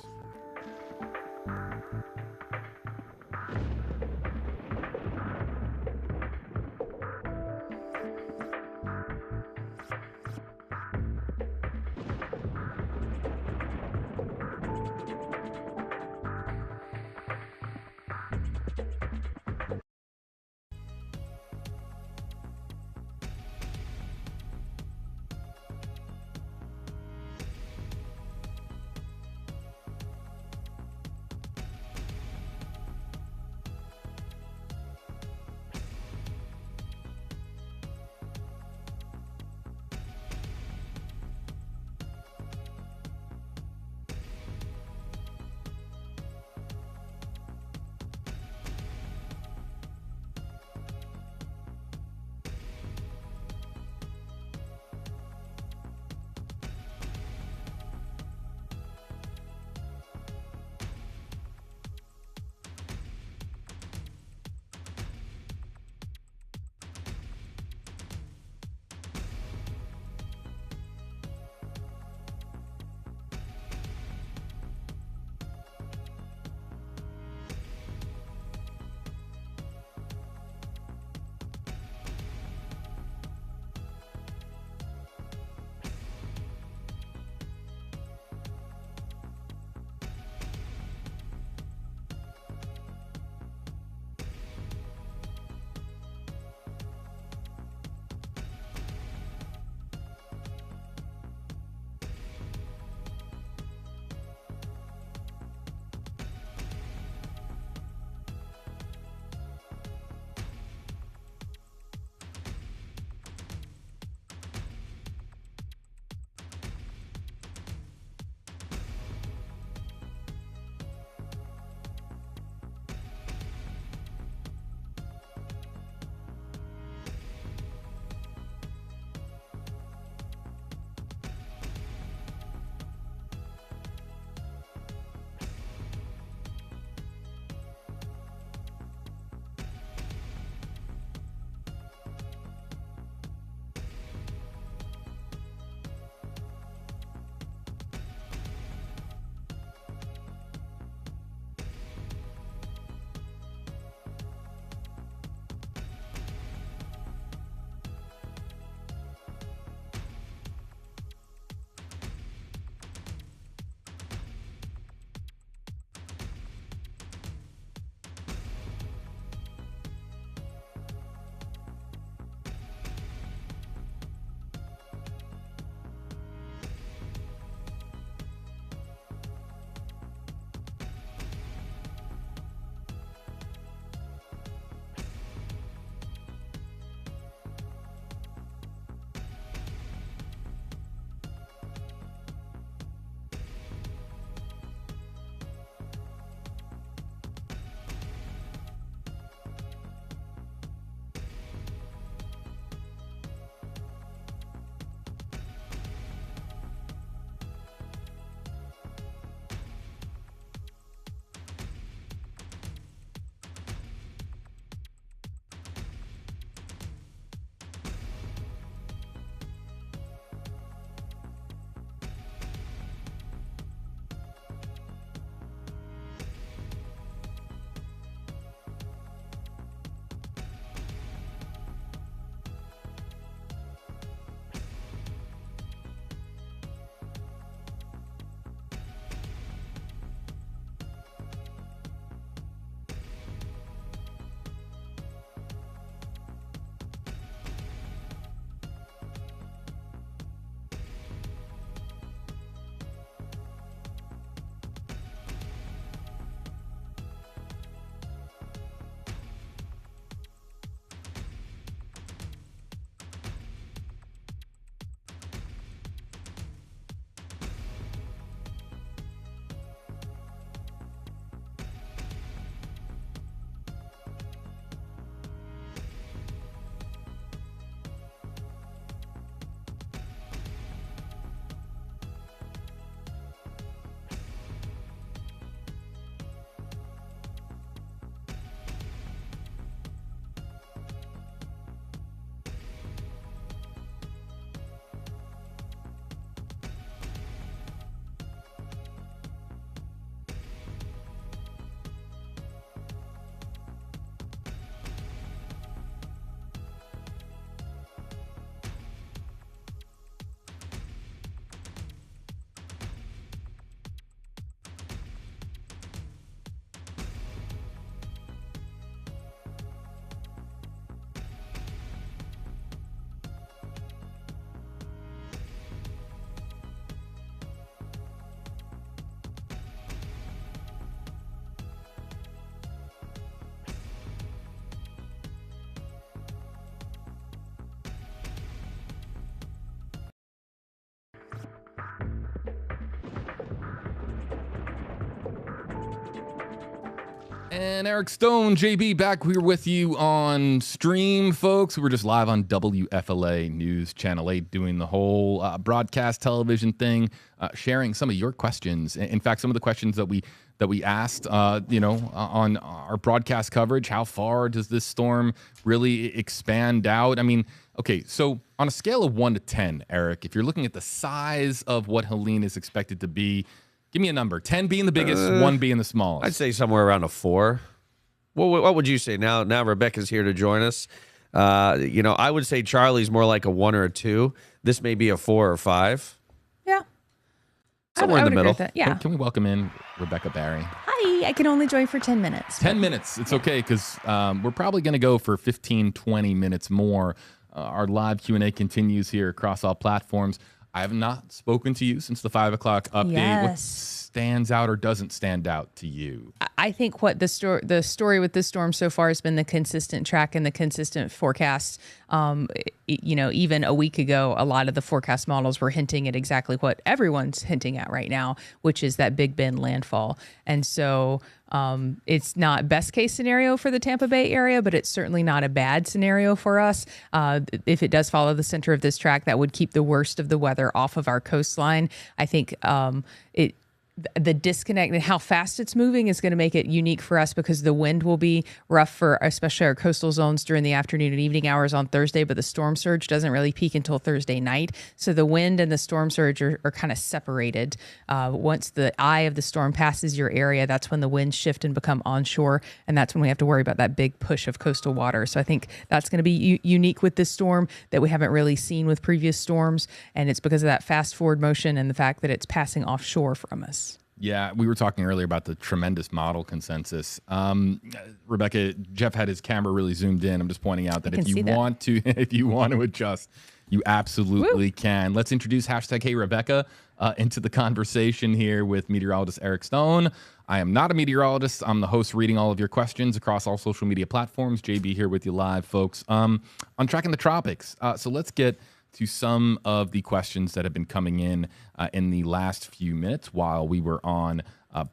And Eric Stone, JB, back here with you on stream, folks. We were just live on WFLA News Channel 8 doing the whole broadcast television thing, sharing some of your questions. In fact, some of the questions that we asked, on our broadcast coverage. How far does this storm really expand out? I mean, okay, so on a scale of 1 to 10, Eric, if you're looking at the size of what Helene is expected to be, give me a number. 10 being the biggest, 1 being the smallest. I'd say somewhere around a 4. What would you say? Now Rebecca's here to join us. I would say Charlie's more like a 1 or a 2. This may be a 4 or 5. Yeah. Somewhere in the middle. Yeah. Can we welcome in Rebecca Barry? Hi. I can only join for 10 minutes. 10 minutes. It's okay, because we're probably going to go for 15, 20 minutes more. Our live Q&A continues here across all platforms. I have not spoken to you since the 5 o'clock update. Yes. What stands out or doesn't stand out to you? I think what the story with this storm so far has been the consistent track and the consistent forecast. Even a week ago, a lot of the forecast models were hinting at exactly what everyone's hinting at right now, which is that Big Bend landfall. And so it's not best case scenario for the Tampa Bay area, but it's certainly not a bad scenario for us. If it does follow the center of this track, that would keep the worst of the weather off of our coastline. I think the disconnect and how fast it's moving is going to make it unique for us, because the wind will be rough for especially our coastal zones during the afternoon and evening hours on Thursday, but the storm surge doesn't really peak until Thursday night. So the wind and the storm surge are kind of separated. Once the eye of the storm passes your area, that's when the winds shift and become onshore, and that's when we have to worry about that big push of coastal water. So I think that's going to be unique with this storm that we haven't really seen with previous storms, and it's because of that fast forward motion and the fact that it's passing offshore from us. Yeah, we were talking earlier about the tremendous model consensus. Rebecca, Jeff had his camera really zoomed in. I'm just pointing out that if you want to adjust, you absolutely can. Let's introduce #HeyRebecca into the conversation here with meteorologist Eric Stone. I am not a meteorologist. I'm the host reading all of your questions across all social media platforms. JB here with you live, folks, on tracking the tropics. So let's get to some of the questions that have been coming in the last few minutes while we were on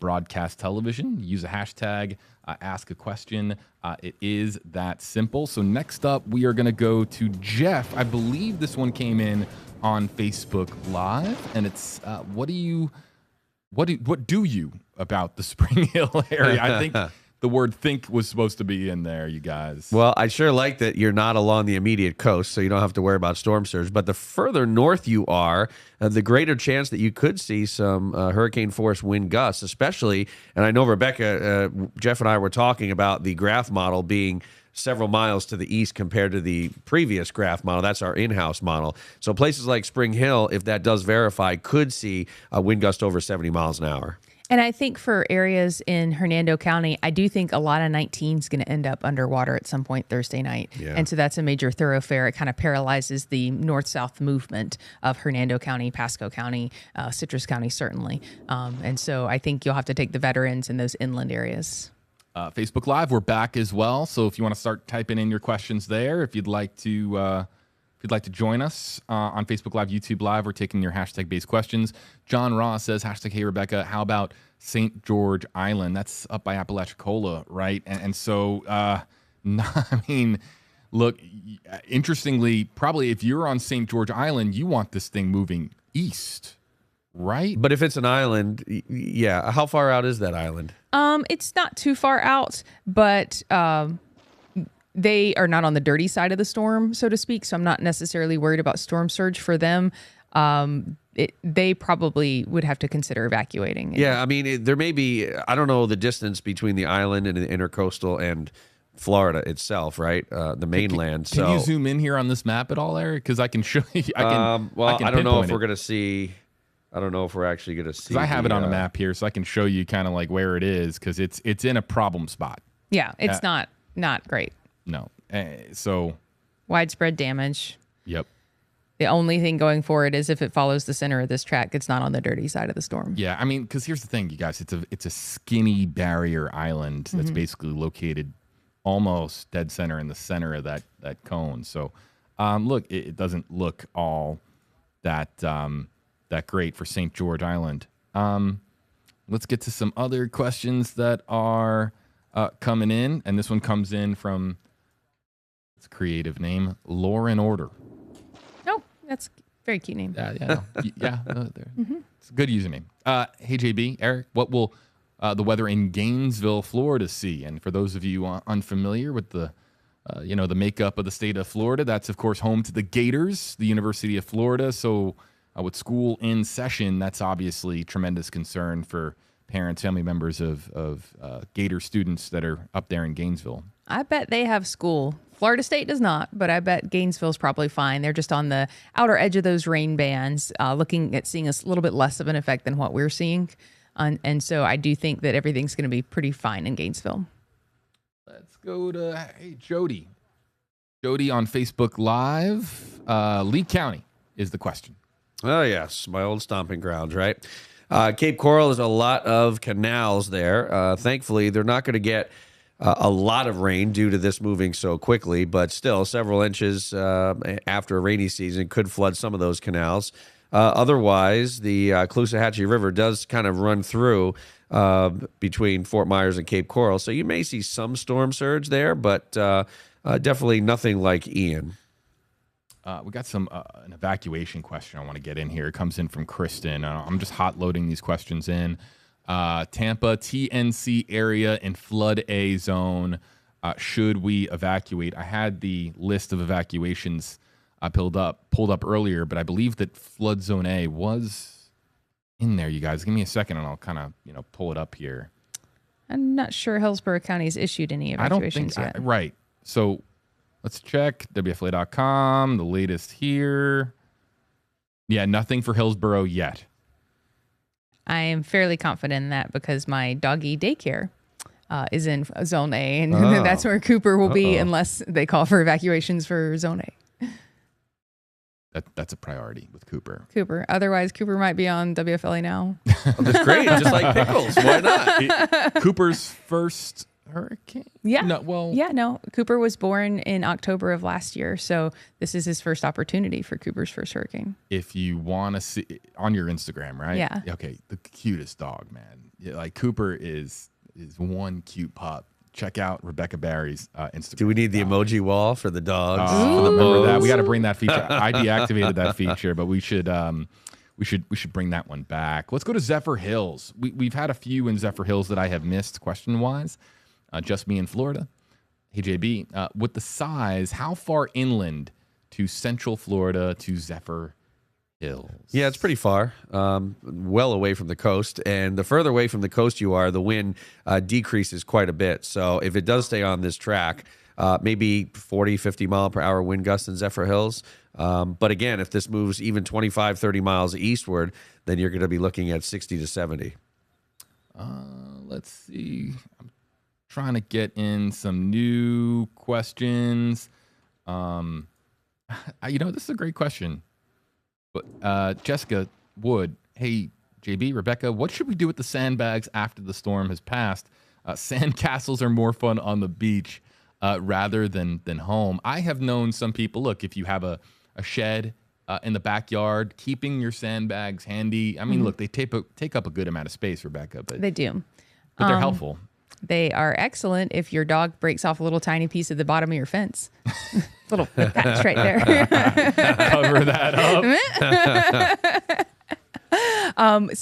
broadcast television. Use a hashtag, ask a question. It is that simple. So next up, we are going to go to Jeff. I believe this one came in on Facebook Live, and it's what do you about the Spring Hill area? I think the word think was supposed to be in there, you guys. Well, I sure like that you're not along the immediate coast, so you don't have to worry about storm surge. But the further north you are, the greater chance that you could see some hurricane force wind gusts, especially, and I know Rebecca, Jeff and I were talking about the graph model being several miles to the east compared to the previous graph model. That's our in-house model. So places like Spring Hill, if that does verify, could see a wind gust over 70 miles an hour. And I think for areas in Hernando County, I do think a lot of 19 is going to end up underwater at some point Thursday night. Yeah. And so that's a major thoroughfare. It kind of paralyzes the north-south movement of Hernando County, Pasco County, Citrus County, certainly. And so I think you'll have to take the veterans in those inland areas. Facebook Live, we're back as well. So if you want to start typing in your questions there, if you'd like to join us on Facebook Live, YouTube Live, we're taking your hashtag-based questions. John Ross says, #HeyRebecca, how about St. George Island? That's up by Apalachicola, right? And so, I mean, look, interestingly, probably if you're on St. George Island, you want this thing moving east, right? But if it's an island, yeah. How far out is that island? It's not too far out, but they are not on the dirty side of the storm, so to speak. So I'm not necessarily worried about storm surge for them. They probably would have to consider evacuating. Yeah, I mean, there may be, I don't know the distance between the island and the intercoastal and Florida itself, right? The mainland. Can you zoom in here on this map at all, Eric? Because I can show you. I don't know if we're going to see. I don't know if we're actually going to see. Because I have it on a map here, so I can show you kind of like where it is, because it's in a problem spot. Yeah, it's not great. No. So widespread damage. Yep. The only thing going for it is if it follows the center of this track, it's not on the dirty side of the storm. Yeah, I mean, because here's the thing, you guys. It's a skinny barrier island that's basically located almost dead center in the center of that cone. So, look, it doesn't look all that great for St. George Island. Let's get to some other questions that are coming in, and this one comes in from, it's a creative name, Lauren Order. Oh, that's a very cute name. It's a good username. Hey, JB, Eric, what will the weather in Gainesville, Florida see? And for those of you unfamiliar with the makeup of the state of Florida, that's, of course, home to the Gators, the University of Florida. So with school in session, that's obviously tremendous concern for parents, family members of Gator students that are up there in Gainesville. I bet they have school. Florida State does not, but I bet Gainesville's probably fine. They're just on the outer edge of those rain bands, looking at seeing a little bit less of an effect than what we're seeing. And so I do think that everything's going to be pretty fine in Gainesville. Let's go to, Jody. Jody on Facebook Live. Lee County is the question. Oh, yes. My old stomping grounds, right? Cape Coral is a lot of canals there. Thankfully, they're not going to get a lot of rain due to this moving so quickly, but still several inches after a rainy season could flood some of those canals. Otherwise, the Caloosahatchee River does kind of run through between Fort Myers and Cape Coral, so you may see some storm surge there, but definitely nothing like Ian. We got an evacuation question I want to get in here. It comes in from Kristen. I'm just hot loading these questions in. Tampa, TNC area in flood A zone. Should we evacuate? I had the list of evacuations pulled up earlier, but I believe that flood zone A was in there, you guys. Give me a second and I'll kind of, pull it up here. I'm not sure Hillsborough County has issued any evacuations yet. Right. So let's check WFLA.com, the latest here. Yeah, nothing for Hillsborough yet. I am fairly confident in that because my doggy daycare is in Zone A, and that's where Cooper will be unless they call for evacuations for Zone A. That's a priority with Cooper. Otherwise, Cooper might be on WFLA now. Oh, that's great. Just like pickles. Why not? Cooper's first hurricane? Yeah. No. Cooper was born in October of last year, so this is his first opportunity for Cooper's first hurricane. If you want to see on your Instagram, right? Yeah. Okay, the cutest dog, man. Yeah, like Cooper is one cute pup. Check out Rebecca Barry's Instagram. Do we need the emoji wall for the dogs? Remember that? We got to bring that feature. I deactivated that feature, but we should bring that one back. Let's go to Zephyr Hills. We've had a few in Zephyr Hills that I have missed question wise. Just me in Florida. Hey JB, with the size, how far inland to Central Florida to Zephyr Hills? Yeah, it's pretty far, well away from the coast. And the further away from the coast you are, the wind decreases quite a bit. So if it does stay on this track, maybe 40, 50 mile per hour wind gusts in Zephyr Hills. But again, if this moves even 25, 30 miles eastward, then you're going to be looking at 60 to 70. Let's see. I'm trying to get in some new questions. This is a great question. But Jessica Wood, hey, JB, Rebecca, what should we do with the sandbags after the storm has passed? Sand castles are more fun on the beach rather than home. I have known some people, look, if you have a shed in the backyard, keeping your sandbags handy. I mean, look, they take up a good amount of space, Rebecca. But they do. But they're helpful. They are excellent if your dog breaks off a little tiny piece of the bottom of your fence. Little patch right there. Cover that up.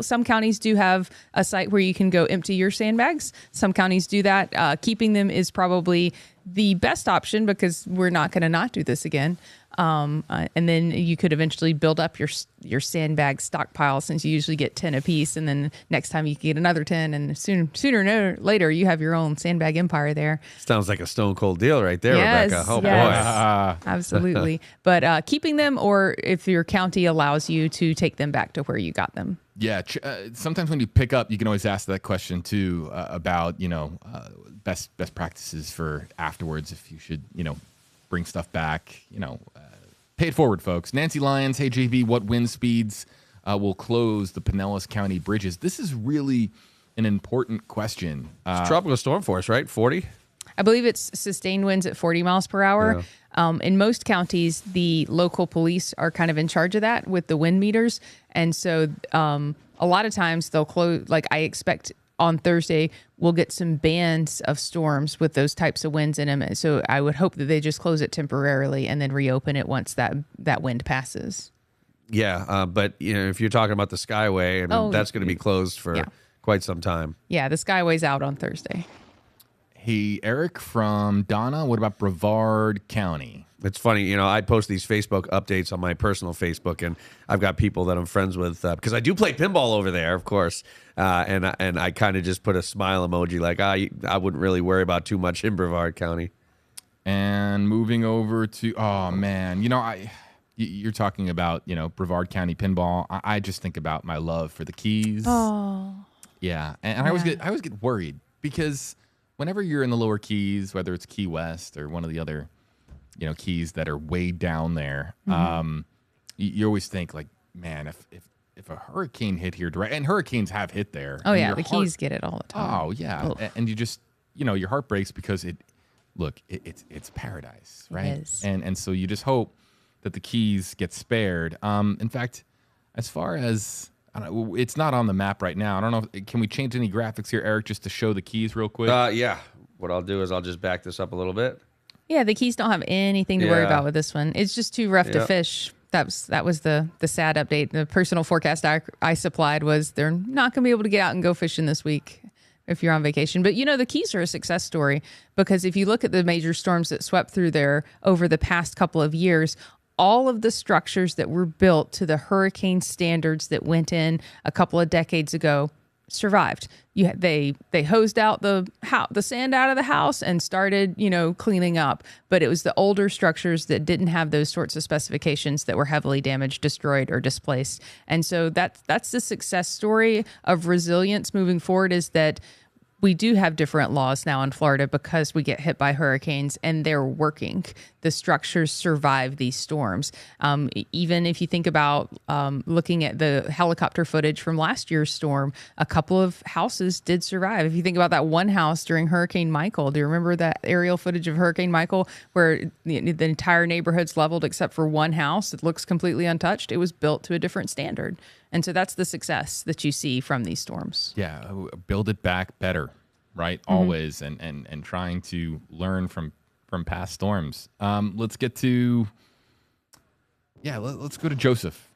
Some counties do have a site where you can go empty your sandbags. Some counties do that. Keeping them is probably the best option because we're not going to not do this again. And then you could eventually build up your sandbag stockpile since you usually get 10 a piece. And then next time you can get another 10. And sooner or later, you have your own sandbag empire there. Sounds like a stone cold deal right there, yes, Rebecca. Oh, yes, boy. Absolutely. But keeping them, or if your county allows you to take them back to where you got them. Yeah. Sometimes when you pick up, you can always ask that question too about, best practices for afterwards if you should, bring stuff back, pay it forward, folks. Nancy Lyons, hey, JB, what wind speeds will close the Pinellas County bridges? This is really an important question. It's tropical storm force, right? 40? I believe it's sustained winds at 40 miles per hour. Yeah. In most counties, the local police are kind of in charge of that with the wind meters. And so a lot of times they'll close, like I expect on Thursday, we'll get some bands of storms with those types of winds in them. So I would hope that they just close it temporarily and then reopen it once that wind passes. Yeah, but if you're talking about the Skyway, that's going to be closed for quite some time. Yeah, the Skyway's out on Thursday. Hey, Eric from Donna, what about Brevard County? It's funny, I post these Facebook updates on my personal Facebook, and I've got people that I'm friends with because I do play pinball over there, of course, and I kind of just put a smile emoji like, I wouldn't really worry about too much in Brevard County. And moving over to, oh man, you're talking about, Brevard County pinball. I just think about my love for the Keys. Oh, yeah, and I always get worried because whenever you're in the lower Keys, whether it's Key West or one of the other keys that are way down there, you always think like, man, if a hurricane hit here direct, and hurricanes have hit there. Oh yeah, the Keys get it all the time. Oh yeah, and you just your heart breaks because it's paradise, right? It is. And so you just hope that the Keys get spared. In fact, as far as it's not on the map right now. I don't know. Can we change any graphics here, Eric, just to show the Keys real quick? Yeah. What I'll do is I'll just back this up a little bit. Yeah, the Keys don't have anything to worry about with this one. It's just too rough to fish. That was the sad update. The personal forecast I supplied was they're not going to be able to get out and go fishing this week if you're on vacation. But, the Keys are a success story because if you look at the major storms that swept through there over the past couple of years, all of the structures that were built to the hurricane standards that went in a couple of decades ago survived. They hosed out the sand out of the house and started, cleaning up. But it was the older structures that didn't have those sorts of specifications that were heavily damaged, destroyed, or displaced. And so that's the success story of resilience moving forward, is that we do have different laws now in Florida because we get hit by hurricanes and they're working. The structures survive these storms. Even if you think about looking at the helicopter footage from last year's storm, a couple of houses did survive. If you think about that one house during Hurricane Michael, do you remember that aerial footage of Hurricane Michael where the entire neighborhood's leveled except for one house? It looks completely untouched. It was built to a different standard. And so that's the success that you see from these storms. Yeah, build it back better, right? Always, and trying to learn from past storms. Let's get to, let's go to Joseph.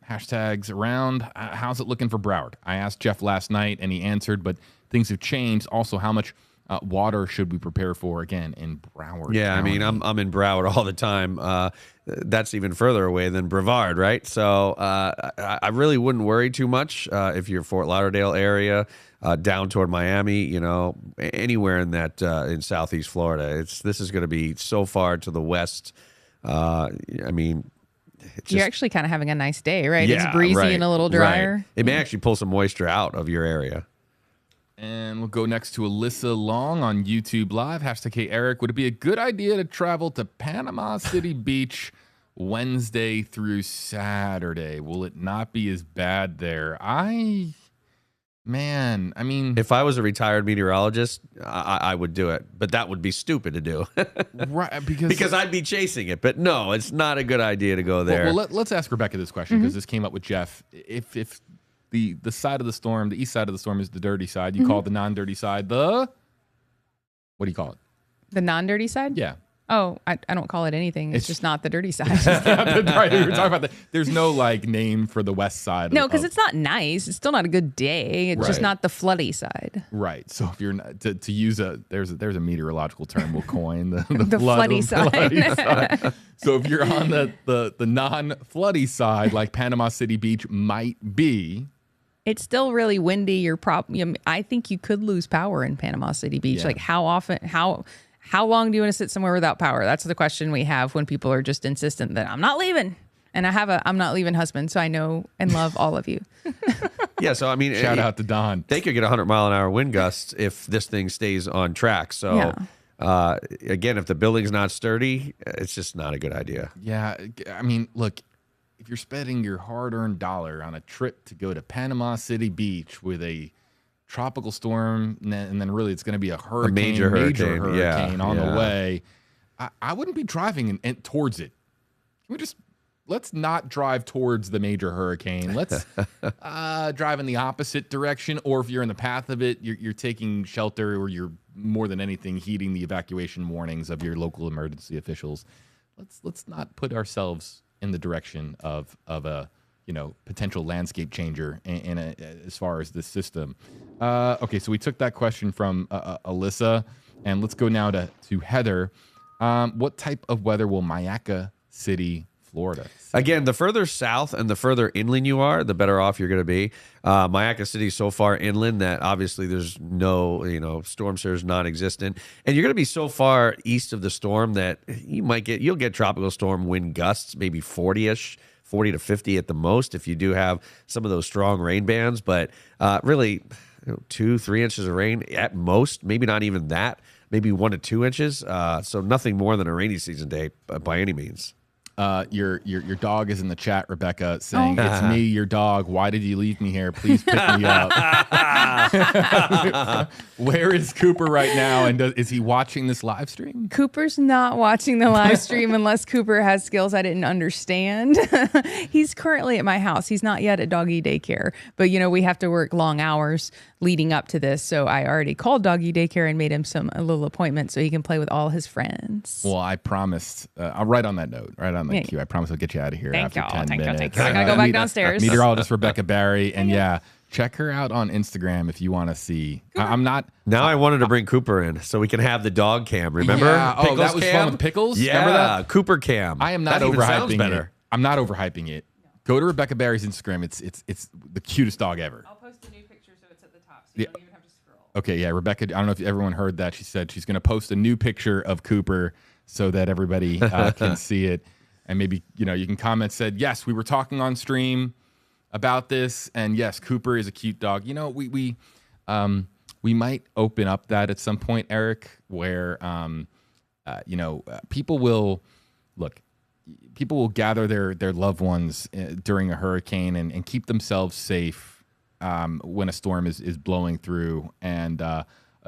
Hashtags around. How's it looking for Broward? I asked Jeff last night, and he answered, but things have changed. Also, how much water should we prepare for again in Broward? Yeah, County? I mean, I'm in Broward all the time. That's even further away than Brevard, right? So I really wouldn't worry too much if you're Fort Lauderdale area, down toward Miami, anywhere in that in Southeast Florida. This is going to be so far to the west. You're actually kind of having a nice day, right? Yeah, it's breezy and a little drier. Right. It may actually pull some moisture out of your area. And we'll go next to Alyssa Long on YouTube Live. Hashtag Hey Eric, would it be a good idea to travel to Panama City Beach Wednesday through Saturday? Will it not be as bad there? If I was a retired meteorologist, I would do it, but that would be stupid to do. Right, because I'd be chasing it. But no, it's not a good idea to go there. Well, let's ask Rebecca this question because this came up with Jeff. If the side of the storm, the east side of the storm is the dirty side, you call the non-dirty side what do you call it? The non-dirty side? Yeah. Oh, I don't call it anything. It's just not the dirty side. Right, we were talking about that. There's no name for the west side. No, because it's not nice. It's still not a good day. It's just not the floody side. Right. So if you're not, to use there's a meteorological term we'll coin the floody side. So if you're on the non-floody side, like Panama City Beach might be, it's still really windy. I think you could lose power in Panama City Beach. Yeah. Like how long do you want to sit somewhere without power? That's the question we have when people are just insistent that I'm not leaving. And I have I'm not leaving husband, so I know and love all of you. Yeah, so I mean, shout out to Don. They could get 100-mile-an-hour wind gusts if this thing stays on track. So again, if the building's not sturdy, it's just not a good idea. Yeah, I mean, look, if you're spending your hard-earned dollar on a trip to go to Panama City Beach with a tropical storm, and then really it's going to be a hurricane, major hurricane on the way, I wouldn't be driving towards it. Can we just let's not drive towards the major hurricane. Let's drive in the opposite direction. Or if you're in the path of it, you're taking shelter, or you're more than anything heeding the evacuation warnings of your local emergency officials. Let's not put ourselves in the direction of a potential landscape changer as far as this system. Okay, so we took that question from Alyssa, and let's go now to Heather. What type of weather will Mayaca City, Florida see? Again, the further south and the further inland you are, the better off you're going to be. Mayaca City is so far inland that obviously there's no, storm surge non-existent. And you're going to be so far east of the storm that you'll get tropical storm wind gusts, maybe 40-ish. 40 to 50 at the most if you do have some of those strong rain bands, but really 2-3 inches of rain at most, maybe not even that, maybe 1 to 2 inches. So nothing more than a rainy season day by any means. Your dog is in the chat, Rebecca, saying, "It's me, your dog. Why did you leave me here? Please pick me up." Where is Cooper right now, and is he watching this live stream? Cooper's not watching the live stream unless Cooper has skills I didn't understand. He's currently at my house. He's not yet at doggy daycare, but we have to work long hours leading up to this, so I already called doggy daycare and made him a little appointment so he can play with all his friends. Well, I promised. I'll write on that note, right on that cue. I promise I'll get you out of here after 10 minutes. Thank you. I gotta go back downstairs. Meteorologist Rebecca Barry, and check her out on Instagram if you want to see. I'm not. Now I wanted to bring Cooper in so we can have the dog cam. Remember? Yeah. Pickles that was cam? fun with Pickles. Yeah, remember that? Cooper cam. I am not that overhyping it. I'm not overhyping it. Go to Rebecca Barry's Instagram. It's the cutest dog ever. I'll post a new picture so it's at the top, so you don't even have to scroll. Okay, yeah, Rebecca. I don't know if everyone heard that. She said she's going to post a new picture of Cooper so that everybody can see it. And maybe, you can comment, said, yes, we were talking on stream about this. And yes, Cooper is a cute dog. We might open up that at some point, Eric, where, people will gather their loved ones during a hurricane and keep themselves safe when a storm is blowing through. And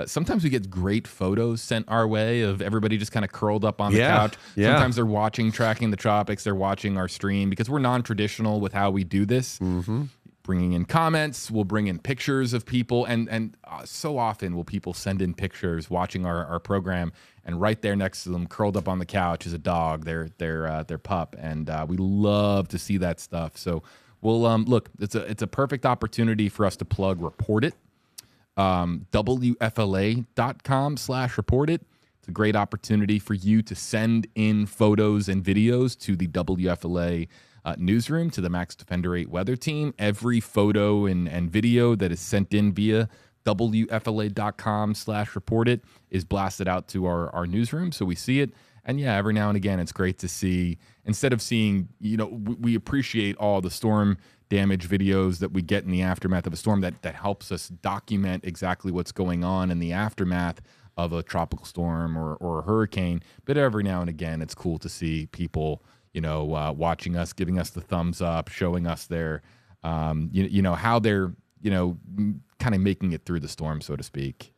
sometimes we get great photos sent our way of everybody just kind of curled up on the couch. Yeah. Sometimes they're tracking the tropics. They're watching our stream because we're non-traditional with how we do this. Mm-hmm. Bringing in comments, we'll bring in pictures of people, and so often will people send in pictures watching our program, and right there next to them, curled up on the couch, is a dog, their pup, and we love to see that stuff. So we'll look. It's a perfect opportunity for us to plug Report It. WFLA.com/report it. It's a great opportunity for you to send in photos and videos to the WFLA newsroom, to the Max Defender 8 weather team. Every photo and video that is sent in via WFLA.com/report it is blasted out to our newsroom, so we see it. And every now and again, it's great to see, instead of seeing, we appreciate all the storm damage videos that we get in the aftermath of a storm that helps us document exactly what's going on in the aftermath of a tropical storm or a hurricane. But every now and again, it's cool to see people, watching us, giving us the thumbs up, showing us their, how they're, kind of making it through the storm, so to speak.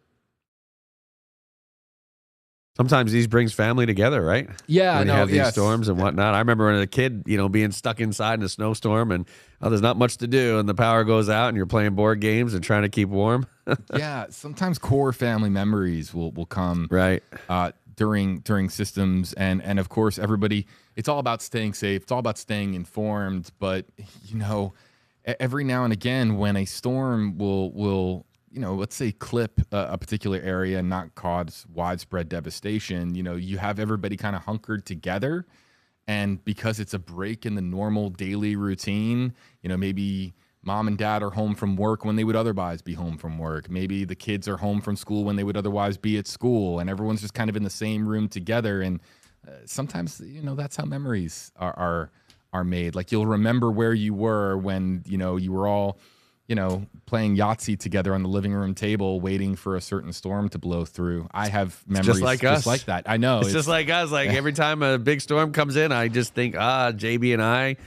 Sometimes these brings family together, right? Yeah, when you have these storms and whatnot. I remember when I was a kid, being stuck inside in a snowstorm and there's not much to do, and the power goes out, and you're playing board games and trying to keep warm. Yeah, sometimes core family memories will come right during systems, and of course everybody. It's all about staying safe. It's all about staying informed. But every now and again, when a storm will let's say clip a particular area and not cause widespread devastation, you have everybody kind of hunkered together. And because it's a break in the normal daily routine, maybe mom and dad are home from work when they would otherwise be home from work. Maybe the kids are home from school when they would otherwise be at school, and everyone's just kind of in the same room together. And sometimes, that's how memories are made. Like, you'll remember where you were when, you were all, playing Yahtzee together on the living room table, waiting for a certain storm to blow through. I have memories just like that. I know. It's just like us. Like, every time a big storm comes in, I just think, JB and I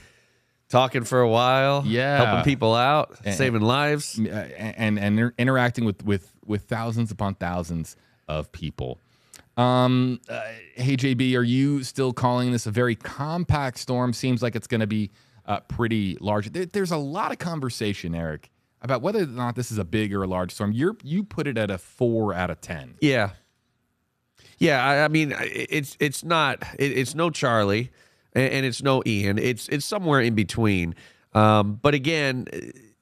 talking for a while, helping people out, saving lives, and interacting with thousands upon thousands of people. Hey, JB, are you still calling this a very compact storm? Seems like it's going to be pretty large. There's a lot of conversation, Eric, about whether or not this is a big or a large storm. You put it at a 4 out of 10. Yeah. Yeah, I mean, it's no Charlie, and it's no Ian. It's somewhere in between. But again,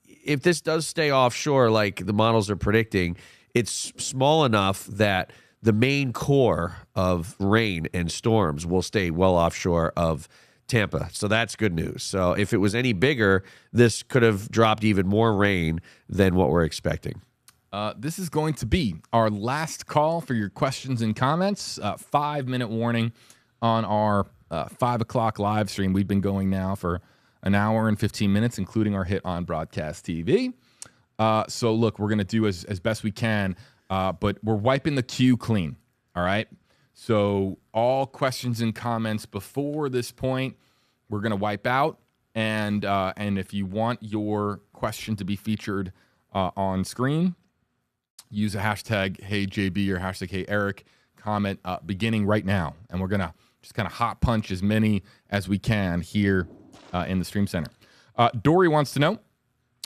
if this does stay offshore like the models are predicting, it's small enough that the main core of rain and storms will stay well offshore of Tampa. So that's good news. So if it was any bigger, this could have dropped even more rain than what we're expecting. This is going to be our last call for your questions and comments. 5-minute warning on our 5 o'clock live stream. We've been going now for an hour and 15 minutes, including our hit on broadcast TV. So look, we're going to do as best we can, but we're wiping the queue clean. All right. So all questions and comments before this point, we're going to wipe out. And if you want your question to be featured on screen, use a hashtag HeyJB or hashtag HeyEric comment beginning right now. And we're going to just kind of hot punch as many as we can here in the Stream Center. Dory wants to know,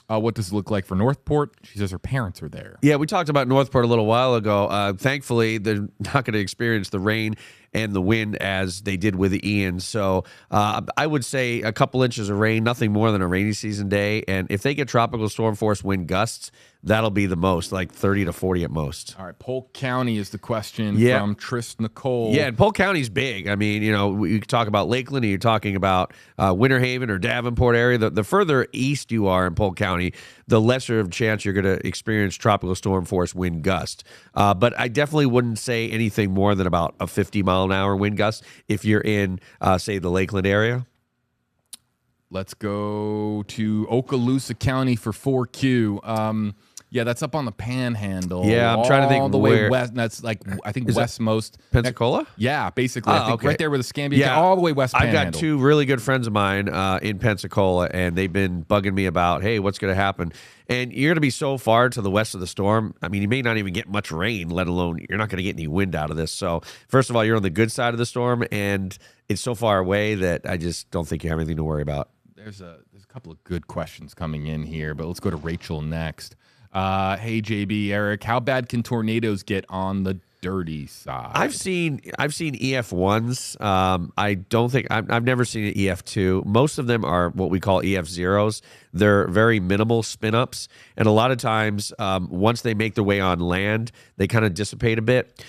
what does it look like for Northport? She says her parents are there. Yeah, we talked about Northport a little while ago. Thankfully, they're not going to experience the rain and the wind as they did with Ian. So I would say a couple inches of rain, nothing more than a rainy season day. And if they get tropical storm force wind gusts, that'll be the most, like 30 to 40 at most. All right, Polk County is the question from Trist Nicole. Yeah, and Polk County's big. I mean, you know, you talk about Lakeland, or you're talking about Winter Haven or Davenport area. The further east you are in Polk County, the lesser of chance you're going to experience tropical storm force wind gust. But I definitely wouldn't say anything more than about a 50-mile-an-hour wind gust if you're in, say, the Lakeland area. Let's go to Okaloosa County for 4Q. Yeah, that's up on the Panhandle. Yeah, I'm trying to think all the way west. That's like, I think westmost Pensacola. Yeah, basically, I think right there where the Scambia. Yeah, all the way west. I've Panhandle. got two really good friends of mine in Pensacola, and they've been bugging me about, hey, what's going to happen? And you're going to be so far to the west of the storm. I mean, you may not even get much rain, let alone you're not going to get any wind out of this. So, first of all, you're on the good side of the storm, and it's so far away that I just don't think you have anything to worry about. There's a couple of good questions coming in here, but let's go to Rachel next. Hey, JB, Eric, how bad can tornadoes get on the dirty side? I've seen EF1s. I don't think I've never seen an EF2. Most of them are what we call EF0s. They're very minimal spin ups, and a lot of times once they make their way on land, they kind of dissipate a bit.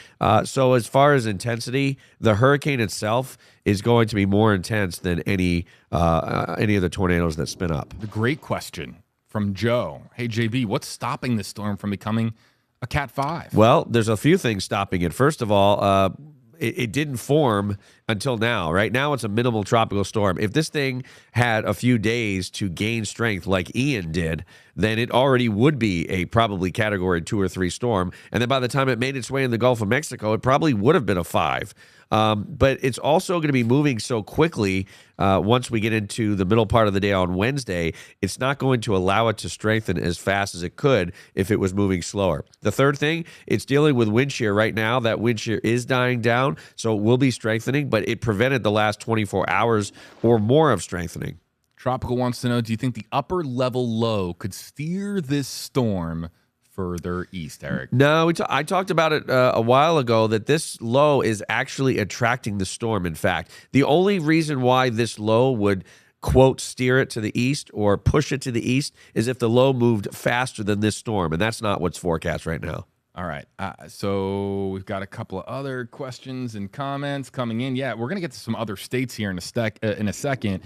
So as far as intensity, the hurricane itself is going to be more intense than any of the tornadoes that spin up. The great question from Joe. Hey, JB, what's stopping this storm from becoming a Cat 5? Well, there's a few things stopping it. First of all, it didn't form until now. Right now, it's a minimal tropical storm. If this thing had a few days to gain strength like Ian did, then it already would be a probably Category 2 or 3 storm. And then by the time it made its way in the Gulf of Mexico, it probably would have been a 5. But it's also going to be moving so quickly once we get into the middle part of the day on Wednesday, it's not going to allow it to strengthen as fast as it could if it was moving slower. The third thing, it's dealing with wind shear right now. That wind shear is dying down, so it will be strengthening, but it prevented the last 24 hours or more of strengthening. Tropical wants to know, do you think the upper level low could steer this storm further east, Eric? No, I talked about it a while ago that this low is actually attracting the storm. In fact, the only reason why this low would, quote, steer it to the east or push it to the east is if the low moved faster than this storm, and that's not what's forecast right now. All right. So we've got a couple of other questions and comments coming in. Yeah, we're going to get to some other states here in a second.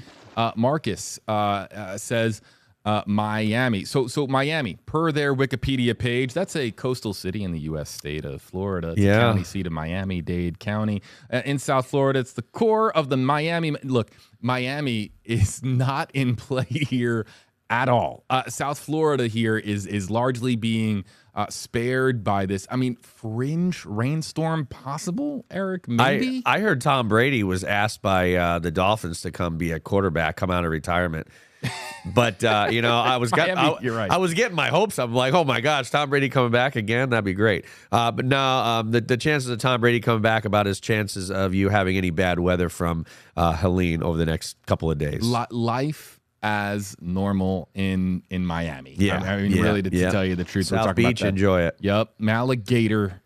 Marcus says, Miami. So Miami, per their Wikipedia page, that's a coastal city in the U.S. state of Florida. It's the county seat of Miami-Dade County. In South Florida, it's the core of the Miami. Look, Miami is not in play here at all. South Florida here is largely being spared by this. I mean, fringe rainstorm possible, Eric? Maybe? I heard Tom Brady was asked by the Dolphins to come be a quarterback, come out of retirement. But I was you're right. I was getting my hopes up. I'm like, oh my gosh, Tom Brady coming back again? That'd be great. But no, the chances of Tom Brady coming back about his chances of you having any bad weather from Helene over the next couple of days. Life as normal in Miami. Yeah, I mean, really, to tell you the truth, we're South talking Beach, about that. enjoy it. Yep, Alligator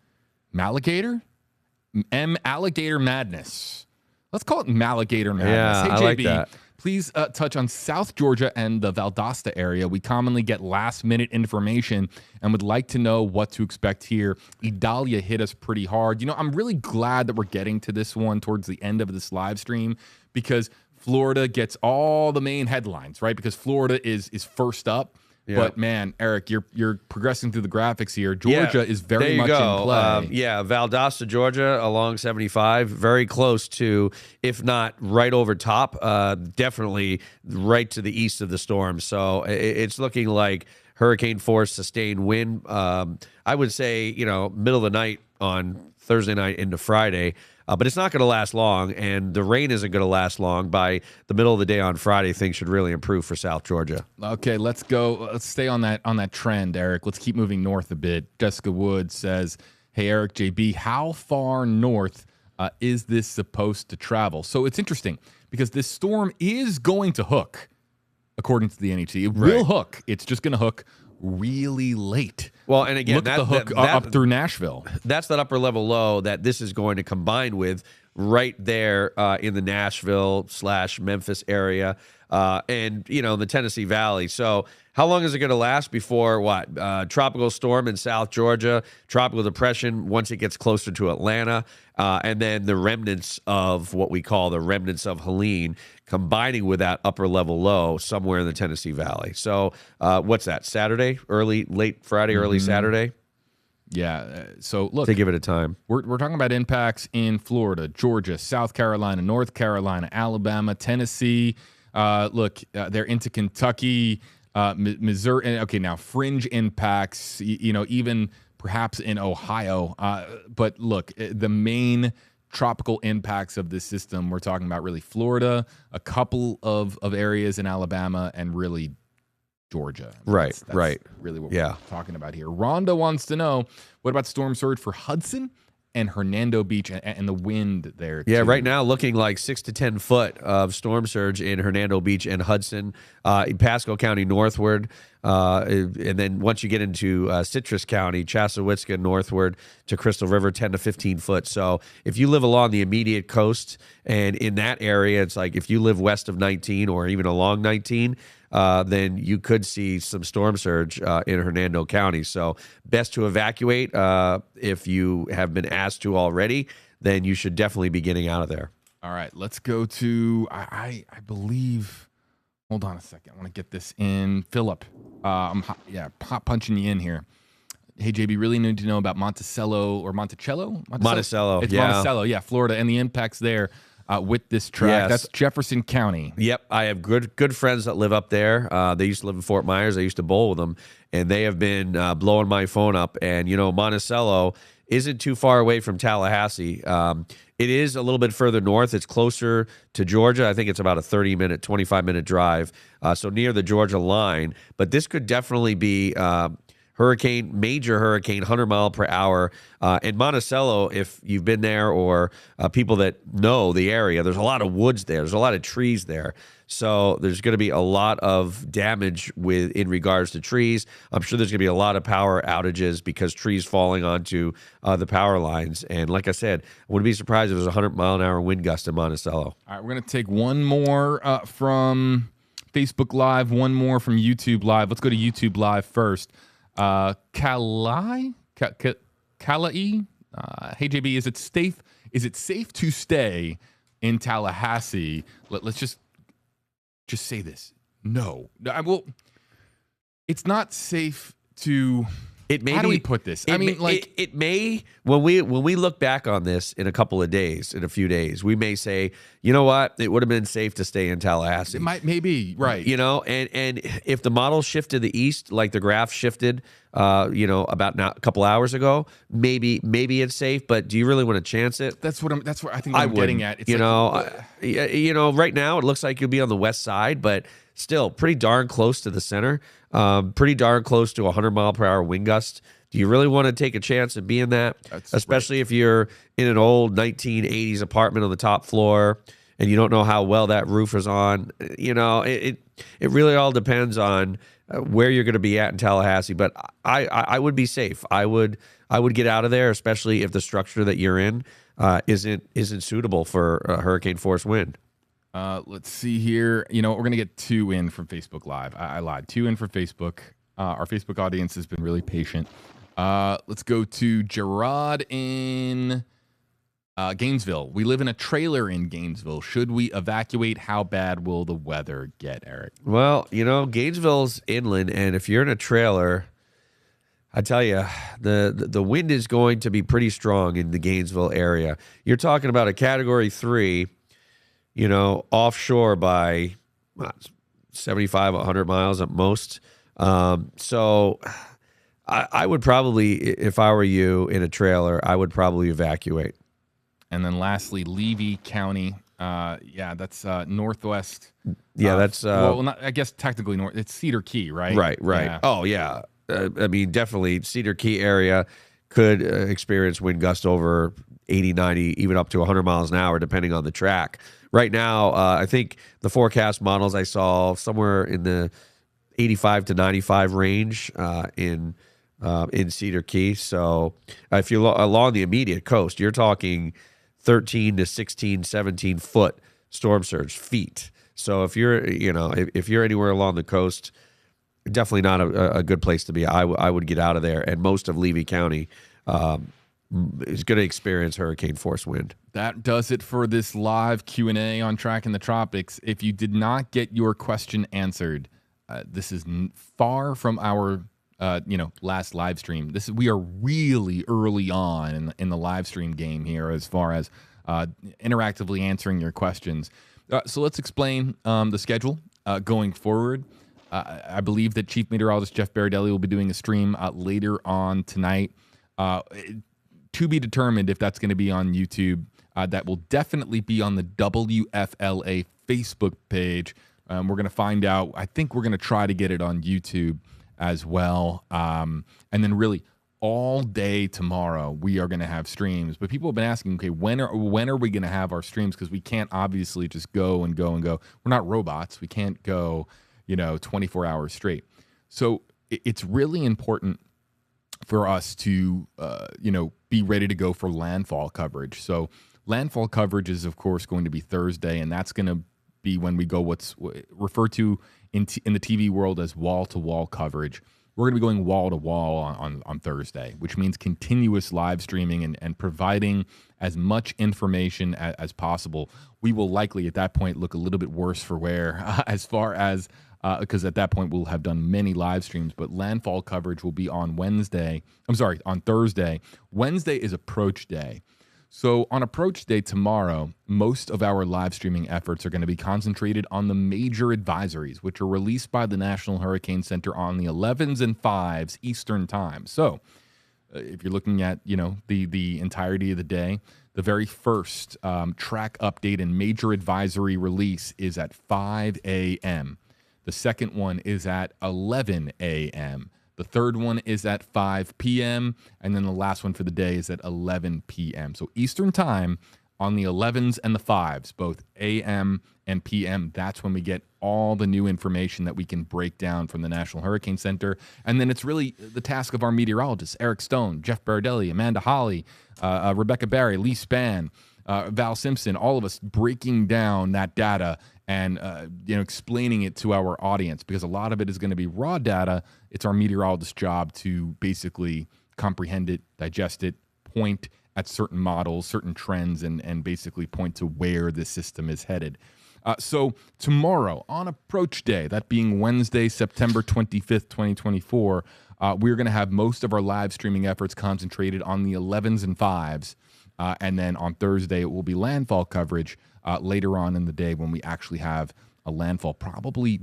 Madness. Let's call it Maligator Madness. Yeah, Hey, I JB, like that. please touch on South Georgia and the Valdosta area. We commonly get last-minute information and would like to know what to expect here. Idalia hit us pretty hard. I'm really glad that we're getting to this one towards the end of this live stream because Florida gets all the main headlines, right? Because Florida is first up. Yeah. But man, Eric, you're progressing through the graphics here. Georgia is very much go. in play. Valdosta, Georgia, along 75, very close to, if not right over top, definitely right to the east of the storm. So it's looking like hurricane force sustained wind. I would say, middle of the night on Thursday night into Friday. But it's not going to last long, and the rain isn't going to last long. By the middle of the day on Friday, things should really improve for South Georgia. Okay, let's go. Let's stay on that trend, Eric. Let's keep moving north a bit. Jessica Wood says, hey, Eric, JB, how far north is this supposed to travel? So it's interesting because this storm is going to hook, according to the NHC. It will hook. It's just going to hook really late. Well, and again, look at the hook up through Nashville. That's that upper level low that this is going to combine with right there in the Nashville/Memphis area and, the Tennessee Valley. So how long is it going to last before tropical storm in South Georgia, tropical depression once it gets closer to Atlanta, and then the remnants of what we call the remnants of Helene combining with that upper level low somewhere in the Tennessee Valley. So what's that, Saturday, late Friday, early Saturday? Yeah. So look, to give it a time. We're talking about impacts in Florida, Georgia, South Carolina, North Carolina, Alabama, Tennessee. They're into Kentucky, Missouri. Okay, now fringe impacts, even perhaps in Ohio. But look, the main tropical impacts of this system, we're talking about really Florida, a couple of areas in Alabama, and really Georgia. That's really what we're talking about here. Rhonda wants to know, what about storm surge for Hudson and Hernando Beach and the wind there? Yeah, too? right now looking like 6 to 10 foot of storm surge in Hernando Beach and Hudson, in Pasco County northward. And then once you get into Citrus County, Chassahowitzka northward to Crystal River, 10 to 15 foot. So if you live along the immediate coast and in that area, it's like if you live west of 19 or even along 19, then you could see some storm surge in Hernando County. So best to evacuate. If you have been asked to already, then you should definitely be getting out of there. All right, let's go to, I believe, hold on a second. I want to get this in. Philip, I'm punching you in here. Hey, JB, really need to know about Monticello or Monticello? Monticello, It's yeah. Monticello, yeah, Florida, and the impacts there. With this track. Yes. That's Jefferson County. Yep, I have good friends that live up there. They used to live in Fort Myers. I used to bowl with them, and they have been blowing my phone up. And, Monticello isn't too far away from Tallahassee. It is a little bit further north. It's closer to Georgia. I think it's about a 30-minute, 25-minute drive, so near the Georgia line. But this could definitely be major hurricane, 100 mile per hour. And Monticello, if you've been there or people that know the area, there's a lot of woods there. There's a lot of trees there. So there's going to be a lot of damage in regards to trees. I'm sure there's going to be a lot of power outages because trees falling onto the power lines. And like I said, I wouldn't be surprised if there's a 100-mile-an-hour wind gust in Monticello. All right, we're going to take one more from Facebook Live, one more from YouTube Live. Let's go to YouTube Live first. Kalai? Hey JB, is it safe to stay in Tallahassee? Let's just say this. No. It's not safe to. How do we put this? It may when we look back on this in a few days, we may say, you know what, it would have been safe to stay in Tallahassee. Maybe right. And if the model shifted the east, like the graph shifted about a couple hours ago, maybe it's safe. But do you really want to chance it? That's what I think I'm getting at. It's right now it looks like you'll be on the west side, but still pretty darn close to the center. Pretty darn close to 100-mile-per-hour wind gust. Do you really want to take a chance at being that? Especially if you're in an old 1980s apartment on the top floor and you don't know how well that roof is on. It really all depends on where you're going to be at in Tallahassee. But I would be safe. I would get out of there, especially if the structure that you're in isn't suitable for a hurricane force wind. Let's see here. We're going to get 2 in from Facebook Live. I lied. 2 in from Facebook. Our Facebook audience has been really patient. Let's go to Gerard in Gainesville. We live in a trailer in Gainesville. Should we evacuate? How bad will the weather get, Eric? Well, Gainesville's inland, and if you're in a trailer, I tell you, the wind is going to be pretty strong in the Gainesville area. You're talking about a Category 3, offshore by 75, 100 miles at most. So I would probably, if I were you in a trailer, I would probably evacuate. And then lastly, Levy County. That's northwest. Yeah, that's... I guess technically north. It's Cedar Key, right? Right. Yeah. Oh, yeah. Definitely Cedar Key area could experience wind gusts over 80, 90, even up to 100 miles an hour, depending on the track. Right now, I think the forecast models I saw somewhere in the 85 to 95 range in Cedar Key. So if you're along the immediate coast, you're talking 13 to 16, 17 foot storm surge feet. So if you're anywhere along the coast, definitely not a good place to be. I would get out of there. And most of Levy County is going to experience hurricane force wind. That does it for this live Q&A on Tracking the Tropics. If you did not get your question answered, this is far from our last live stream. We are really early on in the live stream game here as far as interactively answering your questions. So let's explain the schedule going forward. I believe that Chief Meteorologist Jeff Berardelli will be doing a stream later on tonight. To be determined if that's going to be on YouTube. That will definitely be on the WFLA Facebook page. We're going to find out. I think we're going to try to get it on YouTube as well. And then really all day tomorrow, we are going to have streams. But people have been asking, okay, when are we going to have our streams? Because we can't obviously just go and go and go. We're not robots. We can't go, 24 hours straight. So it's really important for us to, be ready to go for landfall coverage. So landfall coverage is, of course, going to be Thursday, and that's going to be when we go what's referred to in the TV world as wall-to-wall coverage. We're going to be going wall-to-wall on Thursday, which means continuous live streaming and providing as much information as possible. We will likely, at that point, look a little bit worse for wear as far as because at that point we'll have done many live streams, but landfall coverage will be on Thursday. Wednesday is approach day. So on approach day tomorrow, most of our live streaming efforts are going to be concentrated on the major advisories, which are released by the National Hurricane Center on the 11s and 5s Eastern time. So if you're looking at, the entirety of the day, the very first track update and major advisory release is at 5 a.m. The second one is at 11 a.m. The third one is at 5 p.m. And then the last one for the day is at 11 p.m. So Eastern time on the 11s and the 5s, both a.m. and p.m., that's when we get all the new information that we can break down from the National Hurricane Center. And then it's really the task of our meteorologists, Eric Stone, Jeff Berardelli, Amanda Holly, Rebecca Barry, Lee Spann, Val Simpson, all of us breaking down that data and explaining it to our audience, because a lot of it is going to be raw data. It's our meteorologist's job to basically comprehend it, digest it, point at certain models, certain trends, and basically point to where the system is headed. So tomorrow on approach day, that being Wednesday, September 25th, 2024, we're going to have most of our live streaming efforts concentrated on the 11s and 5s. And then on Thursday, it will be landfall coverage later on in the day when we actually have a landfall, probably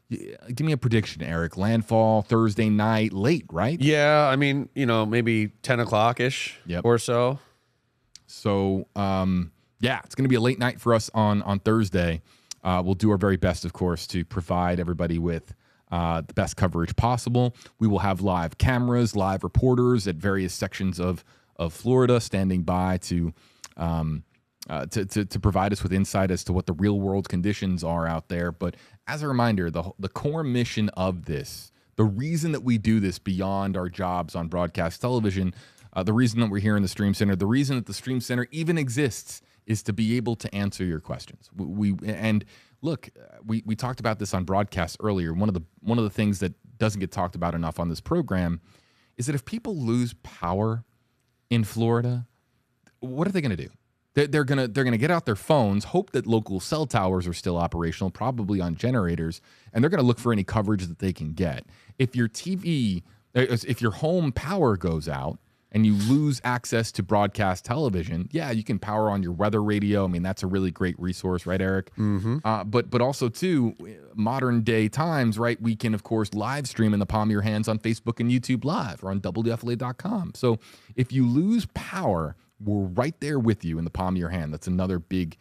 Give me a prediction, Eric. Landfall Thursday night, late, right? Yeah, I mean, maybe 10 o'clock-ish or so. So, yeah, it's going to be a late night for us on Thursday. We'll do our very best, of course, to provide everybody with the best coverage possible. We will have live cameras, live reporters at various sections of Florida standing by to provide us with insight as to what the real world conditions are out there. But as a reminder, the core mission of this, the reason that we do this beyond our jobs on broadcast television, the reason that we're here in the Stream Center, the reason that the Stream Center even exists is to be able to answer your questions. We talked about this on broadcast earlier. One of the things that doesn't get talked about enough on this program is that if people lose power in Florida, what are they going to do? They're gonna get out their phones, hope that local cell towers are still operational, probably on generators, and they're gonna look for any coverage that they can get. If your home power goes out and you lose access to broadcast television, yeah, you can power on your weather radio. I mean, that's a really great resource, right, Eric? Mm-hmm. But also too, modern day times, right? We can of course live stream in the palm of your hands on Facebook and YouTube Live or on WFLA.com. So if you lose power, we're right there with you in the palm of your hand. That's another big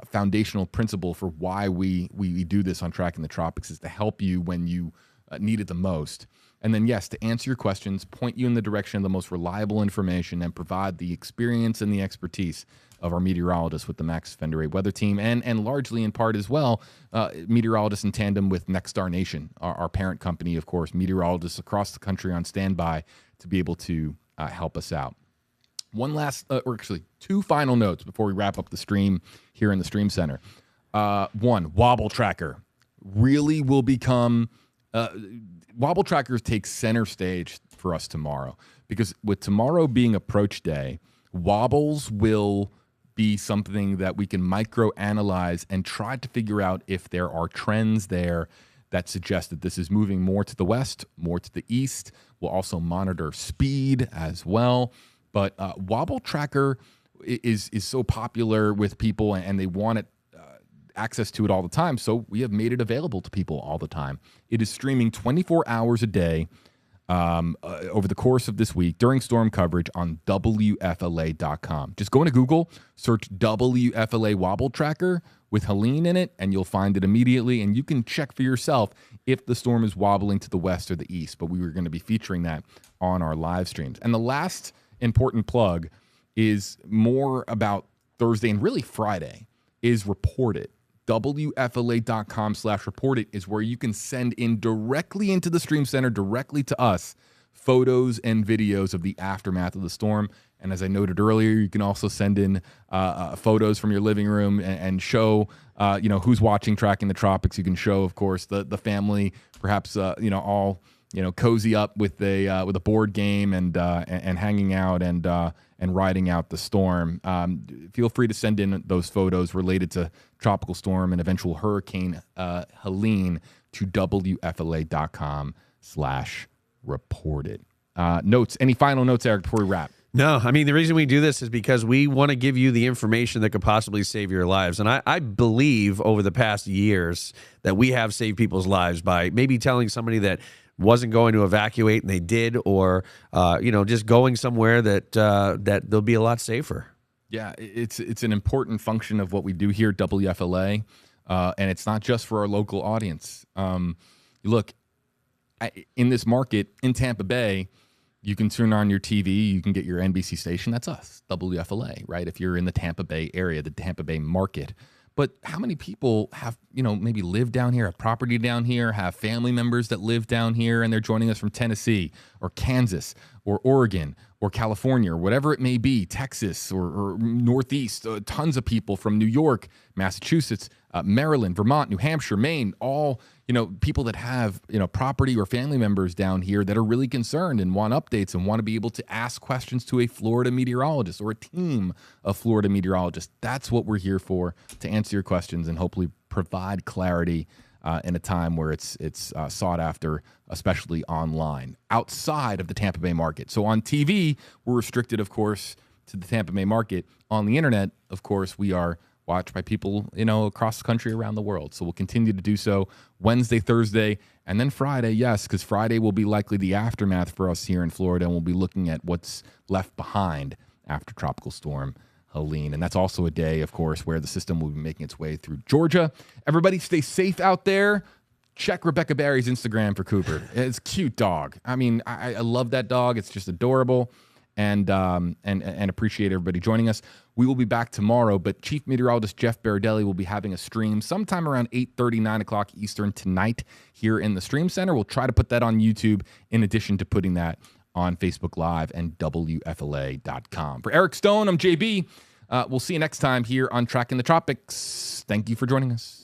foundational principle for why we do this on Tracking the Tropics, is to help you when you need it the most. And then, yes, to answer your questions, point you in the direction of the most reliable information, and provide the experience and the expertise of our meteorologists with the Max Fender 8 weather team, and largely in part as well, meteorologists in tandem with Nexstar Nation, our parent company, of course, meteorologists across the country on standby to be able to help us out. One last, or actually two final notes before we wrap up the stream here in the Stream Center. One, Wobble Tracker really will become, Wobble Trackers take center stage for us tomorrow, because with tomorrow being approach day, wobbles will be something that we can micro-analyze and try to figure out if there are trends there that suggest that this is moving more to the west, more to the east. We'll also monitor speed as well. But Wobble Tracker is so popular with people, and they want it, access to it all the time. So we have made it available to people all the time. It is streaming 24 hours a day over the course of this week during storm coverage on WFLA.com. Just go into Google, search WFLA Wobble Tracker with Helene in it, and you'll find it immediately. And you can check for yourself if the storm is wobbling to the west or the east. But we were going to be featuring that on our live streams. And the last important plug is more about Thursday and really Friday is Report It. WFLA.com/report it is where you can send in directly into the Stream Center, directly to us, photos and videos of the aftermath of the storm. And as I noted earlier, you can also send in photos from your living room and show, who's watching Tracking the Tropics. You can show, of course, the family, perhaps, all, cozy up with a board game and hanging out and riding out the storm. Feel free to send in those photos related to Tropical Storm and eventual Hurricane Helene to WFLA.com/report it. Notes. Any final notes, Eric, before we wrap? No, I mean, the reason we do this is because we want to give you the information that could possibly save your lives. And I believe over the past years that we have saved people's lives by maybe telling somebody that wasn't going to evacuate and they did, or just going somewhere that they'll be a lot safer. Yeah, it's an important function of what we do here at WFLA, and it's not just for our local audience. Look, in this market in Tampa Bay, you can turn on your TV, you can get your NBC station. That's us, WFLA, right? If you're in the Tampa Bay area, the Tampa Bay market. But how many people have, maybe live down here, have property down here, have family members that live down here, and they're joining us from Tennessee or Kansas or Oregon or California or whatever it may be, Texas or Northeast, tons of people from New York, Massachusetts, Maryland, Vermont, New Hampshire, Maine, all, people that have, property or family members down here that are really concerned and want updates and want to be able to ask questions to a Florida meteorologist or a team of Florida meteorologists. That's what we're here for, to answer your questions and hopefully provide clarity in a time where it's sought after, especially online, outside of the Tampa Bay market. So on TV, we're restricted, of course, to the Tampa Bay market. On the internet, of course, we are watched by people, across the country, around the world. So we'll continue to do so Wednesday, Thursday, and then Friday, yes, because Friday will be likely the aftermath for us here in Florida, and we'll be looking at what's left behind after Tropical Storm Helene. And that's also a day, of course, where the system will be making its way through Georgia. Everybody stay safe out there. Check Rebecca Barry's Instagram for Cooper. It's a cute dog. I mean, I love that dog. It's just adorable. And appreciate everybody joining us. We will be back tomorrow, but Chief Meteorologist Jeff Baradelli will be having a stream sometime around 8:30, 9 o'clock Eastern tonight here in the Stream Center. We'll try to put that on YouTube in addition to putting that on Facebook Live and WFLA.com. For Eric Stone, I'm JB. We'll see you next time here on Tracking the Tropics. Thank you for joining us.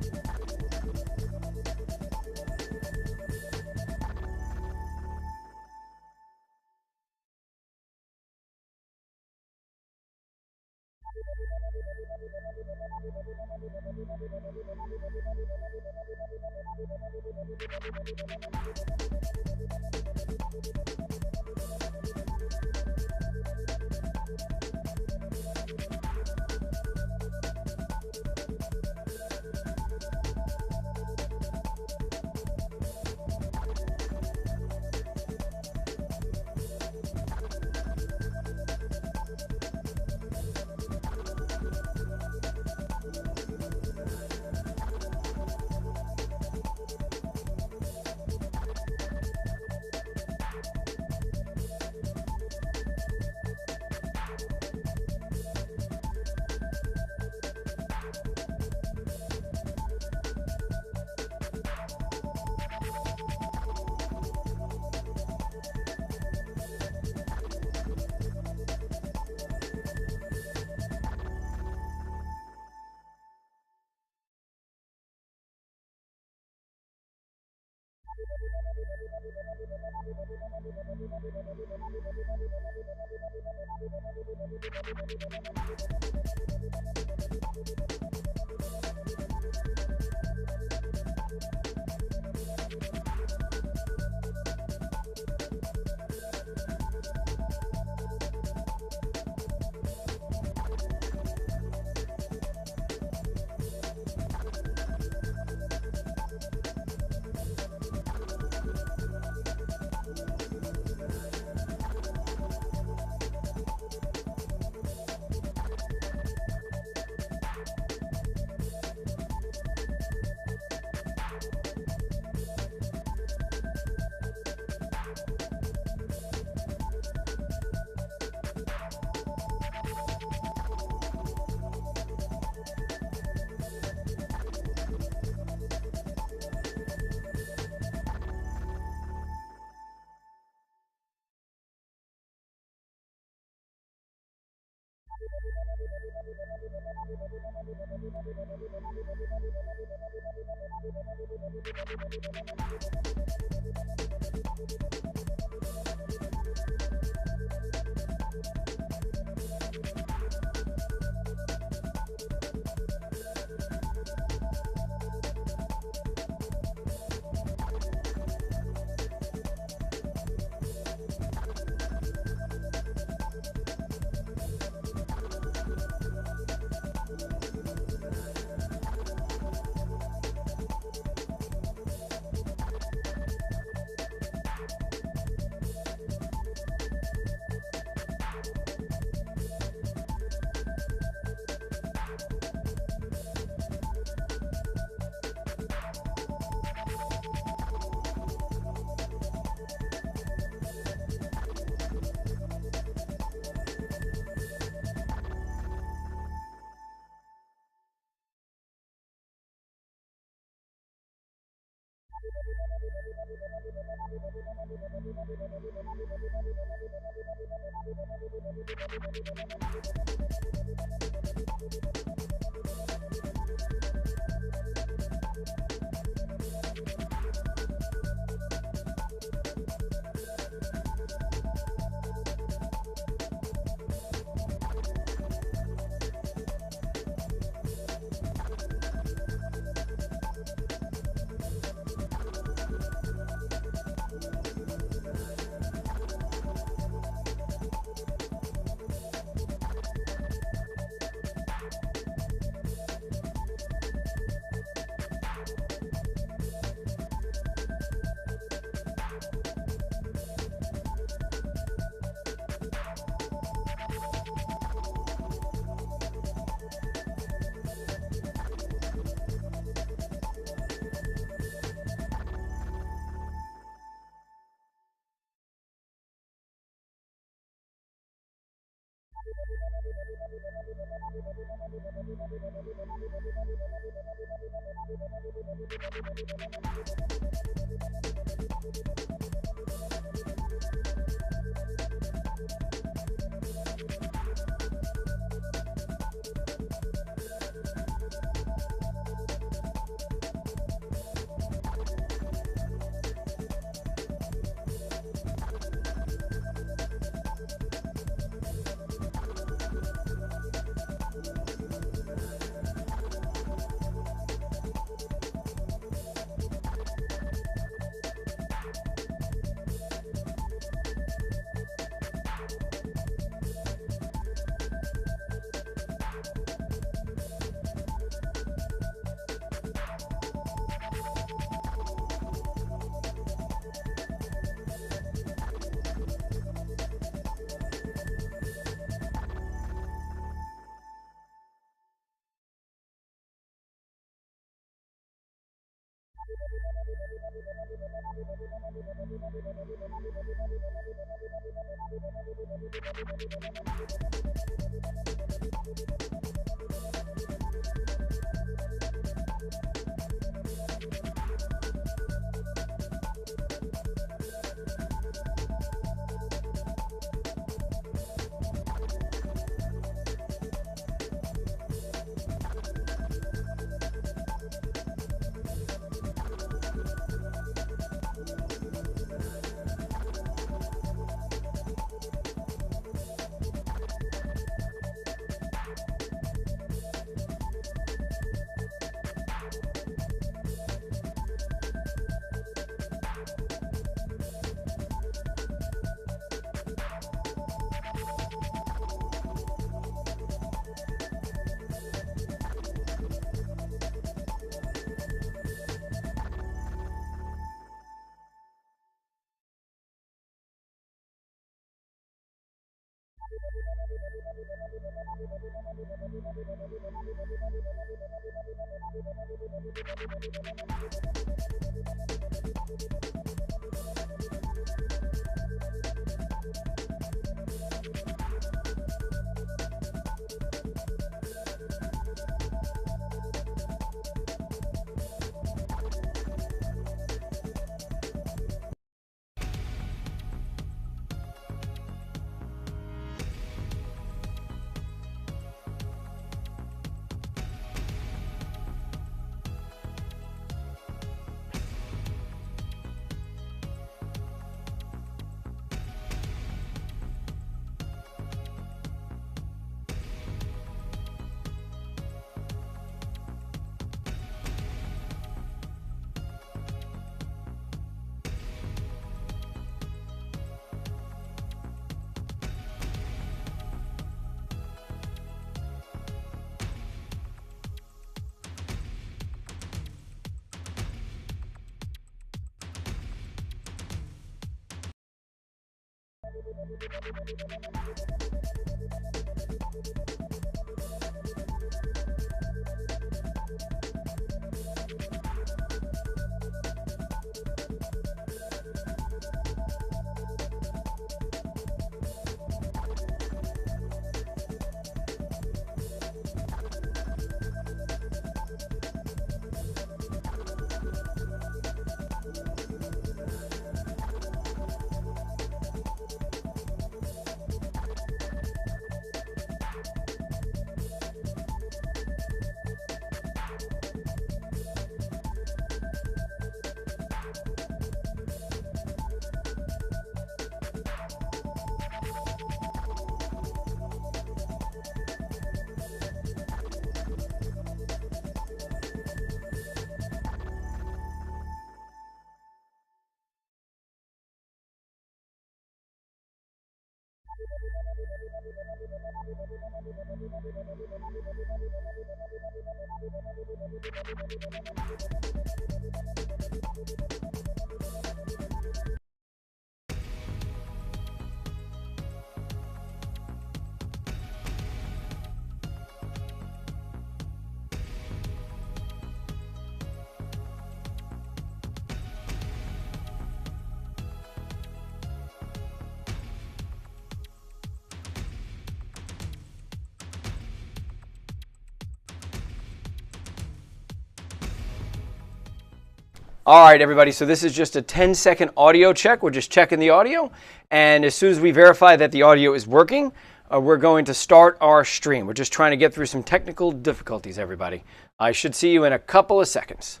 All right, everybody, so this is just a 10-second audio check. We're just checking the audio, and as soon as we verify that the audio is working, we're going to start our stream. We're just trying to get through some technical difficulties, everybody. I should see you in a couple of seconds.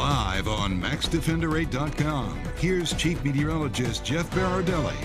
Live on MaxDefender8.com, here's Chief Meteorologist Jeff Berardelli.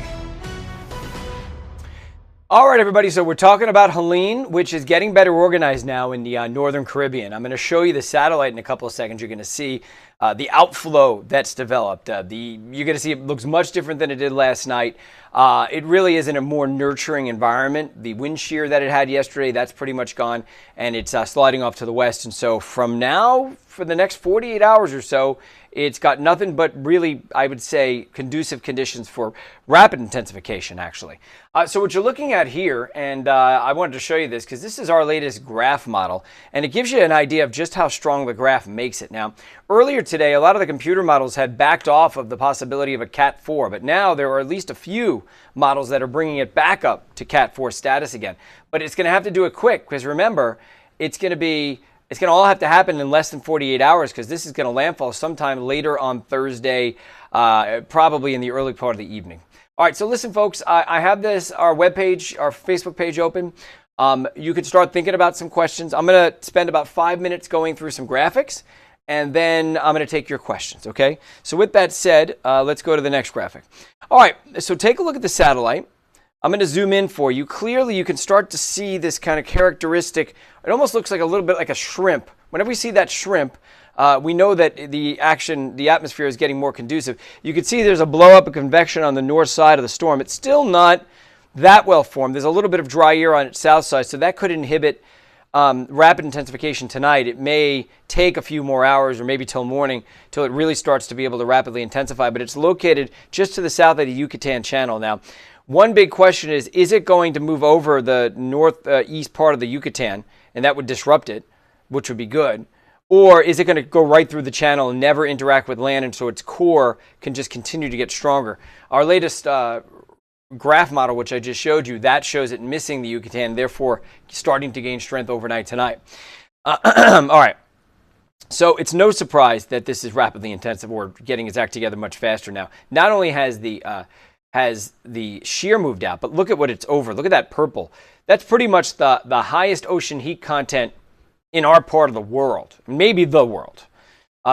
All right, everybody, so we're talking about Helene, which is getting better organized now in the northern Caribbean. I'm going to show you the satellite in a couple of seconds. You're going to see the outflow that's developed. You're going to see it looks much different than it did last night. It really is in a more nurturing environment. The wind shear that it had yesterday, that's pretty much gone, and it's sliding off to the west. And so from now, for the next 48 hours or so, it's got nothing but really, I would say, conducive conditions for rapid intensification, actually. So what you're looking at here, and I wanted to show you this because this is our latest graph model, and it gives you an idea of just how strong the graph makes it. Now, earlier today, a lot of the computer models had backed off of the possibility of a Cat 4, but now there are at least a few models that are bringing it back up to Cat 4 status again. But it's going to have to do it quick because remember, it's going to all have to happen in less than 48 hours because this is going to landfall sometime later on Thursday, probably in the early part of the evening. All right, so listen, folks, I have our webpage, our Facebook page open. You can start thinking about some questions. I'm going to spend about 5 minutes going through some graphics, and then I'm going to take your questions, okay? So with that said, let's go to the next graphic. All right, so take a look at the satellite. I'm going to zoom in for you. Clearly, you can start to see this kind of characteristic. It almost looks like a little bit like a shrimp. Whenever we see that shrimp, we know that the atmosphere is getting more conducive. You can see there's a blow up of convection on the north side of the storm. It's still not that well formed. There's a little bit of dry air on its south side, so that could inhibit rapid intensification tonight. It may take a few more hours or maybe till morning till it really starts to be able to rapidly intensify, but it's located just to the south of the Yucatan Channel. Now, one big question is it going to move over the northeast part of the Yucatan, and that would disrupt it, which would be good, or is it going to go right through the channel and never interact with land, and so its core can just continue to get stronger? Our latest graph model, which I just showed you, that shows it missing the Yucatan, therefore starting to gain strength overnight tonight. All right. So it's no surprise that this is rapidly intensive or getting its act together much faster now. Not only has the shear moved out, but look at what it's over. Look at that purple. That's pretty much the highest ocean heat content in our part of the world, maybe the world.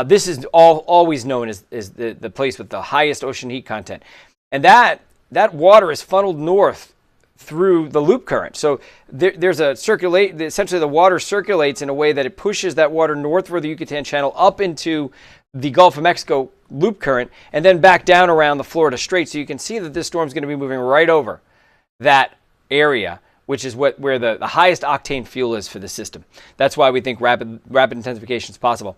This is always known as the place with the highest ocean heat content. And that water is funneled north through the loop current. So there's a essentially the water circulates in a way that it pushes that water north through the Yucatan Channel up into the Gulf of Mexico loop current and then back down around the Florida Strait. So you can see that this storm is going to be moving right over that area, which is where the highest octane fuel is for the system. That's why we think rapid intensification is possible.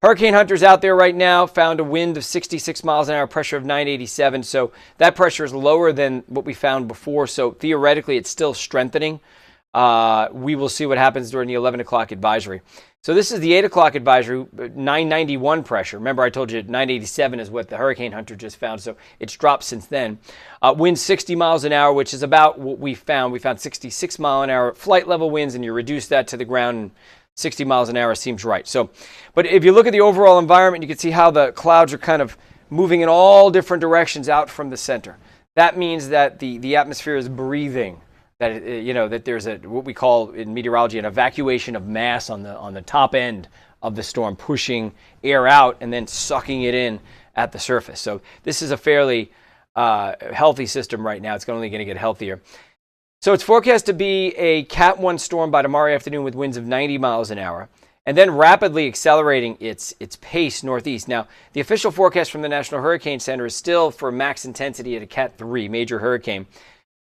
Hurricane Hunter's out there right now, found a wind of 66 miles an hour, pressure of 987. So that pressure is lower than what we found before. So theoretically, it's still strengthening. We will see what happens during the 11 o'clock advisory. So this is the 8 o'clock advisory, 991 pressure. Remember, I told you 987 is what the Hurricane Hunter just found, so it's dropped since then. Winds 60 miles an hour, which is about what we found. We found 66 mile an hour flight level winds, and you reduce that to the ground, and 60 miles an hour seems right. So, but if you look at the overall environment, you can see how the clouds are kind of moving in all different directions out from the center. That means that the atmosphere is breathing. That there's what we call in meteorology an evacuation of mass on the top end of the storm, pushing air out and then sucking it in at the surface. So this is a fairly healthy system right now. It's only going to get healthier. So it's forecast to be a Cat 1 storm by tomorrow afternoon with winds of 90 miles an hour, and then rapidly accelerating its pace northeast. Now, the official forecast from the National Hurricane Center is still for max intensity at a Cat 3 major hurricane,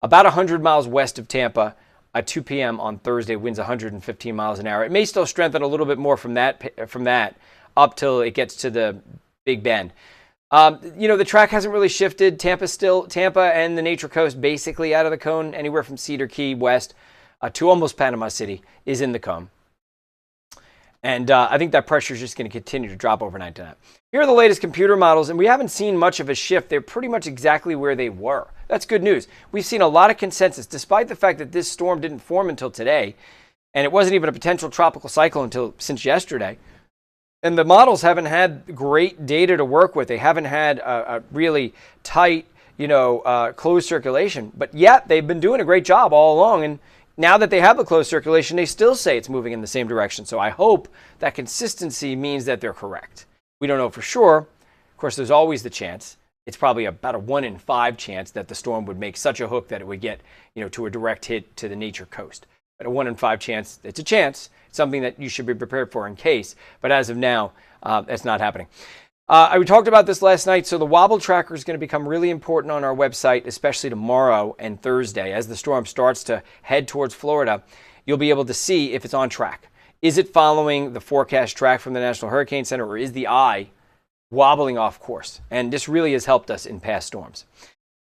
about 100 miles west of Tampa at 2 p.m. on Thursday, winds 115 miles an hour. It may still strengthen a little bit more from that up till it gets to the Big Bend. The track hasn't really shifted. Tampa and the Nature Coast basically out of the cone. Anywhere from Cedar Key west to almost Panama City is in the cone. And I think that pressure is just going to continue to drop overnight tonight. Here are the latest computer models, and we haven't seen much of a shift. They're pretty much exactly where they were. That's good news. We've seen a lot of consensus, despite the fact that this storm didn't form until today, and it wasn't even a potential tropical cyclone since yesterday. And the models haven't had great data to work with. They haven't had a really tight, closed circulation. But yet they've been doing a great job all along. And now that they have the closed circulation, they still say it's moving in the same direction. So I hope that consistency means that they're correct. We don't know for sure. Of course, there's always the chance. It's probably about a 1 in 5 chance that the storm would make such a hook that it would get, to a direct hit to the nature coast. But a 1 in 5 chance, it's a chance. It's something that you should be prepared for in case. But as of now, that's not happening. We talked about this last night. So the Wobble tracker is going to become really important on our website, especially tomorrow and Thursday. As the storm starts to head towards Florida, you'll be able to see if it's on track. Is it following the forecast track from the National Hurricane Center, or is the eye wobbling off course? And this really has helped us in past storms.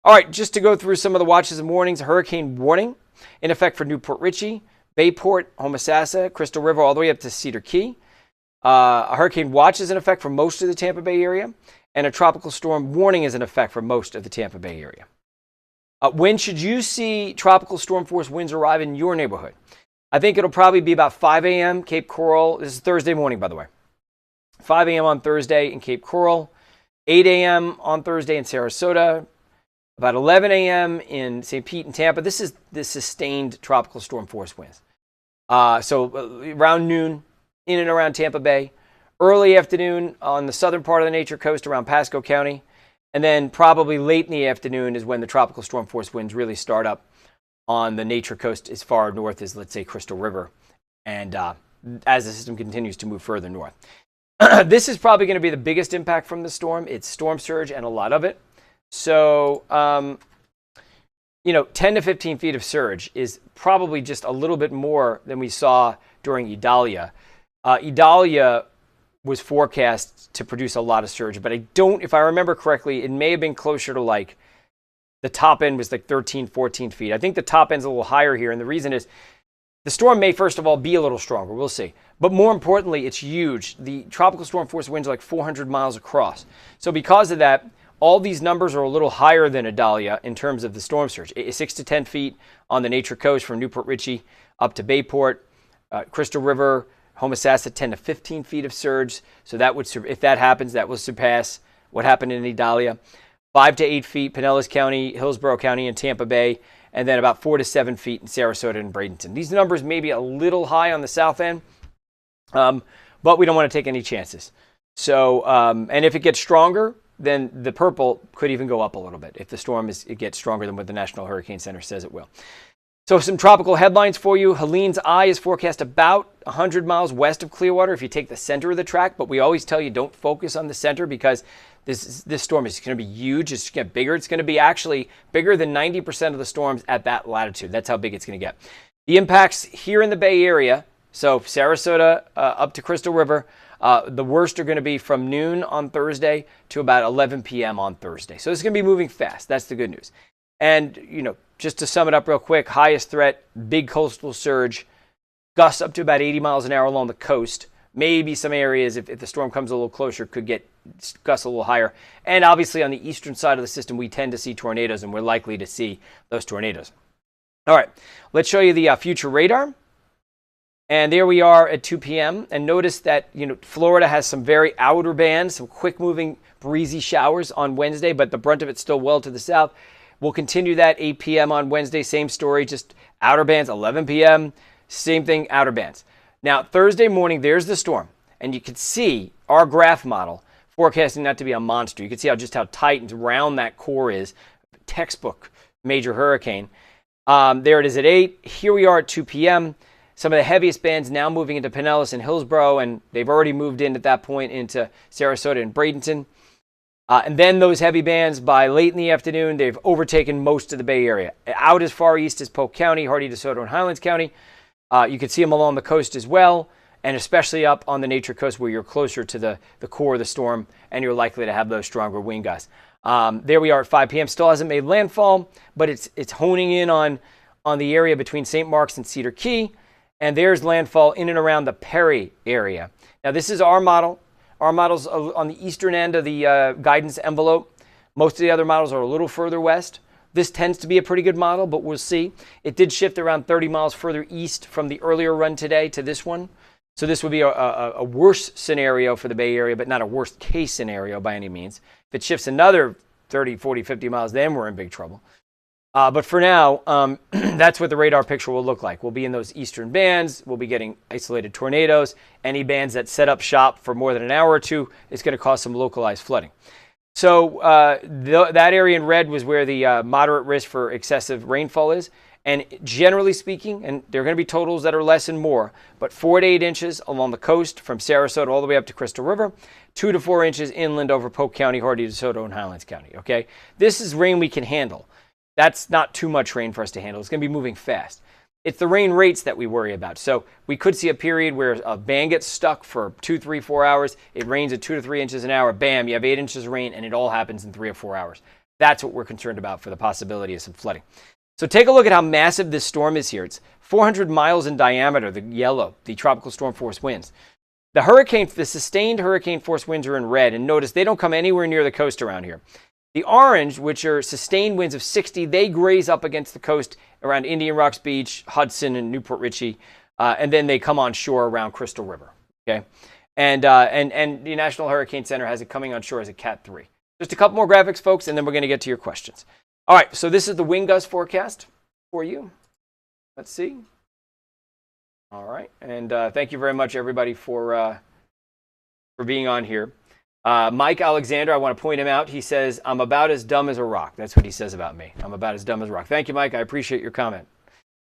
All right, just to go through some of the watches and warnings. Hurricane warning in effect for Newport Richey, Bayport, Homosassa, Crystal River, all the way up to Cedar Key. A hurricane watch is in effect for most of the Tampa Bay area, and a tropical storm warning is in effect for most of the Tampa Bay area. When should you see tropical storm force winds arrive in your neighborhood? I think it'll probably be about 5 a.m. Cape Coral. This is Thursday morning, by the way. 5 a.m. on Thursday in Cape Coral, 8 a.m. on Thursday in Sarasota, about 11 a.m. in St. Pete and Tampa. This is the sustained tropical storm force winds. So around noon, in and around Tampa Bay, early afternoon on the southern part of the nature coast around Pasco County, and then probably late in the afternoon is when the tropical storm force winds really start up on the nature coast as far north as, let's say, Crystal River, and as the system continues to move further north. This is probably going to be the biggest impact from the storm. It's storm surge and a lot of it. So, 10 to 15 feet of surge is probably just a little bit more than we saw during Idalia. Idalia was forecast to produce a lot of surge, but if I remember correctly, it may have been closer to like the top end was like 13, 14 feet. I think the top end's a little higher here, and the reason is the storm may, first of all, be a little stronger. We'll see. But more importantly, it's huge. The tropical storm force winds are like 400 miles across. So because of that, all these numbers are a little higher than Idalia in terms of the storm surge. 6 to 10 feet on the nature coast from Newport Richey up to Bayport, Crystal River, Homosassa, 10 to 15 feet of surge. So that would, if that happens, that will surpass what happened in Idalia. 5 to 8 feet, Pinellas County, Hillsborough County, and Tampa Bay, and then about 4 to 7 feet in Sarasota and Bradenton. These numbers may be a little high on the south end, but we don't want to take any chances. So, and if it gets stronger, then the purple could even go up a little bit if the storm it gets stronger than what the National Hurricane Center says it will. So some tropical headlines for you. Helene's eye is forecast about 100 miles west of Clearwater if you take the center of the track, but we always tell you don't focus on the center because this storm is going to be huge. It's going to get bigger. It's going to be actually bigger than 90% of the storms at that latitude. That's how big it's going to get. The impacts here in the Bay Area, so Sarasota up to Crystal River, the worst are going to be from noon on Thursday to about 11 p.m. on Thursday. So it's going to be moving fast. That's the good news. And, just to sum it up real quick, highest threat, big coastal surge, gusts up to about 80 miles an hour along the coast. Maybe some areas, if the storm comes a little closer, could get gusts a little higher. And obviously on the eastern side of the system, we tend to see tornadoes, and we're likely to see those tornadoes. All right, let's show you the future radar. And there we are at 2 p.m. And notice that, Florida has some very outer bands, some quick-moving breezy showers on Wednesday, but the brunt of it's still well to the south. We'll continue that 8 p.m. on Wednesday. Same story, just outer bands, 11 p.m. Same thing, outer bands. Now, Thursday morning, there's the storm. And you can see our graph model forecasting that to be a monster. You can see just how tight and round that core is. Textbook major hurricane. There it is at 8. Here we are at 2 p.m. Some of the heaviest bands now moving into Pinellas and Hillsborough, and they've already moved in at that point into Sarasota and Bradenton. And then those heavy bands, by late in the afternoon, they've overtaken most of the Bay Area. Out as far east as Polk County, Hardy, DeSoto, and Highlands County. You can see them along the coast as well, and especially up on the nature coast where you're closer to the core of the storm, and you're likely to have those stronger wind gusts. There we are at 5 p.m. Still hasn't made landfall, but it's honing in on the area between St. Mark's and Cedar Key, and there's landfall in and around the Perry area. Now, this is our model. Our model's on the eastern end of the guidance envelope. Most of the other models are a little further west. This tends to be a pretty good model, but we'll see. It did shift around 30 miles further east from the earlier run today to this one. So this would be a worse scenario for the Bay Area, but not a worst case scenario by any means. If it shifts another 30, 40, 50 miles, then we're in big trouble. But for now, that's what the radar picture will look like. We'll be in those eastern bands. We'll be getting isolated tornadoes. Any bands that set up shop for more than an hour or two is going to cause some localized flooding. So that area in red was where the moderate risk for excessive rainfall is. And generally speaking, and there are going to be totals that are less and more, but 4 to 8 inches along the coast from Sarasota all the way up to Crystal River, 2 to 4 inches inland over Polk County, Hardy, DeSoto, and Highlands County. Okay, this is rain we can handle. That's not too much rain for us to handle. It's going to be moving fast. It's the rain rates that we worry about. So we could see a period where a band gets stuck for 2, 3, 4 hours. It rains at 2 to 3 inches an hour. Bam, you have 8 inches of rain, and it all happens in 3 or 4 hours. That's what we're concerned about for the possibility of some flooding. So take a look at how massive this storm is here. It's 400 miles in diameter, the yellow, the tropical storm force winds. The sustained hurricane force winds are in red, and notice they don't come anywhere near the coast around here. The orange, which are sustained winds of 60, they graze up against the coast around Indian Rocks Beach, Hudson, and Newport Richey, and then they come on shore around Crystal River. Okay, and the National Hurricane Center has it coming on shore as a Cat 3. Just a couple more graphics, folks, and then we're going to get to your questions. All right, so this is the wind gust forecast for you. Let's see. All right, and thank you very much, everybody, for being on here. Mike Alexander, I want to point him out. He says, I'm about as dumb as a rock. That's what he says about me. I'm about as dumb as a rock. Thank you, Mike. I appreciate your comment.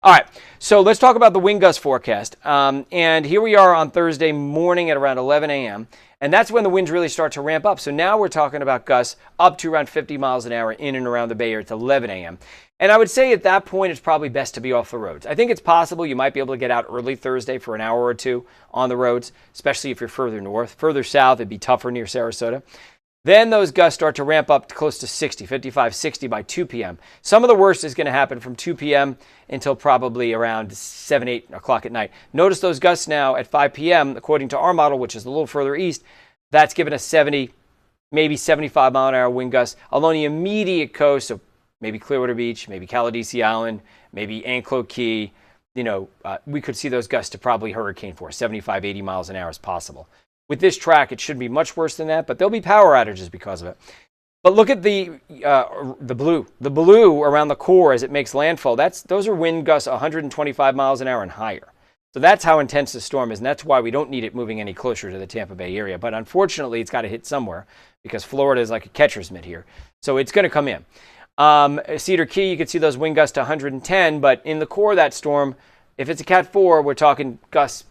All right, so let's talk about the wind gust forecast. And here we are on Thursday morning at around 11 a.m., and that's when the winds really start to ramp up. So now we're talking about gusts up to around 50 miles an hour in and around the Bay Area at 11 a.m. And I would say at that point, it's probably best to be off the roads. I think it's possible you might be able to get out early Thursday for an hour or two on the roads, especially if you're further north. Further south, it'd be tougher near Sarasota. Then those gusts start to ramp up to close to 60, 55, 60 by 2 p.m. Some of the worst is going to happen from 2 p.m. until probably around 7, 8 o'clock at night. Notice those gusts now at 5 p.m., according to our model, which is a little further east, that's given us 70, maybe 75 mile an hour wind gusts along the immediate coast of maybe Clearwater Beach, maybe Caladesi Island, maybe Anclo Key. We could see those gusts to probably hurricane force, 75, 80 miles an hour is possible. With this track, it should be much worse than that, but there'll be power outages because of it. But look at the blue. The blue around the core as it makes landfall. Those are wind gusts 125 miles an hour and higher. So that's how intense the storm is, and that's why we don't need it moving any closer to the Tampa Bay area. But unfortunately, it's got to hit somewhere because Florida is like a catcher's mitt here. So it's going to come in. Cedar Key, you can see those wind gusts to 110, but in the core of that storm, if it's a Cat 4, we're talking gusts,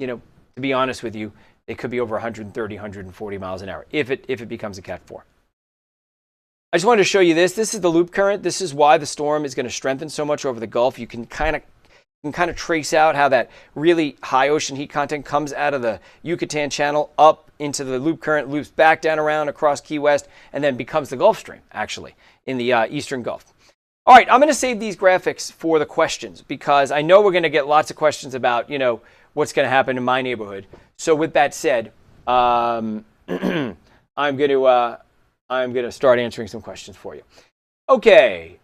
to be honest with you, it could be over 130, 140 miles an hour if it becomes a Cat 4. I just wanted to show you this. This is the loop current. This is why the storm is going to strengthen so much over the Gulf. You can kind of trace out how that really high ocean heat content comes out of the Yucatan Channel up into the loop current, loops back down around across Key West, and then becomes the Gulf Stream, actually, in the eastern Gulf. All right, I'm going to save these graphics for the questions because I know we're going to get lots of questions about, what's going to happen in my neighborhood. So with that said, I'm going to start answering some questions for you. Okay.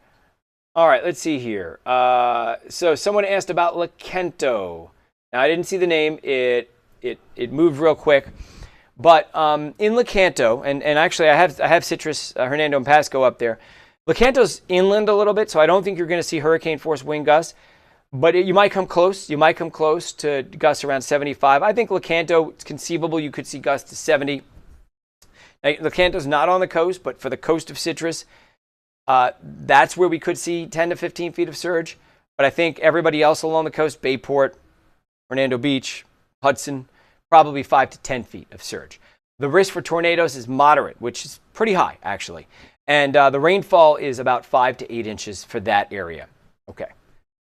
All right, let's see here. So someone asked about Lecanto. Now I didn't see the name. It moved real quick. But in Lecanto, and actually I have Citrus, Hernando and Pasco up there. Lecanto's inland a little bit, so I don't think you're going to see hurricane force wind gusts. But you might come close. You might come close to gusts around 75. I think Lecanto, it's conceivable you could see gusts to 70. Now, Lecanto's not on the coast, but for the coast of Citrus, that's where we could see 10 to 15 feet of surge. But I think everybody else along the coast, Bayport, Hernando Beach, Hudson, probably 5 to 10 feet of surge. The risk for tornadoes is moderate, which is pretty high, actually. And the rainfall is about 5 to 8 inches for that area. Okay.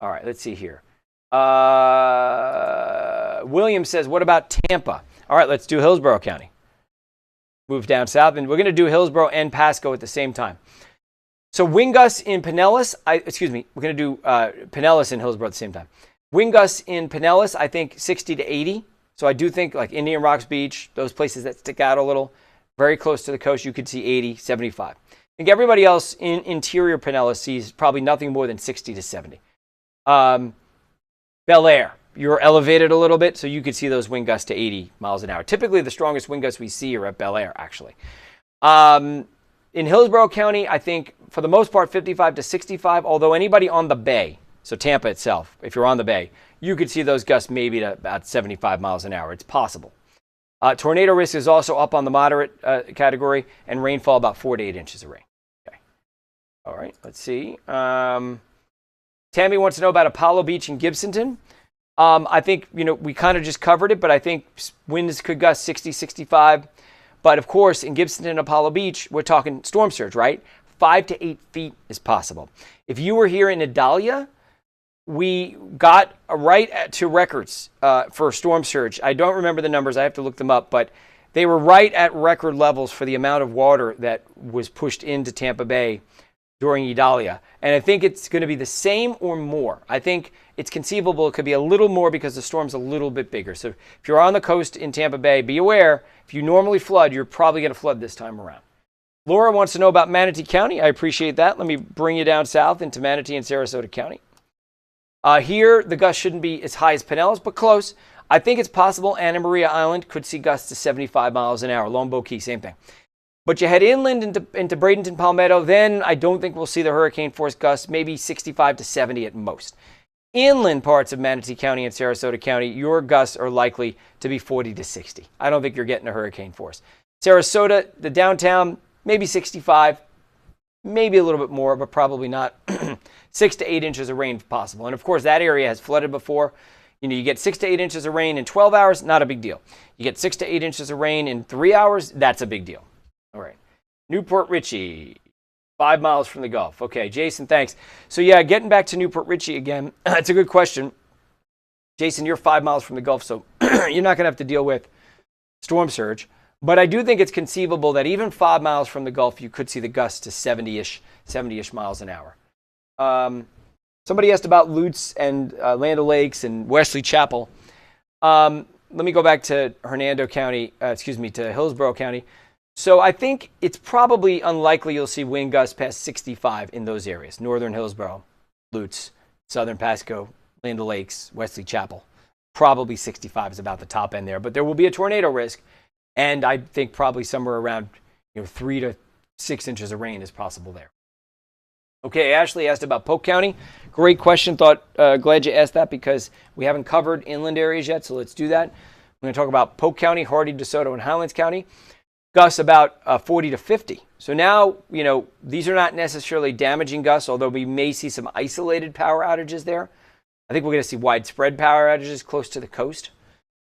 All right, let's see here. William says, what about Tampa? All right, let's do Hillsborough County. Move down south, and we're going to do Hillsborough and Pasco at the same time. So wind gusts in Pinellas, we're going to do Pinellas and Hillsborough at the same time. Wind gusts in Pinellas, I think 60 to 80. So I do think like Indian Rocks Beach, those places that stick out a little, very close to the coast, you could see 80, 75. I think everybody else in interior Pinellas sees probably nothing more than 60 to 70. Bel Air, you're elevated a little bit, so you could see those wind gusts to 80 miles an hour. Typically, the strongest wind gusts we see are at Bel Air, actually. In Hillsborough County, I think for the most part 55 to 65, although anybody on the bay, so Tampa itself, if you're on the bay, you could see those gusts maybe to about 75 miles an hour. It's possible. Tornado risk is also up on the moderate category, and rainfall about 4 to 8 inches of rain. Okay. All right, let's see. Tammy wants to know about Apollo Beach in Gibsonton. I think, we kind of just covered it, but I think winds could gust 60, 65. But of course, in Gibsonton and Apollo Beach, we're talking storm surge, right? 5 to 8 feet is possible. If you were here in Idalia, we got right to records for storm surge. I don't remember the numbers. I have to look them up. But they were right at record levels for the amount of water that was pushed into Tampa Bay during Idalia. And I think it's going to be the same or more. I think it's conceivable it could be a little more because the storm's a little bit bigger. So if you're on the coast in Tampa Bay, be aware, if you normally flood, you're probably going to flood this time around. Laura wants to know about Manatee County. I appreciate that. Let me bring you down south into Manatee and Sarasota County. Here, the gusts shouldn't be as high as Pinellas, but close. I think it's possible Anna Maria Island could see gusts to 75 miles an hour. Lombo Key, same thing. But you head inland into Bradenton, Palmetto, then I don't think we'll see the hurricane force gusts, maybe 65 to 70 at most. Inland parts of Manatee County and Sarasota County, your gusts are likely to be 40 to 60. I don't think you're getting a hurricane force. Sarasota, the downtown, maybe 65, maybe a little bit more, but probably not. 6 to 8 inches of rain possible. And of course, that area has flooded before. You get 6 to 8 inches of rain in 12 hours, not a big deal. You get 6 to 8 inches of rain in 3 hours, that's a big deal. All right. Newport Richey, 5 miles from the Gulf. Okay, Jason, thanks. So yeah, getting back to Newport Richey again, it's a good question. Jason, you're 5 miles from the Gulf, so you're not going to have to deal with storm surge. But I do think it's conceivable that even 5 miles from the Gulf, you could see the gusts to 70-ish miles an hour. Somebody asked about Lutz and Land O'Lakes and Wesley Chapel. Let me go back to to Hillsborough County. So I think it's probably unlikely you'll see wind gusts past 65 in those areas. Northern Hillsborough, Lutz, Southern Pasco, Land O'Lakes, Wesley Chapel. Probably 65 is about the top end there. But there will be a tornado risk. And I think probably somewhere around 3 to 6 inches of rain is possible there. Okay, Ashley asked about Polk County. Great question. Glad you asked that because we haven't covered inland areas yet, so let's do that. I'm going to talk about Polk County, Hardy, DeSoto, and Highlands County. Gusts about 40 to 50. So now, these are not necessarily damaging gusts, although we may see some isolated power outages there. I think we're going to see widespread power outages close to the coast.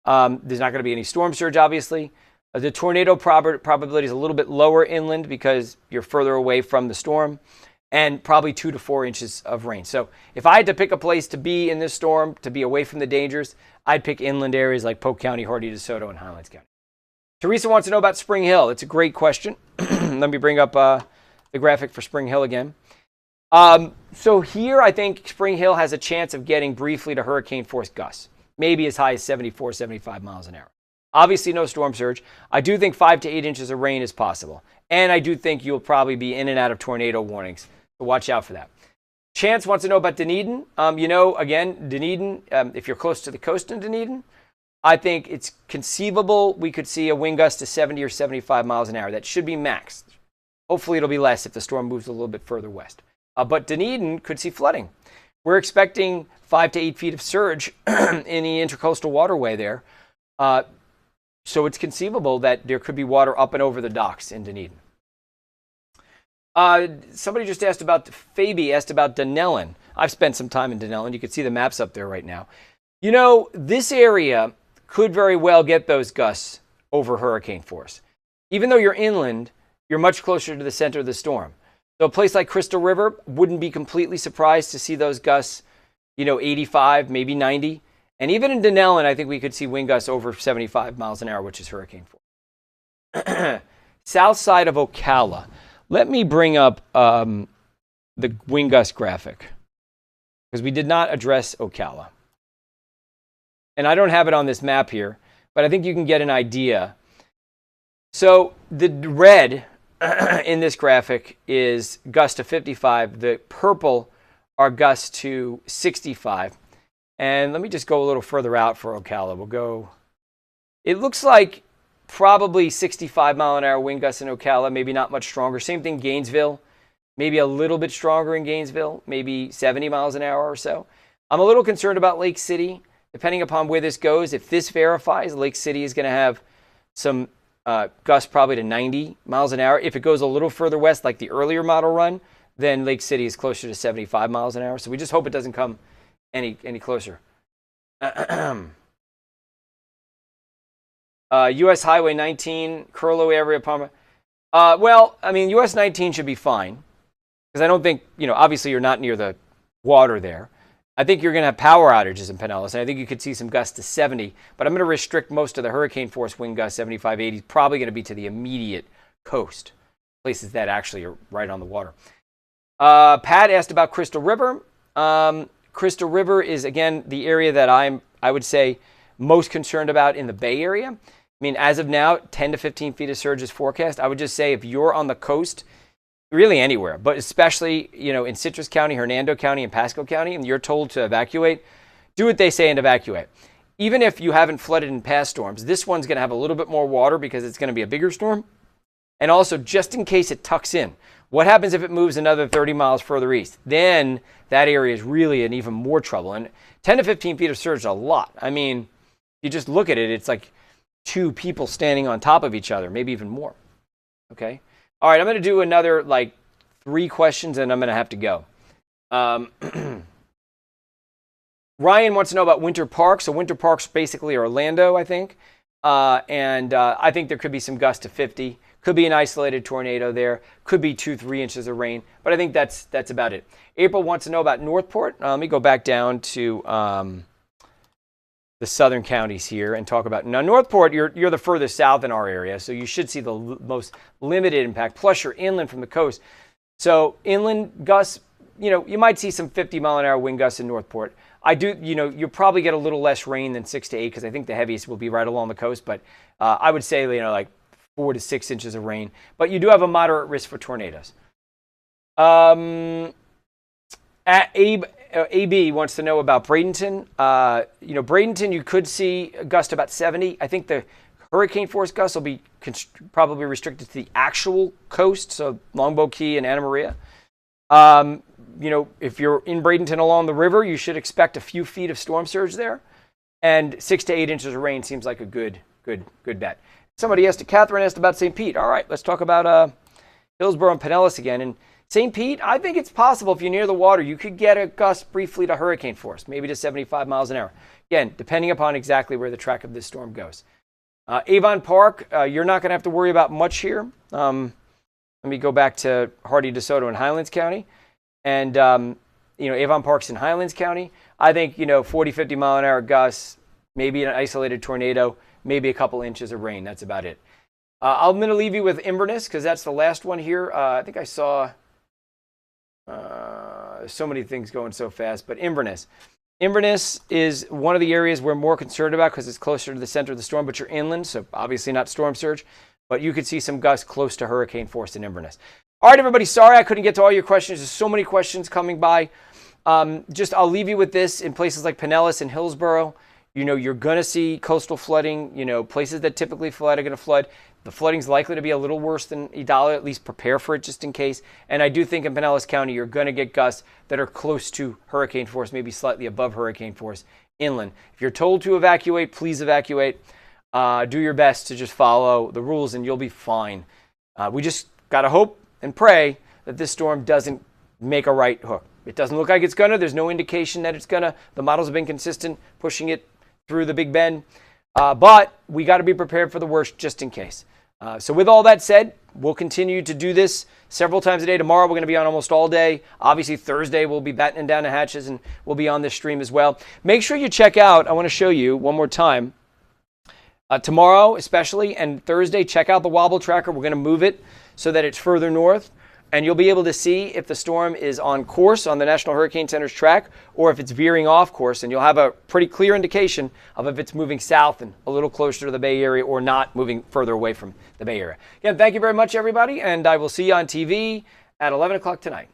There's not going to be any storm surge, obviously. The tornado probability is a little bit lower inland because you're further away from the storm, and probably 2 to 4 inches of rain. So if I had to pick a place to be in this storm, to be away from the dangers, I'd pick inland areas like Polk County, Hardy, DeSoto, and Highlands County. Teresa wants to know about Spring Hill. It's a great question. Let me bring up the graphic for Spring Hill again. So here I think Spring Hill has a chance of getting briefly to hurricane force gusts, maybe as high as 74, 75 miles an hour. Obviously no storm surge. I do think 5 to 8 inches of rain is possible. And I do think you'll probably be in and out of tornado warnings. So watch out for that. Chance wants to know about Dunedin. Again, Dunedin, if you're close to the coast in Dunedin, I think it's conceivable we could see a wind gust to 70 or 75 miles an hour. That should be max. Hopefully it'll be less if the storm moves a little bit further west. But Dunedin could see flooding. We're expecting 5 to 8 feet of surge in the intercoastal waterway there. So it's conceivable that there could be water up and over the docks in Dunedin. Somebody just asked about, Fabi asked about Dunellen. I've spent some time in Dunellen. You can see the maps up there right now. This area could very well get those gusts over hurricane force. Even though you're inland, you're much closer to the center of the storm. So a place like Crystal River, wouldn't be completely surprised to see those gusts, 85, maybe 90. And even in Dunellen, I think we could see wind gusts over 75 miles an hour, which is hurricane force. South side of Ocala. Let me bring up the wind gust graphic because we did not address Ocala. And I don't have it on this map here, but I think you can get an idea. So the red in this graphic is gusts to 55. The purple are gusts to 65. And let me just go a little further out for Ocala. We'll go. It looks like Probably 65-mile-an-hour wind gusts in Ocala, maybe not much stronger. Same thing, Gainesville, maybe a little bit stronger in Gainesville, maybe 70 miles an hour or so. I'm a little concerned about Lake City. Depending upon where this goes, if this verifies, Lake City is going to have some gusts probably to 90 miles an hour. If it goes a little further west, like the earlier model run, then Lake City is closer to 75 miles an hour. So we just hope it doesn't come any closer. U.S. Highway 19, Curlow area, Palmer. Well, I mean, U.S. 19 should be fine because I don't think, obviously you're not near the water there. I think you're going to have power outages in Pinellas, and I think you could see some gusts to 70, but I'm going to restrict most of the hurricane force wind gusts, 75, 80, probably going to be to the immediate coast, places that actually are right on the water. Pat asked about Crystal River. Crystal River is, again, the area that I would say, most concerned about in the Bay Area. I mean, as of now, 10 to 15 feet of surge is forecast. I would just say if you're on the coast, really anywhere, but especially, in Citrus County, Hernando County, and Pasco County, and you're told to evacuate, do what they say and evacuate. Even if you haven't flooded in past storms, this one's going to have a little bit more water because it's going to be a bigger storm. And also, just in case it tucks in, what happens if it moves another 30 miles further east? Then that area is really in even more trouble. And 10 to 15 feet of surge is a lot. I mean, you just look at it, it's like two people standing on top of each other, maybe even more. Okay? All right, I'm going to do another, 3 questions, and I'm going to have to go. Ryan wants to know about Winter Park. So Winter Park's basically Orlando, I think. And I think there could be some gusts to 50. Could be an isolated tornado there. Could be 2-3 inches of rain. But I think that's about it. April wants to know about Northport. Let me go back down to the southern counties here and talk about. Now, Northport, you're the furthest south in our area, so you should see the most limited impact. Plus, you're inland from the coast. So inland gusts, you might see some 50-mile-an-hour wind gusts in Northport. You'll probably get a little less rain than 6 to 8 because I think the heaviest will be right along the coast. But I would say, 4 to 6 inches of rain. But you do have a moderate risk for tornadoes. AB wants to know about Bradenton. Bradenton, you could see a gust about 70. I think the hurricane force gusts will be probably restricted to the actual coast, so Longboat Key and Anna Maria. If you're in Bradenton along the river, you should expect a few feet of storm surge there. And 6 to 8 inches of rain seems like a good bet. Catherine asked about St. Pete. All right, let's talk about Hillsborough and Pinellas again. And St. Pete, I think it's possible if you're near the water, you could get a gust briefly to hurricane force, maybe to 75 miles an hour. Again, depending upon exactly where the track of this storm goes. Avon Park, you're not going to have to worry about much here. Let me go back to Hardy DeSoto in Highlands County. And, Avon Park's in Highlands County. I think, 40, 50 mile an hour gusts, maybe an isolated tornado, maybe a couple inches of rain. That's about it. I'm going to leave you with Inverness because that's the last one here. I think I saw so many things going so fast, but Inverness. Inverness is one of the areas we're more concerned about because it's closer to the center of the storm, but you're inland, so obviously not storm surge, but you could see some gusts close to hurricane force in Inverness. All right, everybody, sorry I couldn't get to all your questions. There's so many questions coming by. I'll leave you with this. In places like Pinellas and Hillsborough, you're going to see coastal flooding. Places that typically flood are going to flood. The flooding's likely to be a little worse than Idalia, at least prepare for it just in case. And I do think in Pinellas County, you're going to get gusts that are close to hurricane force, maybe slightly above hurricane force inland. If you're told to evacuate, please evacuate. Do your best to just follow the rules and you'll be fine. We just got to hope and pray that this storm doesn't make a right hook. It doesn't look like it's going to. There's no indication that it's going to. The models have been consistent, pushing it through the Big Bend. But we got to be prepared for the worst just in case. So with all that said, we'll continue to do this several times a day. Tomorrow we're going to be on almost all day. Obviously Thursday we'll be battening down the hatches and we'll be on this stream as well. Make sure you check out, I want to show you one more time, tomorrow especially and Thursday, check out the Wobble tracker. We're going to move it so that it's further north. And you'll be able to see if the storm is on course on the National Hurricane Center's track or if it's veering off course. And you'll have a pretty clear indication of if it's moving south and a little closer to the Bay Area or not moving further away from the Bay Area. Again, thank you very much, everybody. And I will see you on TV at 11 o'clock tonight.